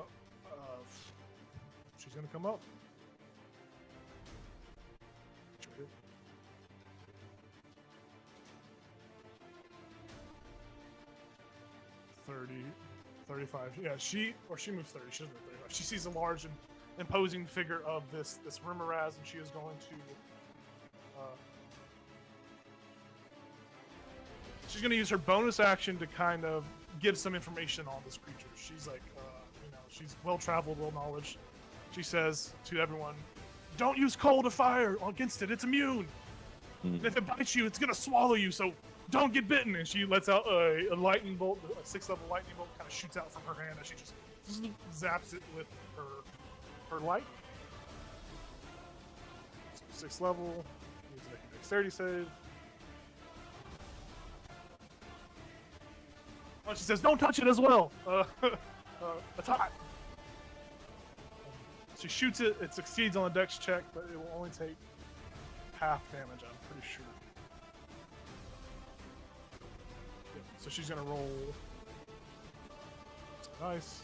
she's gonna come up. 30, 35. Yeah, she moves 30. She doesn't move 35. She sees a large and imposing figure of this Rimmeraz, and she is going to she's going to use her bonus action to kind of give some information on this creature. She's like, she's well-traveled, well-knowledge. She says to everyone, don't use cold or fire against it. It's immune. And if it bites you, it's going to swallow you, so don't get bitten. And she lets out a lightning bolt, a 6th-level lightning bolt kind of shoots out from her hand as she just zaps it with her light. 6th level. Needs to make a dexterity save. Oh, she says, don't touch it as well. It's hot. She shoots it. It succeeds on the dex check, but it will only take half damage, I'm pretty sure. Yep, so she's going to roll. Nice.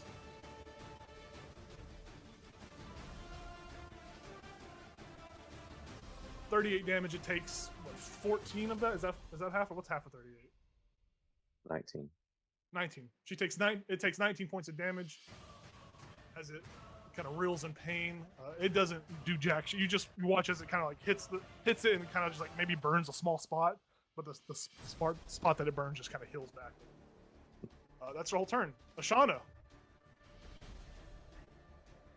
$38 damage. It takes, what, 14 of that? Is that half, or what's half of 38? 19. 19. She takes it takes 19 points of damage as it kind of reels in pain. It doesn't do jack. You watch as it kind of like hits it and kind of just like maybe burns a small spot, but the spot that it burns just kind of heals back. That's her whole turn. Ashana,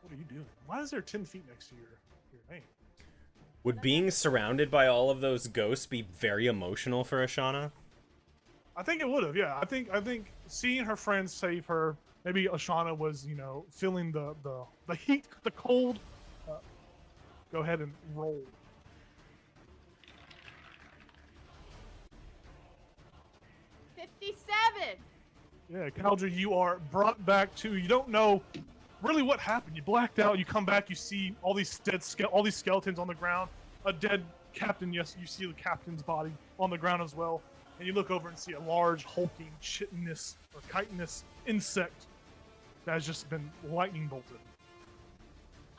what are you doing? Why is there 10 feet next to your name? Would being surrounded by all of those ghosts be very emotional for Ashana? I think it would have, yeah. I think seeing her friends save her, maybe Ashana was, feeling the heat, the cold. Go ahead and roll. 57. Yeah, Caldra, you are brought back to. You don't know really what happened. You blacked out. You come back. You see all these all these skeletons on the ground. A dead captain. Yes, you see the captain's body on the ground as well. And you look over and see a large, hulking, chitinous or chitinous insect that has just been lightning bolted.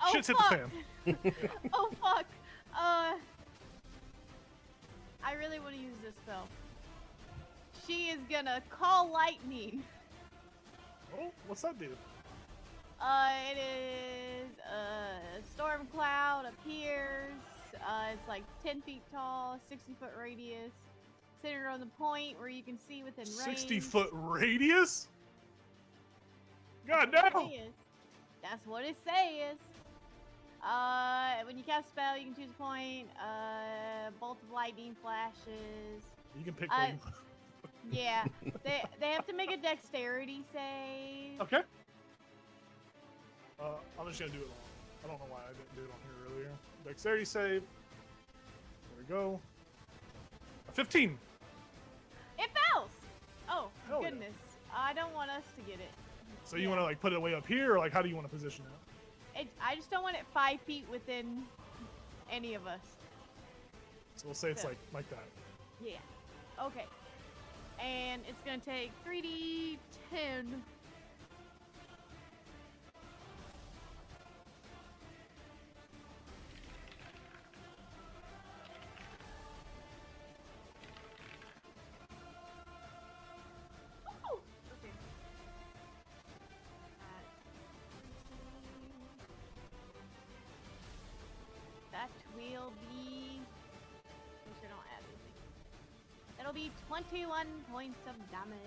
Oh, Shit's fuck. hit the fan. Oh fuck. I really want to use this spell. She is gonna call lightning. Oh, what's that do? It is a storm cloud appears. It's like 10 feet tall, 60-foot radius, centered on the point where you can see within range. 60-foot radius? God That's damn! what it says. That's what it says. When you cast a spell, you can choose a point. Bolt of lightning flashes. You can pick one. Yeah, they have to make a dexterity save. Okay. I'm just gonna do it on. I don't know why I didn't do it on here earlier. Dexterity save. There we go. A 15. It fails. Oh Hell yeah. goodness, I don't want us to get it. So you want to like put it way up here, or like how do you want to position it? I just don't want it 5 feet within any of us. So we'll say it's So- like that. Yeah. Okay. And it's gonna take 3d10. Ooh, okay. That will be. Make sure I don't add anything. That'll be 21 points of damage.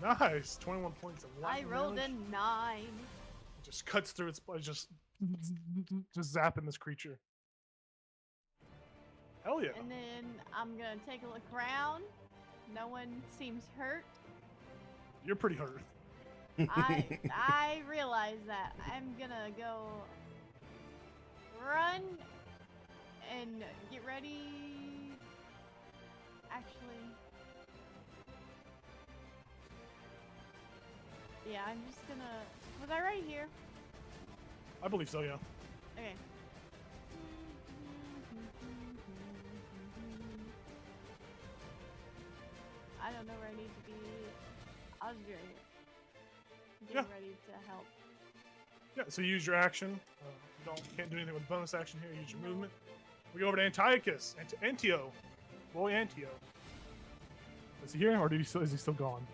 Nice. 21 points of I lightning rolled damage. a 9. It just cuts through its just zapping this creature. Hell yeah. And then I'm gonna take a look around. No one seems hurt. You're pretty hurt. I realize that. I'm gonna go run and get ready. Actually, yeah, I'm just gonna. Was I right here? I believe so, yeah. Okay. I don't know where I need to be. I'll just be right here. Getting ready to help. Yeah, so you use your action. You can't do anything with bonus action here. Use your movement. We go over to Antiochus. Antio. Boy, Antio. Is he here, or is he still gone?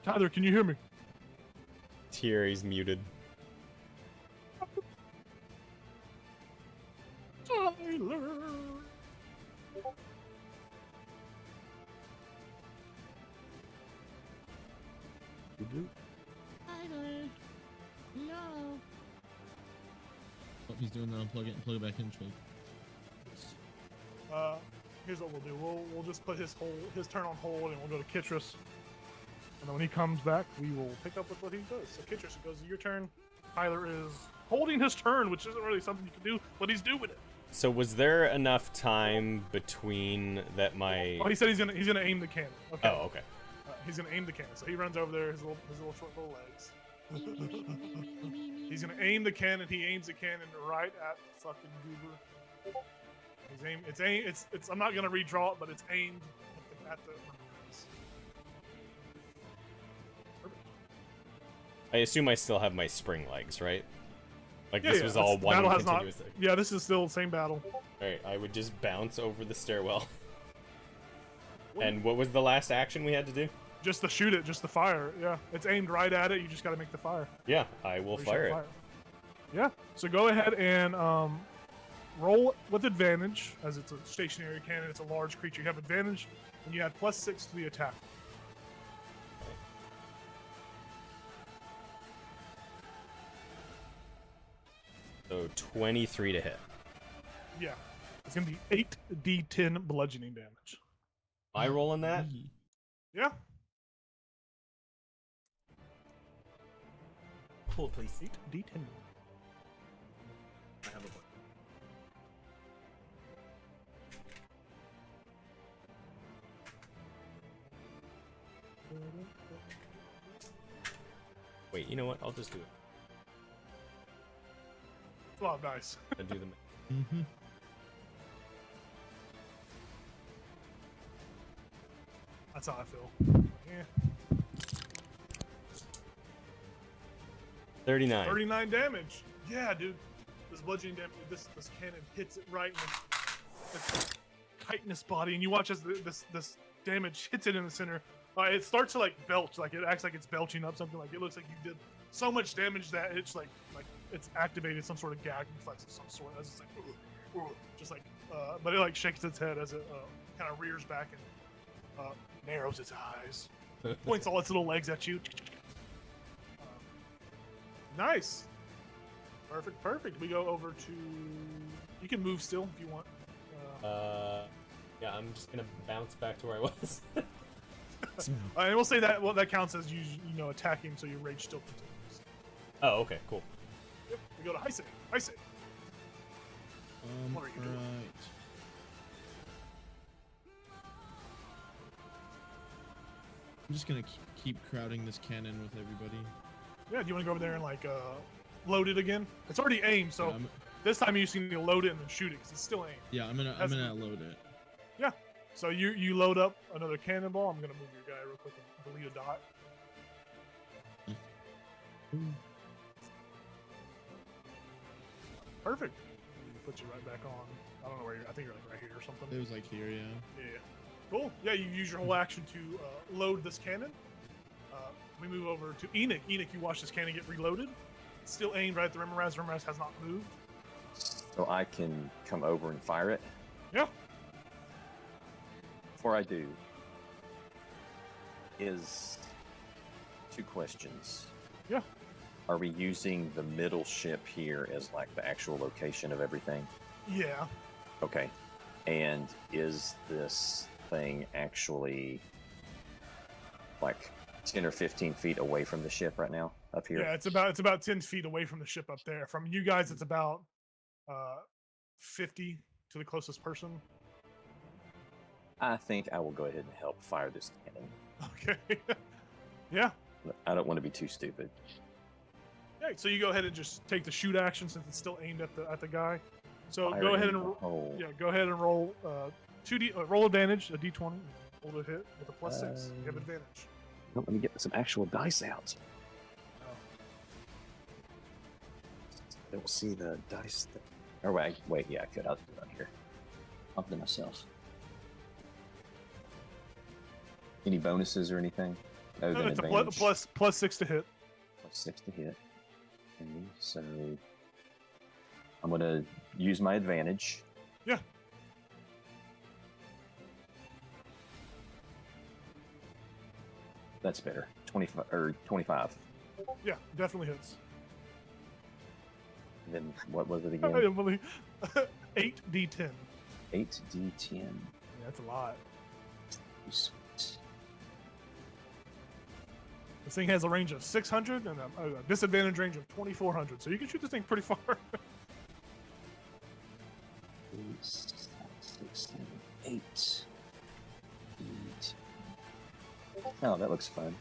Tyler, can you hear me? Here, he's muted. Tyler. Tyler. No. Oh, he's doing the unplug it and plug it back in trick. Here's what we'll do. We'll just put his turn on hold, and we'll go to Kitris. And then when he comes back, we will pick up with what he does. So Kitris, it goes to your turn. Tyler is holding his turn, which isn't really something you can do, but he's doing it. So was there enough time between that my... Oh, he said he's gonna aim the cannon. Okay. Oh, okay. He's gonna aim the cannon. So he runs over there, his little short little legs. He's gonna aim the cannon. He aims the cannon right at fucking Goober. It's I'm not gonna redraw it, but it's aimed at the. Perfect. I assume I still have my spring legs, right? Like Yeah, this yeah, was this all one battle has continuous not. thing. Yeah, this is still the same battle. Alright, I would just bounce over the stairwell. And what was the last action we had to do? Just to shoot it, just to fire. Yeah, it's aimed right at it. You just gotta make the fire. Yeah, I will Or you fire should it. Yeah. So go ahead and roll with advantage, as it's a stationary cannon. It's a large creature. You have advantage, and you add +6 to the attack. So 23 to hit. Yeah. It's gonna be 8d10 bludgeoning damage. Am I rolling that? Yeah. Cool, please. 8d10. I have a book. Wait, you know what? I'll just do it. It's a lot of dice. I'll do the. Mm-hmm. That's how I feel. Yeah. 39. 39 damage. Yeah, dude. This bludgeoning damage, this cannon hits it right in the chitinous body, and you watch as this damage hits it in the center. It starts to like belch, like it acts like it's belching up something. Like it looks like you did so much damage that it's like it's activated some sort of gag reflex of some sort. As it's like, just like, but it like shakes its head as it kind of rears back and narrows its eyes, points all its little legs at you. Nice. Perfect. We go over to. You can move still if you want. Yeah, I'm just gonna bounce back to where I was. I will say that that counts as you attacking, so your rage still continues. Oh, okay, cool. Yep. We go to Heise. Heise. What are you doing? Right. I'm just gonna keep crowding this cannon with everybody. Yeah. Do you want to go over there and like load it again? It's already aimed, so Yeah, this time you just need to load it and then shoot it because it's still aimed. yeah, I'm gonna load it. Yeah. So you load up another cannonball. I'm gonna move your guy real quick and delete a dot. Perfect. Put you right back on. I don't know where you're. I think you're like right here or something. It was like here, yeah. Yeah. Cool. Yeah, you use your whole action to load this cannon. We move over to Enoch. Enoch, you watch this cannon get reloaded. It's still aimed right at the Rimmeraz. Rimmeraz has not moved. So I can come over and fire it. Yeah. Before I do, is two questions. Yeah. Are we using the middle ship here as like the actual location of everything? Yeah. Okay. And is this thing actually like 10 or 15 feet away from the ship right now up here? Yeah, it's about 10 feet away from the ship up there. From you guys, it's about 50 to the closest person. I think I will go ahead and help fire this cannon. Okay. Yeah. I don't want to be too stupid. Okay, so you go ahead and just take the shoot action since it's still aimed at the guy. So Fire go ahead in and the hole. go ahead and roll 2d roll advantage, a d20, roll to hit with a +6. You have advantage. Let me get some actual dice out. Don't see the dice. Or wait, yeah, I could. I'll do it on here. I'll do it myself. Any bonuses or anything? Other than It's a advantage? +6 to hit. +6 to hit. Okay, so I'm gonna use my advantage. Yeah. That's better. 25 or 25. Yeah, definitely hits. And then what was it I again? don't believe 8d10. 8d10. Yeah, that's a lot. Sweet. This thing has a range of 600 and a disadvantage range of 2400, so you can shoot this thing pretty far. 3, 6, 7, 8. Oh, that looks fun.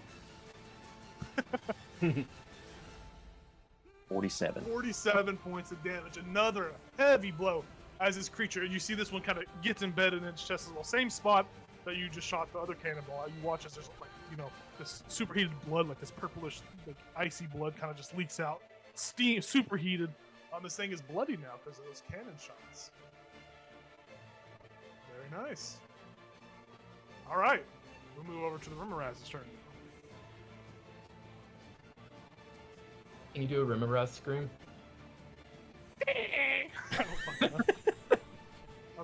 47. 47 points of damage. Another heavy blow as this creature. You see this one kind of gets embedded in its chest as well. Same spot that you just shot the other cannonball. You watch as there's like, this superheated blood, like this purplish, like icy blood kind of just leaks out. Steam, superheated. This thing is bloody now because of those cannon shots. Very nice. All right. We'll move over to the Rimmeraz's turn. Can you do a Rimmeraz scream?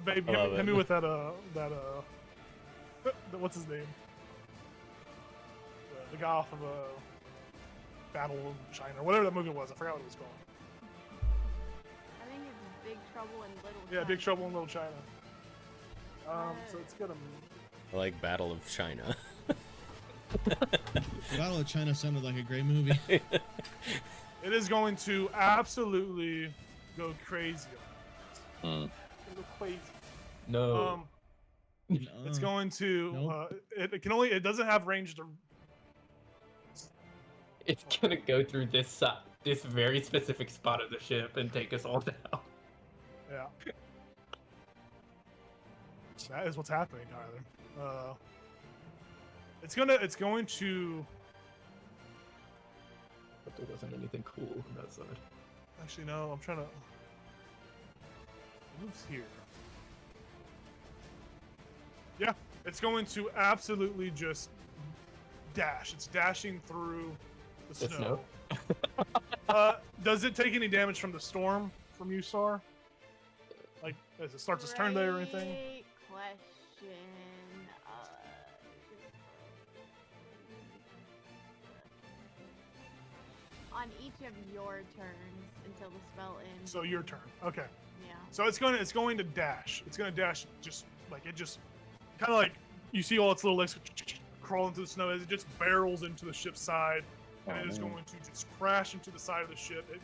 Babe, hit me with that what's his name? The guy off of Battle of China, or whatever that movie was. I forgot what it was called. I think it's Big Trouble in Little Yeah, China. Big Trouble in Little China. So it's gonna. I like Battle of China. Battle of China sounded like a great movie. It is going to absolutely go crazy. Go crazy. No. It's going to. Nope. It doesn't have range to it's gonna go through this very specific spot of the ship and take us all down. Yeah. That is what's happening, Tyler. It's going to. But there wasn't anything cool on that side. Actually, no. I'm trying to. It moves here. Yeah, it's going to absolutely just dash. It's dashing through the snow. Does it take any damage from the storm from you, Star? Like, as it starts its turn there or anything? Great question. On each of your turns until the spell ends. So your turn. Okay. Yeah. So it's going to dash. It's going to dash just kind of like you see all its little legs crawling through the snow as it just barrels into the ship's side, and it is going to just crash into the side of the ship. It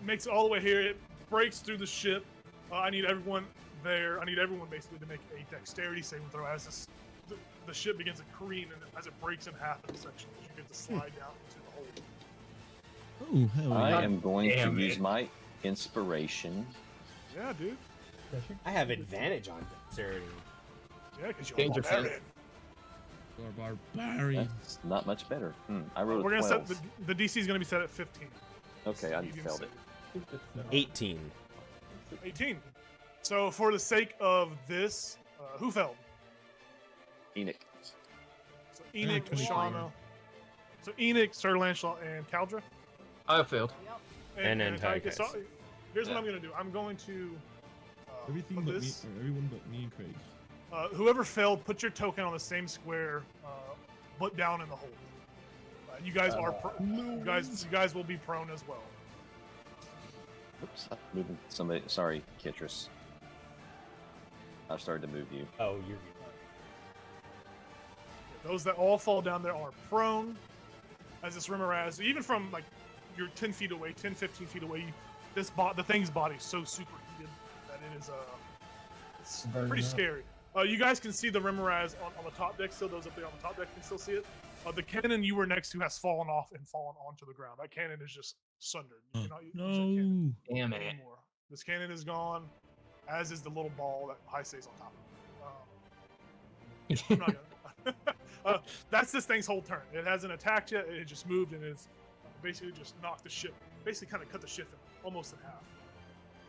makes it all the way here. It breaks through the ship. I need everyone there. I need everyone basically to make a dexterity saving throw as the ship begins to careen and as it breaks in half in sections. You get to slide down into the hole. Oh, hell I yeah. am going to Damn use it. my inspiration. Yeah, dude. I have advantage on dexterity. Yeah, because you're Danger a barbarian. You're barbarian. That's not much better. I rolled We're a gonna 12. set the DC is gonna be set at 15. Okay, I Medium failed it. save. 18. 18. So for the sake of this, who failed? Enoch. So Enoch, 24. Ashana. So Enoch, Sir Lancelot, and Caldra. I failed. Yep. And Antiochus. So Antiochus. here's what I'm gonna do. I'm going to Everything put but me, this. or everyone but me and Craig. Whoever failed, put your token on the same square, but down in the hole. You guys are you guys will be prone as well. Oops, I'm moving somebody. Sorry, Kitris. I started to move you. Oh, you're. Those that all fall down there are prone. As this Rimmeraz, even from like you're 10 feet away, 10, 15 feet away, the thing's body is so superheated that it is it's pretty scary. You guys can see the Rimmeraz on the top deck still. Those up there on the top deck can still see it. The cannon you were next to has fallen off and fallen onto the ground. That cannon is just sundered. You cannot use that cannon No. Damn it. anymore. This cannon is gone, as is the little ball that High stays on top of. I'm not gonna. That's this thing's whole turn. It hasn't attacked yet. It just moved and it's basically just knocked the ship, basically kind of cut the ship almost in half.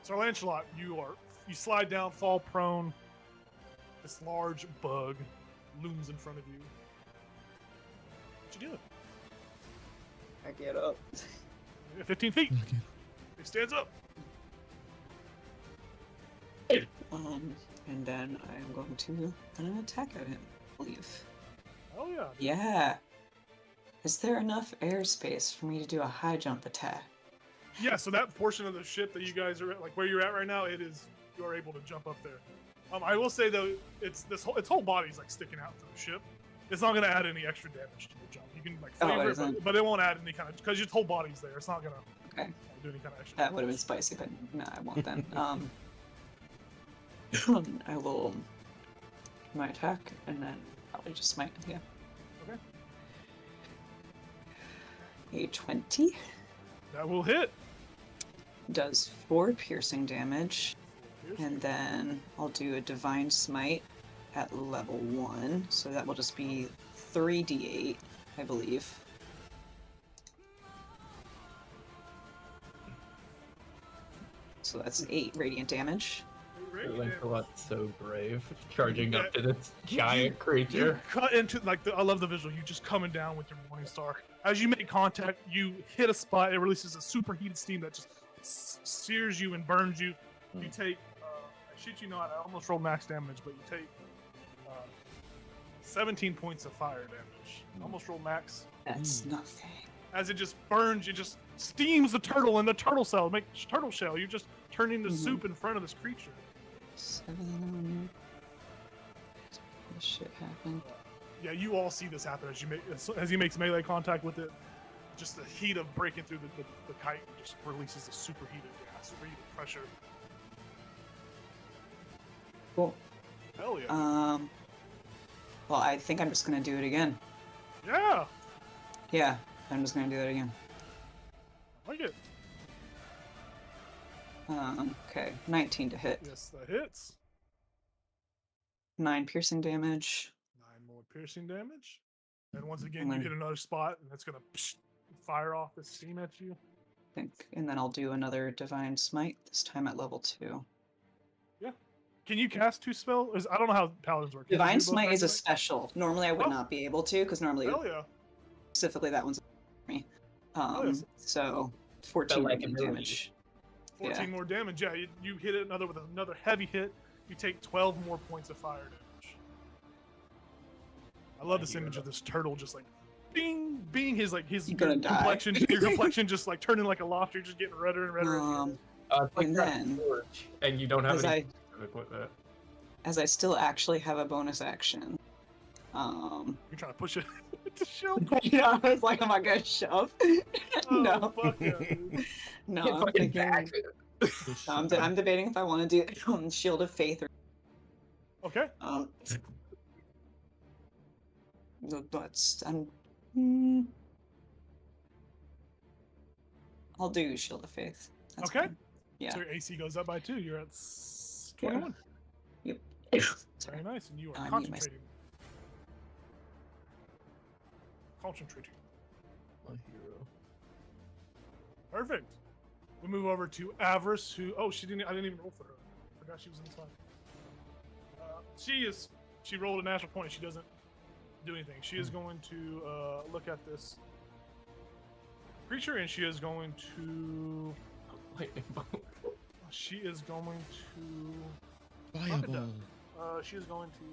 So Lancelot, you slide down, fall prone. This large bug looms in front of you. What you doing? I get up. 15 feet. Okay. It stands up. And then I am going to attack at him, I believe. Oh yeah. dude. Yeah. Is there enough airspace for me to do a high jump attack? Yeah. So that portion of the ship that you guys are at, like where you're at right now, you are able to jump up there. I will say though, its whole body's like sticking out through the ship. It's not gonna add any extra damage to your jump. You can like flavor it, isn't? but it won't add any kind of because your whole body's there. It's not gonna Okay. do any kind of extra. That would have been damage. spicy, but no, I won't then. I will my attack and then probably just smite him. Yeah. Okay. A 20 That will hit. does 4 piercing damage, and then I'll do a divine smite at level 1, so that will just be 3d8, I believe. So that's 8 radiant damage. Lancelot's so brave, charging up Yeah. to this giant You creature. cut into I love the visual. You just coming down with your Morning Star. As you make contact, you hit a spot. It releases a superheated steam that just sears you and burns you. You take, I shit you not, I almost rolled max damage, but you take 17 points of fire damage. Almost rolled max. That's nothing. As it just burns, it just steams the turtle and the turtle shell. You're just turning the soup in front of this creature. 7. This shit happened. Yeah, you all see this happen as he makes melee contact with it. Just the heat of breaking through the kite just releases the superheated gas, superheated pressure. Cool. Hell yeah. Well, I think I'm just gonna do it again. Yeah. Yeah. I'm just gonna do that again. I like it. Okay, 19 to hit. Yes, that hits. 9 piercing damage. 9 more piercing damage. And once again, And you then- hit another spot, and it's gonna fire off this steam at you. And then I'll do another divine smite, this time at level 2. Can you cast 2 spells? I don't know how paladins work. Can you do Divine both smite is a activate? special. Normally I would Oh. not be able to, because normally Hell yeah. specifically that one's me. yes. So 14 like radiant ability. damage. 14 Yeah. more damage. Yeah, you hit it with another heavy hit. You take 12 more points of fire damage. I love My this image hero. of this turtle just like bing, bing. His You're gonna die. complexion, your complexion just like turning like a lobster. You're just getting redder and redder. It's like And that then, torch, and you don't have as any I with that. as I still actually have a bonus action. You're trying to push it to shield. Yeah, I was like, am I gonna shove? No. Oh, fuck yeah, dude. No, Can't I'm fucking thinking. back it. I'm debating if I want to do Shield of Faith or Okay. but I'll do Shield of Faith. That's Okay. fine. Yeah. So your AC goes up by 2. You're at 21. Yep. Very nice. And you are I need my- concentrating. Concentrating. My hero. Perfect. We move over to Avarice, who I didn't even roll for her. I forgot she was in this fight. She rolled a natural 20. She doesn't do anything. She is going to look at this creature, and she is going to. Lightning bolt. She is going to. Fireball. She is going to.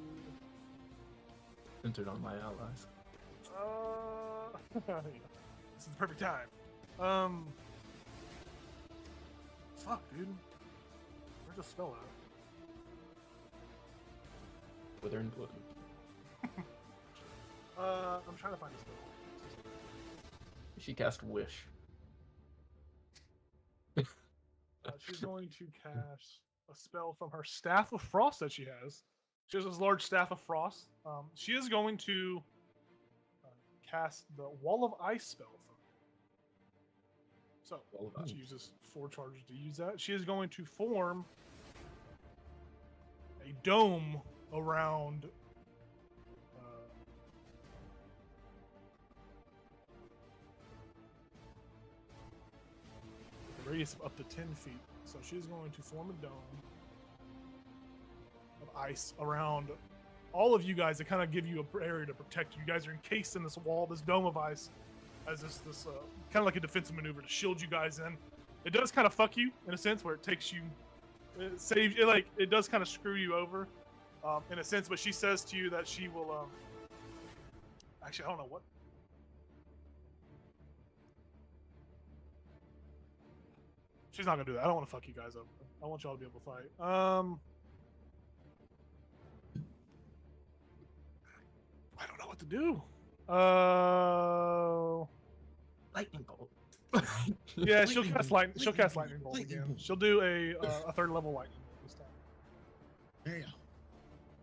Centered on my allies. Yeah. This is the perfect time. Fuck, dude. Where's the spell at? Wither and blood. I'm trying to find the spell. She cast Wish. She's going to cast a spell from her Staff of Frost that she has. She has this large Staff of Frost. She is going to cast the Wall of Ice spell from it. So, Wall of she Ice. uses 4 charges to use that. She is going to form a dome around with a radius of up to 10 feet. So she's going to form a dome of ice around all of you guys to kind of give you a area to protect you. You guys are encased in this wall, this dome of ice, as this kind of like a defensive maneuver to shield you guys in. It does kind of fuck you in a sense where it takes you, it saves it, like it does kind of screw you over in a sense. But she says to you that she will. Actually, I don't know what. She's not gonna do that. I don't want to fuck you guys up. I want y'all to be able to fight. I don't know what to do. Lightning bolt. Yeah, she'll Lightning cast bolt, lightning. She'll cast lightning bolt lightning again. bolt. She'll do a 3rd level lightning bolt this time. There you go.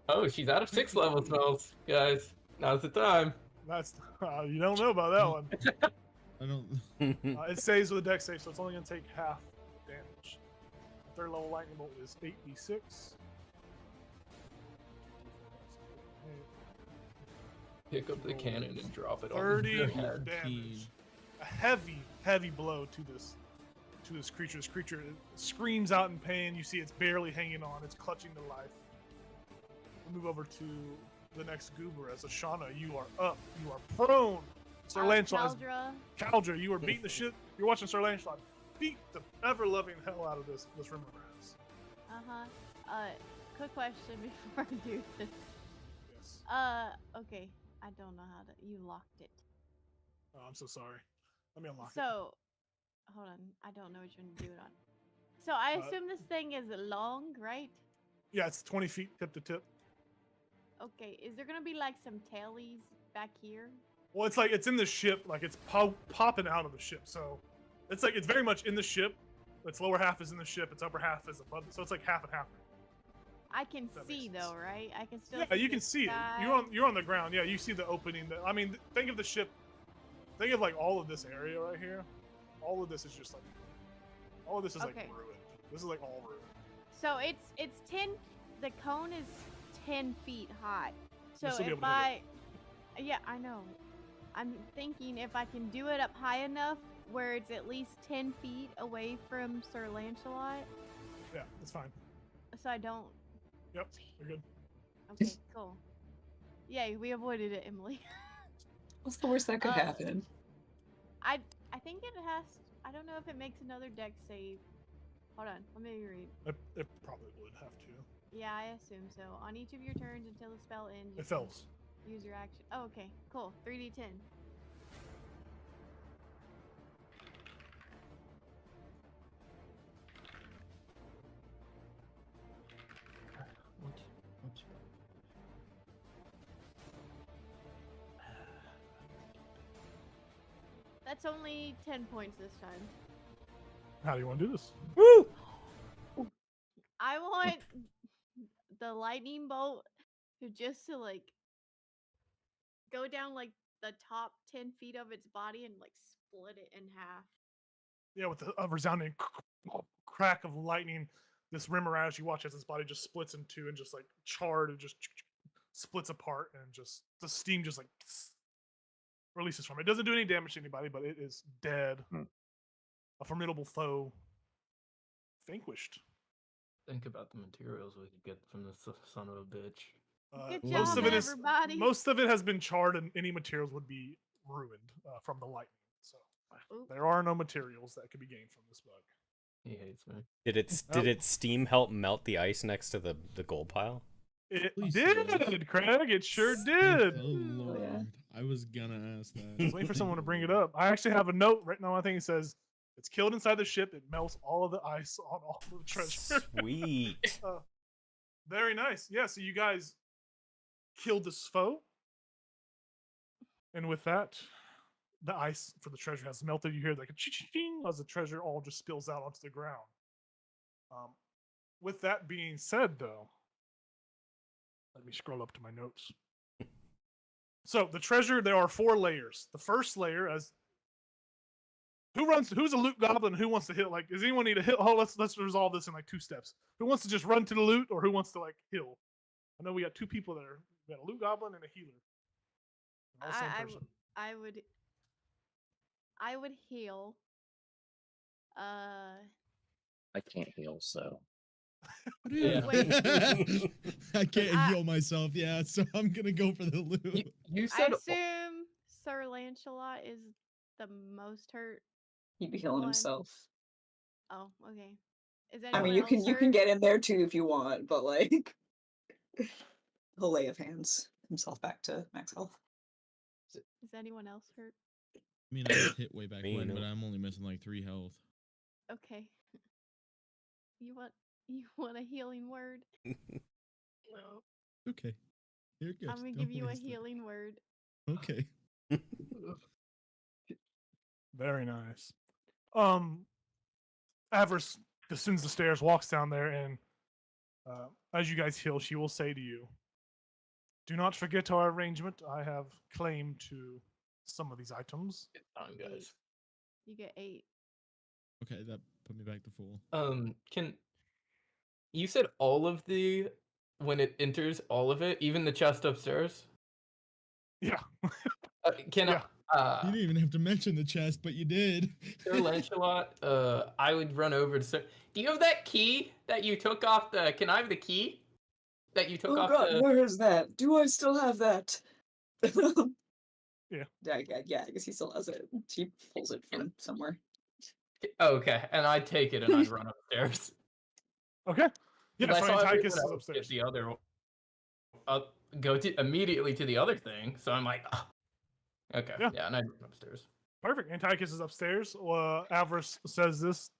Oh, she's out of 6 level spells, guys. Now's the time. That's you don't know about that one. I don't. It saves with a dex save, so it's only gonna take half damage. 3rd level lightning bolt is 8d6. Pick up the cannon and drop it on 30 your head. damage. A heavy blow to this creature. This creature screams out in pain. You see it's barely hanging on. It's clutching to life. We'll move over to the next goober as Ashana. You are up. You are prone. Sir Lancelot is Caldra, you are beating the shit. You're watching Sir Lancelot beat the ever-loving hell out of this rimmer grass. Quick question before I do this. Yes. Okay. I don't know how to. You locked it. Oh, I'm so sorry. Let me unlock it. So, hold on. I don't know which one to do it on. So I Uh, assume this thing is long, right? Yeah, it's 20 feet tip to tip. Okay. Is there gonna be like some tailies back here? Well, it's like it's in the ship, like it's popping out of the ship. So it's like it's very much in the ship. Its lower half is in the ship. Its upper half is above. So it's like half and half. I can That makes see sense. though, right? I can still. Yeah, you the can see it. sky. You're on the ground. Yeah, you see the opening. I mean, think of the ship think of like all of this area right here. All of this is just like, all of this is like Okay. ruined. This is like all ruined. So it's 10. The cone is 10 feet high. So You'll still be if able to hit yeah, I know. I'm thinking if I can do it up high enough where it's at least 10 feet away from Sir Lancelot, Yeah, that's fine. so I don't. Yep, you're good. Okay, cool. Yay, we avoided it, Emily. What's the worst that could happen? I think it has. I don't know if it makes another deck save. Hold on, let me read. It probably would have to. Yeah, I assume so. On each of your turns until the spell ends, you It can fails. use your action. Oh, okay, cool. 3d10. That's only 10 points this time. How do you want to do this? Woo! I want the lightning bolt to like go down like the top 10 feet of its body and like split it in half. Yeah, with a resounding crack of lightning, this Rimmerage, you watch as his body just splits in two and just like charred and just splits apart and just the steam just like releases from it. It doesn't do any damage to anybody, but it is dead. A formidable foe vanquished. Think about the materials we could get from this son of a bitch. Good Most job, of it is everybody. most of it has been charred, and any materials would be ruined from the lightning. So Oop. there are no materials that could be gained from this bug. He hates me. Did its steam help melt the ice next to the gold pile? It Please did, say. Craig. It sure Thank did. the Lord. yeah. I was gonna ask that. I was waiting for someone to bring it up. I actually have a note written on my thing. It says, "It's killed inside the ship. It melts all of the ice on all of the treasure." Sweet. Very nice. Yeah. So you guys killed this foe, and with that, the ice for the treasure has melted. You hear like a ching as the treasure all just spills out onto the ground. With that being said, though, let me scroll up to my notes. So the treasure, there are 4 layers. The first layer, as who's a loot goblin? Who wants to hit? Like, does anyone need to hit? Oh, let's resolve this in like 2 steps. Who wants to just run to the loot, or who wants to like heal? I know we got 2 people there. We got a loot goblin and a healer. All the same person. I would heal. I can't heal, so Yeah. I can't heal myself, yeah, so I'm gonna go for the loot. You I said assume Sir Lancelot is the most hurt. He'd be healing One. himself. Oh, okay. Is I anyone mean, you else can hurt? get in there too if you want, but like, he'll lay of hands himself back to max health. Is anyone else hurt? I mean, I was hit way back Me, when, no. but I'm only missing like 3 health. Okay. You want a healing word? Okay. You're good. I'm gonna Don't give you a waste it. healing word. Okay. Very nice. Avarice descends the stairs, walks down there, and as you guys heal, she will say to you, "Do not forget our arrangement. I have claim to some of these items." on, guys. You get 8. Okay, that put me back to full. Can you said all of the when it enters all of it, even the chest upstairs? Yeah. Can Yeah. You didn't even have to mention the chest, but you did. Sir Lancelot, I would run over to Sir. Do you have that key that you took off the? Can I have the key that you took Oh off god, the? where is that? Do I still have that? Yeah. Yeah, I guess he still has it. He pulls it from somewhere. Oh, okay, and I'd take it and I'd run upstairs. Okay. Yeah, 'Cause so I saw Antiochus everyone is else upstairs. get the other. Go to immediately to the other thing, so I'm like, "Ah." Okay, Yeah. yeah, and I run upstairs. Perfect. Antiochus is upstairs. Avarice says this.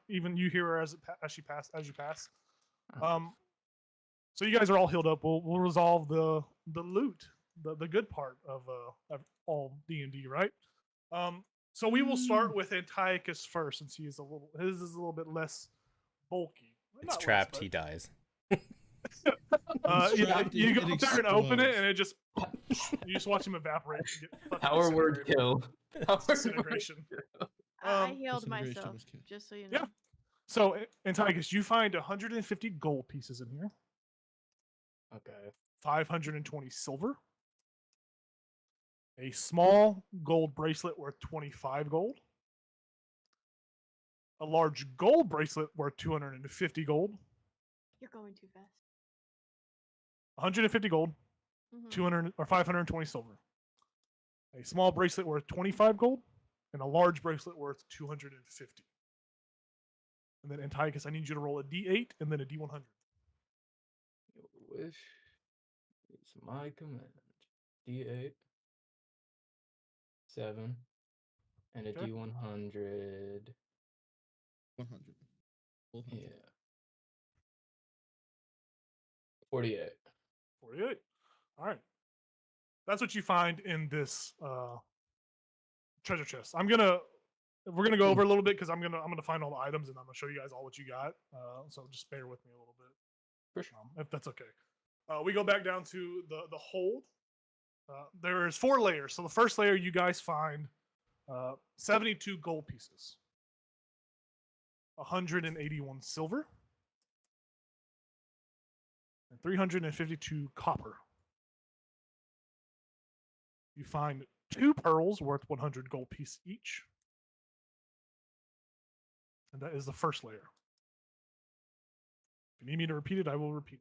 Even you hear her as you pass. So you guys are all healed up. We'll resolve the loot, the good part of all D&D, right? So we will start with Antiochus first, since his is a little bit less bulky. It's Not less, trapped. but- He dies. You go It up there and open it, explodes. and it just you just watch him evaporate. And get fucking Power word disintegrated. kill. Power word Disintegration. I Um, healed Disintegration myself, was killed. just so you know. Yeah. So, Antiochus, you find 150 gold pieces in here, Okay. 520 silver, a small gold bracelet worth 25 gold, a large gold bracelet worth 250 gold, You're going too fast. 150 gold, Mhm. 200 or 520 silver, a small bracelet worth 25 gold, and a large bracelet worth 250. And then Antiochus, I need you to roll a D8 and then a D100. Your wish is my command. D8, 7, and a Okay. D100. 100. Full 100. Yeah. 48. 48. All right. That's what you find in this treasure chest. We're gonna go over a little bit because I'm gonna find all the items and I'm gonna show you guys all what you got. So just bear with me a little bit, For sure. if that's okay. We go back down to the hold. There's 4 layers. So the first layer, you guys find 72 gold pieces, 181 silver, and 352 copper. You find 2 pearls worth 100 gold piece each. And that is the first layer. If you need me to repeat it, I will repeat it.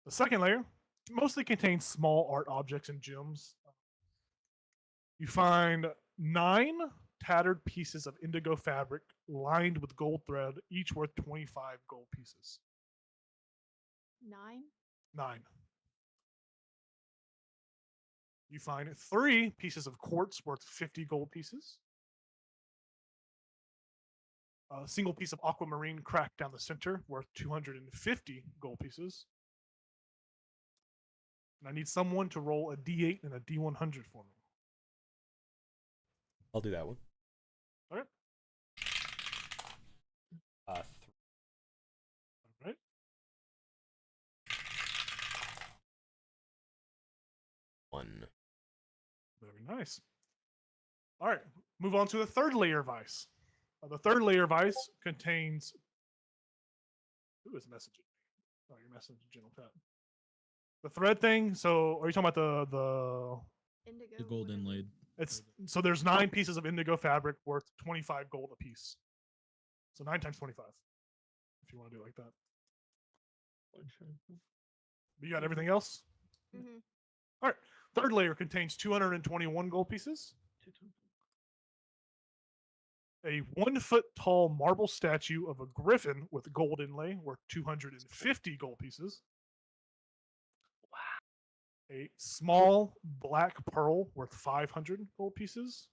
The second layer mostly contains small art objects and gems. You find 9 tattered pieces of indigo fabric lined with gold thread, each worth 25 gold pieces. 9. 9. You find 3 pieces of quartz worth 50 gold pieces. A single piece of aquamarine cracked down the center worth 250 gold pieces. And I need someone to roll a D8 and a D100 for me. I'll do that one. Okay. 3. All right. One. Very nice. All right. Move on to the third layer of ice. The third layer of ice contains. Who is messaging me? Oh, you're messaging general chat. The thread thing. So, are you talking about the Indigo. The gold whatever. inlaid. It's so there's 9 pieces of indigo fabric worth 25 gold apiece. So 9 times 25. If you want to do it like that. You got everything else? Mhm. All right. Third layer contains 221 gold pieces. A 1-foot tall marble statue of a griffin with gold inlay worth 250 gold pieces. Wow. A small black pearl worth 500 gold pieces.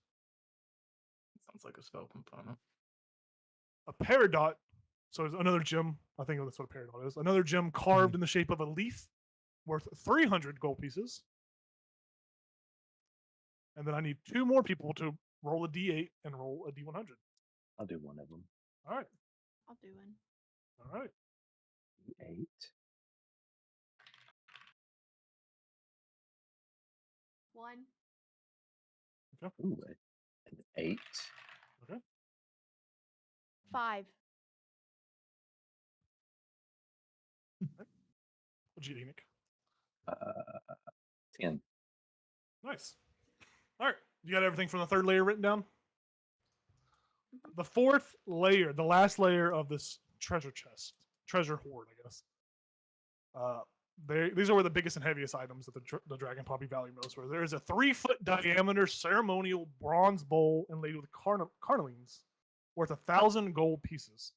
Sounds like a spell component. A peridot. So there's another gem. I think that's what a peridot is. Another gem carved in the shape of a leaf worth 300 gold pieces. And then I need 2 more people to roll a D8 and roll a D100. I'll do one of them. All right. I'll do one. All right. 8. 1. Ooh, an 8. 5. What'd you get, Enoch? 10. Nice. All right. You got everything from the third layer written down? The fourth layer, the last layer of this treasure chest, treasure hoard, I guess. These are where the biggest and heaviest items that the dragon probably value most were. There is a 3-foot diameter ceremonial bronze bowl inlaid with carnelians worth 1,000 gold pieces.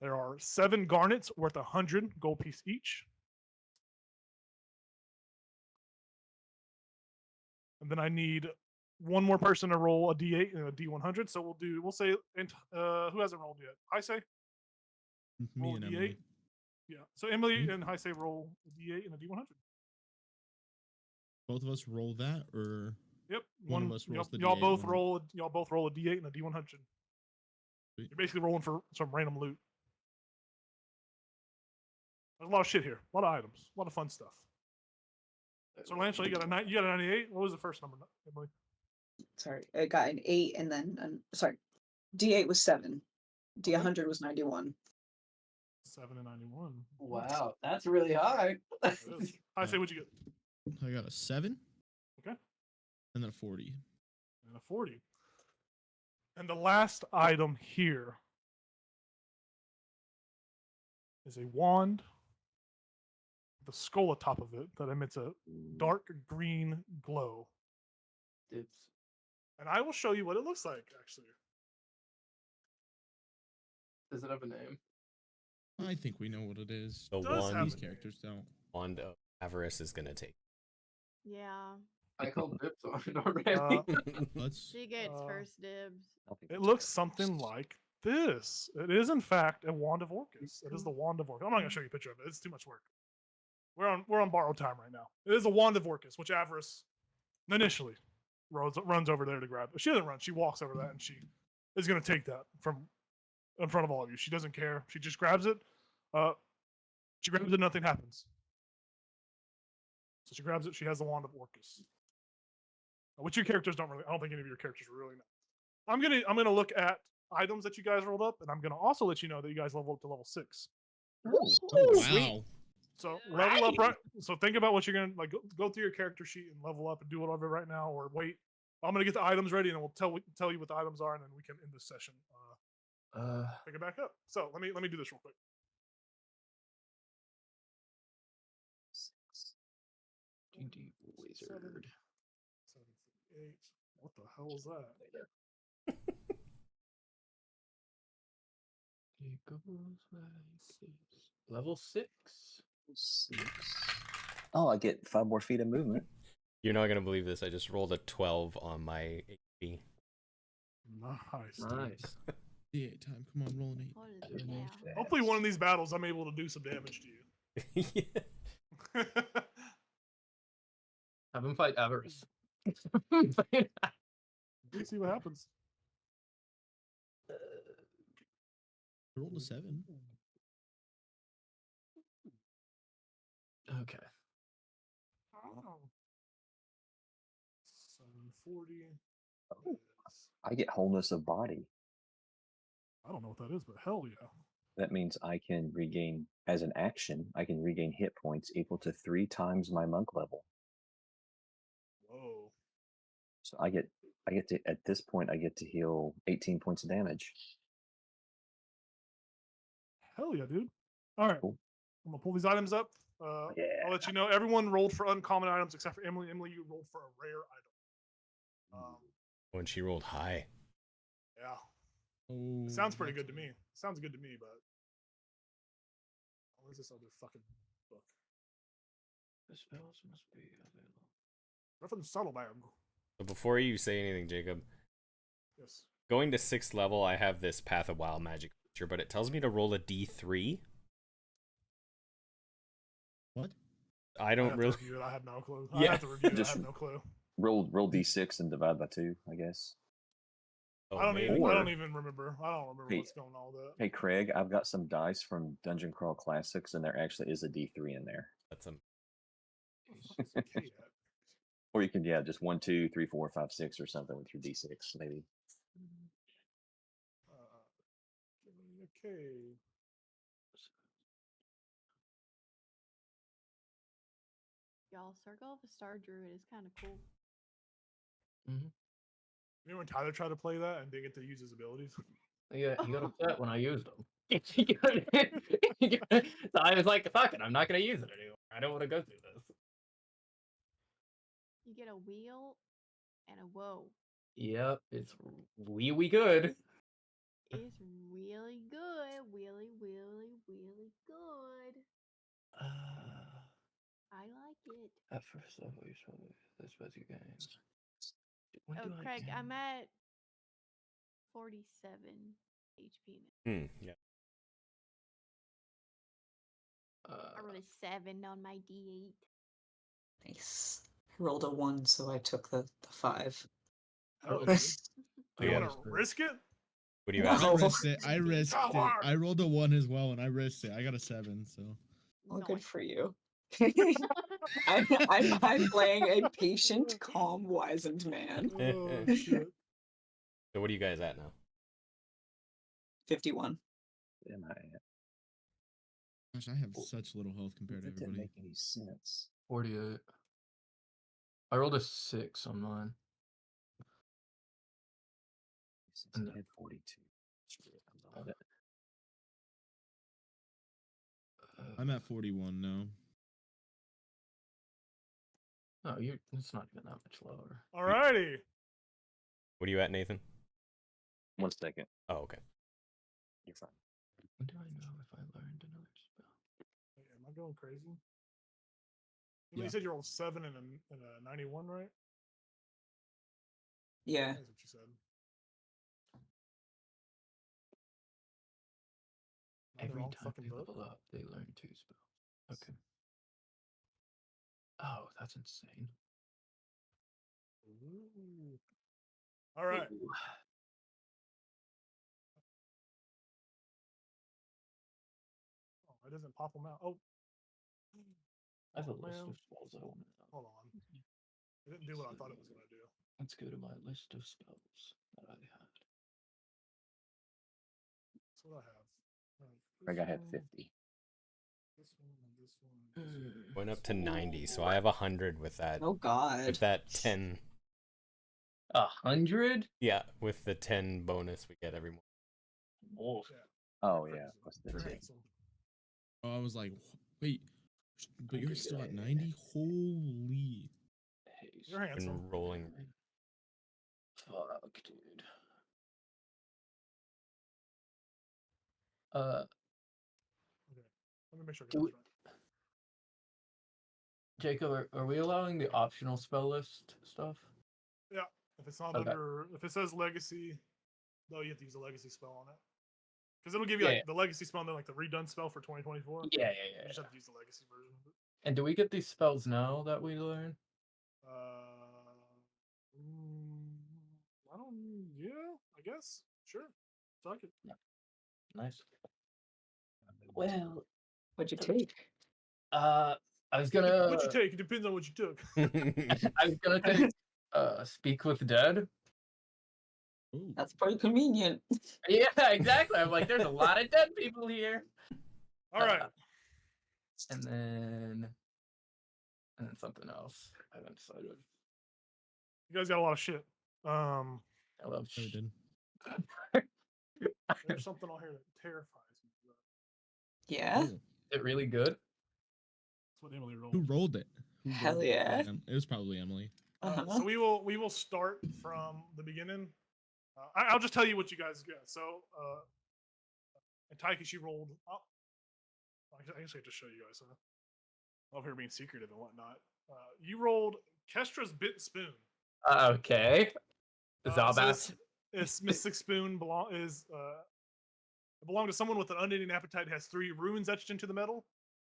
There are 7 garnets worth 100 gold piece each. And then I need one more person to roll a D8 and a D100. So we'll say, who hasn't rolled yet? I say Me roll and a Emily. D8. Yeah. So Emily Mhm. and I say roll a D8 and a D100. Both of us roll that, or Yep. One of us rolls the y'all D8, both one of- roll. Y'all both roll a D8 and a D100. You're basically rolling for some random loot. There's a lot of shit here. A lot of items. A lot of fun stuff. So Lancelot, you got a 98. What was the first number, Emily? Sorry, I got an 8 and then sorry, D8 was 7. D100 was 91. 7 and 91. Wow, that's really high. It is. I say, what'd you get? I got a 7. Okay. And then a 40. And a 40. And the last item here is a wand with a skull atop of it that emits a dark green glow. Dips. And I will show you what it looks like, actually. Does it have a name? I think we know what it is. The Does have These a name. characters don't. wand of avarice is gonna take. Yeah. I called Dips on it already. Let's. She gets Uh, first dibs. It looks something like this. It is, in fact, a wand of Orcus. It is the wand of Orcus. I'm not going to show you a picture of it. It's too much work. We're on borrowed time right now. It is a wand of Orcus, which Avarice initially runs over there to grab. She doesn't run. She walks over that, and she is going to take that from in front of all of you. She doesn't care. She just grabs it. She grabs it. Nothing happens. So she grabs it. She has the wand of Orcus. Which your characters don't really. I don't think any of your characters really know. I'm gonna look at items that you guys rolled up, and I'm gonna also let you know that you guys level up to level 6. Oh, wow. So level up, right? So think about what you're gonna like. Go through your character sheet and level up and do whatever right now, or wait. I'm gonna get the items ready, and we'll tell you what the items are, and then we can end this session. Pick it back up. So let me do this real quick. D&D Wizard. 7, 8. What the hell is that? Level 6. Oh, I get 5 more feet of movement. You're not gonna believe this. I just rolled a 12 on my HP. Nice. Dude. Nice. D8 time. Come on, roll an 8. What is it now? Hopefully, one of these battles, I'm able to do some damage to you. Yeah. Have him fight Avarice. Let's see what happens. I rolled a 7. Okay. Oh. 740. Oh, I get wholeness of body. I don't know what that is, but hell yeah. That means I can regain, as an action, I can regain hit points equal to 3 times my monk level. Whoa. So I get to, at this point, I get to heal 18 points of damage. Hell yeah, dude. All right. Cool. I'm going to pull these items up. Yeah. I'll let you know. Everyone rolled for uncommon items except for Emily. Emily, you rolled for a rare item. When she rolled high. Yeah. Oh, It sounds pretty that's good to me. Sounds good to me, but where's this other fucking book? The spells must be available. Reference Saddlebag. So before you say anything, Jacob, Yes. going to 6th level, I have this Path of Wild Magic feature, but it tells me to roll a D3. What? I don't really. I have no clue. Yeah. I have to review it. I Just- have no clue. Roll D6 and divide by 2, I guess. Oh, I don't maybe. even remember. I don't remember Hey. what's going on with that. Hey, Craig, I've got some dice from Dungeon Crawl Classics, and there actually is a D3 in there. That's Where the fuck is the K at? Or you can, just 1, 2, 3, 4, 5, 6 or something with your D6, maybe. Give me a K. Y'all, Circle of a Star Druid is kind of cool. You know when Tyler tried to play that and didn't get to use his abilities? Yeah, you got upset when I used them. So I was like, fuck it, I'm not going to use it anymore. I don't want to go through this. You get a wheel and a woe. Yep, it's wee good. It's really good. Really, really, really good. I like it. At first level, you're supposed to supposed to gain. Oh, Craig, I'm at 47 HP now. Yeah. I rolled a 7 on my D8. Nice. I rolled a 1, so I took the 5. Hell, Oh, dude. okay. Do you Yeah. want to risk it? What do you No. at? I risked it. I risked Come it. on. I rolled a 1 as well, and I risked it. I got a 7, so. Well, good Nice. for you. I'm playing a patient, calm, wizened man. Oh shit. So what are you guys at now? 51. Am I? Gosh, I have such little health compared to That didn't everybody. make any sense. 48. I rolled a 6 on mine. Since And- I had 42. Screw it, I'm not it. I'm at 41 now. No, it's not even that much lower. Alrighty. What are you at, Nathan? 1 second. Oh, okay. You're fine. When do I know if I learned another spell? Wait, am I going crazy? You Yeah. said you rolled 7 and a 91, right? Yeah. That's what you said. Am I in the Every wrong time fucking they book? level up, they learn 2 spells. Okay. Oh, that's insane. Ooh. All right. Ooh. Oh, it doesn't pop them out. Oh. I have a Oh, list man. of spells I want to know. Hold on. It didn't do what I thought it was going to do. Let's go to my list of spells that I had. That's what I have. Greg, I had This one, 50. This one, and this one. and this one. Went up to 90, so I have 100 with that. Oh God. With that 10. 100? Yeah, with the 10 bonus we get every month. Oh, Oh, Crazy. yeah. Plus the You're 10. handsome. Oh, I was like, wait, but you're still at 90? Holy. You're handsome. Been rolling. Fuck, dude. Okay. Let me make sure I Do get we- this right. Jacob, are we allowing the optional spell list stuff? Yeah. If it's not Okay. if it says legacy, no, you have to use a legacy spell on it. Because it'll give you Yeah, like the legacy spell and then like the redone spell for 2024. Yeah. You just have to use the legacy version of it. And do we get these spells now that we learn? I don't. Yeah, I guess. Sure. Suck it. Nice. Well, What'd you take? I was gonna. What you take? It depends on what you took. I was gonna take Speak with Dead. Ooh. That's pretty convenient. Yeah, exactly. I'm like, there's a lot of dead people here. All right. And then something else. I haven't decided. You guys got a lot of shit. I love Oh, we did. There's something on here that terrifies me. Yeah. Oh, it really good. That's what Emily rolled. who rolled it? Who Hell rolled it? yeah. It was probably Emily. So we will start from the beginning. I'll just tell you what you guys get. So, and Taiki, she rolled. Oh, I guess I just show you guys. Over here being secretive and whatnot. You rolled Kestra's Bit Spoon. Okay. So Zabat. this Mystic Spoon belong to someone with an unending appetite. It has 3 runes etched into the metal.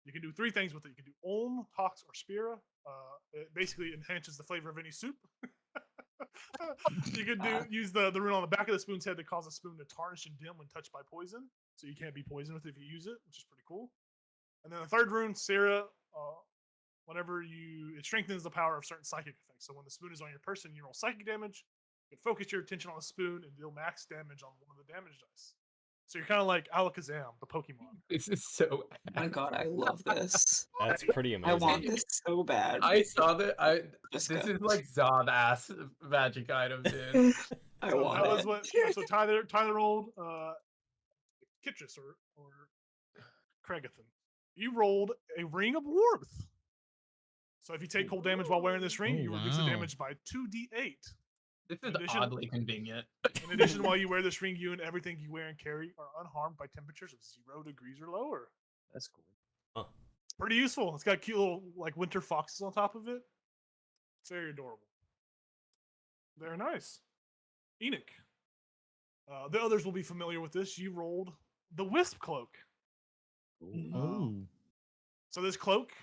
You can do 3 things with it. You can do Olm, Tox, or Spira. It basically enhances the flavor of any soup. You could use the rune on the back of the spoon's head to cause a spoon to tarnish and dim when touched by poison. So you can't be poisoned with it if you use it, which is pretty cool. And then the 3rd rune, Sarah, it strengthens the power of certain psychic effects. So when the spoon is on your person, you roll psychic damage. You can focus your attention on the spoon and deal max damage on one of the damage dice. So you're kind of like Alakazam, the Pokemon. This is so. Oh my God, I love this. That's pretty I amazing. want this so bad. I saw that. Just This go. is like Zob ass magic item, dude. I So want that it. was what. So Tyler rolled Kitris or Craigathan. You rolled a Ring of Warmth. So if you take cold damage while wearing this ring, Oh, you reduce the wow. damage by 2d8. This In is addition- oddly convenient. In addition, while you wear this ring, you and everything you wear and carry are unharmed by temperatures of 0 degrees or lower. That's cool. Pretty useful. It's got cute little like winter foxes on top of it. It's very adorable. Very nice. Enoch. The others will be familiar with this. You rolled the Wisp Cloak. Oh. So this cloak,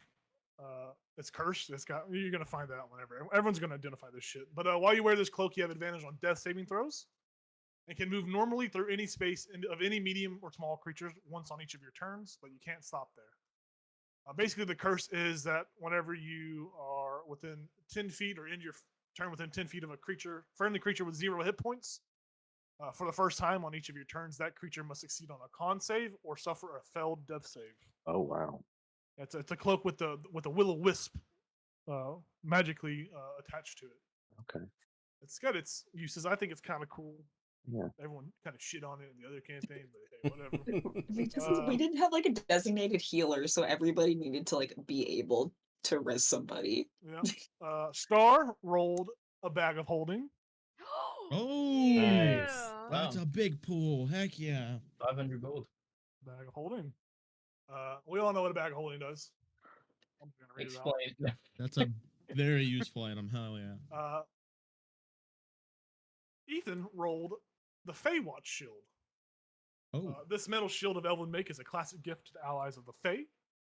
it's cursed. You're gonna find that out whenever. Everyone's gonna identify this shit. But while you wear this cloak, you have advantage on death saving throws. and can move normally through any space of any medium or small creatures once on each of your turns, but you can't stop there. Basically, the curse is that whenever you are within 10 feet or end your turn within 10 feet of a friendly creature with 0 hit points, for the first time on each of your turns, that creature must succeed on a con save or suffer a failed death save. Oh wow. It's a cloak with the will-o-wisp magically attached to it. Okay. It's got its uses. I think it's kind of cool. Yeah. Everyone kind of shit on it in the other campaign, but hey, whatever. We didn't have like a designated healer, so everybody needed to like be able to res somebody. Yeah. Star rolled a bag of holding. Oh, Nice. that's Wow. a big pool. Heck yeah. 500 gold. Bag of holding. We all know what a bag of holding does. I'm just gonna read it out. Explain. That's a very useful item. Hell yeah. Ethan rolled the Feywatch shield. Oh, This metal shield of Elven make is a classic gift to the allies of the Fey.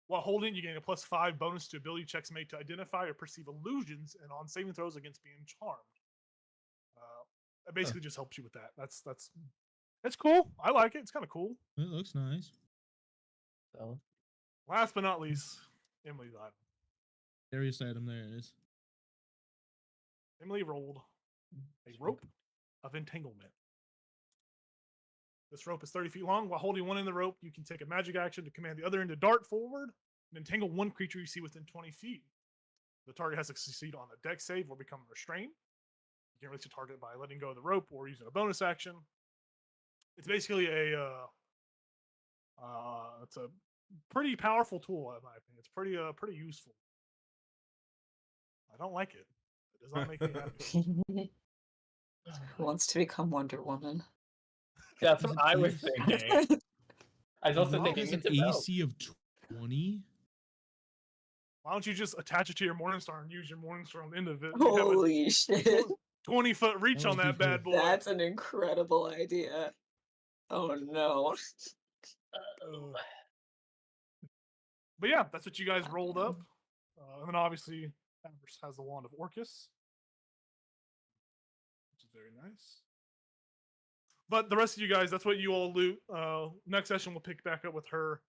While holding, you gain a +5 bonus to ability checks made to identify or perceive illusions and on saving throws against being charmed. It basically just helps you with that. That's cool. I like it. It's kind of cool. it looks nice. So, Last but not least, Emily's item. Scariest item there is. Emily rolled a rope of entanglement. This rope is 30 feet long. While holding one end of the rope, you can take a magic action to command the other end to dart forward and entangle one creature you see within 20 feet. The target has to succeed on a dex save or become restrained. You can release a target by letting go of the rope or using a bonus action. It's basically it's a pretty powerful tool in my opinion. It's pretty useful. I don't like it. It does not make me happy. Who wants to become Wonder Woman? that's what I was thinking. I was also Oh, thinking It's an it's about. AC of 20. Why don't you just attach it to your Morningstar and use your Morningstar on the end of it? You have a Holy shit. 20-foot reach That on would be that bad boy. That's an incredible idea. Oh no. But yeah, that's what you guys rolled up. And then obviously, Amber's has the Wand of Orcus, which is very nice. But the rest of you guys, that's what you all loot. Next session, we'll pick back up with her.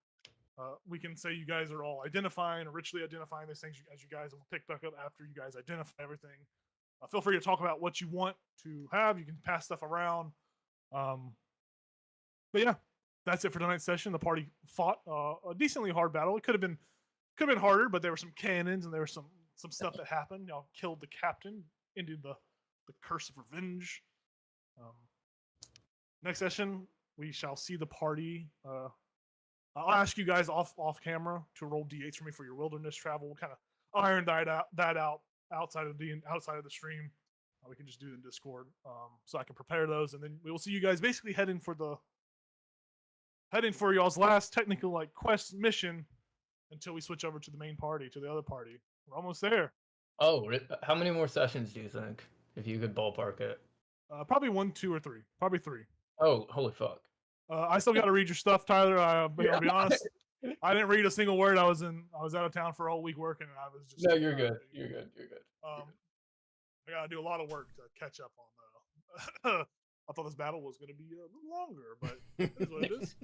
We can say you guys are all identifying or richly identifying these things as you guys, and we'll pick back up after you guys identify everything. Feel free to talk about what you want to have. You can pass stuff around. But yeah, that's it for tonight's session. The party fought a decently hard battle. It could have been harder, but there were some cannons and there was some stuff that happened. Y'all killed the captain, ended the curse of revenge. Next session, we shall see the party. I'll ask you guys off camera to roll d8s for me for your wilderness travel. We'll kind of iron that out outside of the stream. We can just do it in Discord, so I can prepare those, and then we will see you guys basically heading for y'all's last technical like quest mission until we switch over to the main party, to the other party. We're almost there. Oh, how many more sessions do you think? If you could ballpark it. Probably 1, 2, or 3. Probably 3. Oh, holy fuck. I still got to read your stuff, Tyler. I'll be honest. I didn't read a single word. I was out of town for a whole week working, and I was just. No, you're good. You're good. You're good. I got to do a lot of work to catch up on. I thought this battle was going to be a little longer, but it is what it is.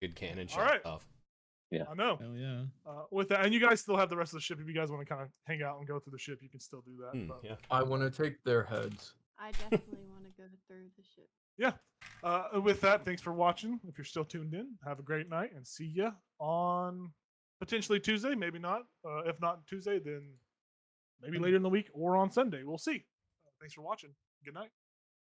Good cannon All right. shot off. I know. Hell yeah. With that, and you guys still have the rest of the ship. If you guys want to kind of hang out and go through the ship, you can still do that. But, Yeah. I want to take their heads. I definitely want to go through the ship. yeah. With that, thanks for watching. If you're still tuned in, have a great night and see ya on potentially Tuesday. Maybe not. If not Tuesday, then maybe later in the week or on Sunday. We'll see. Thanks for watching. Good night.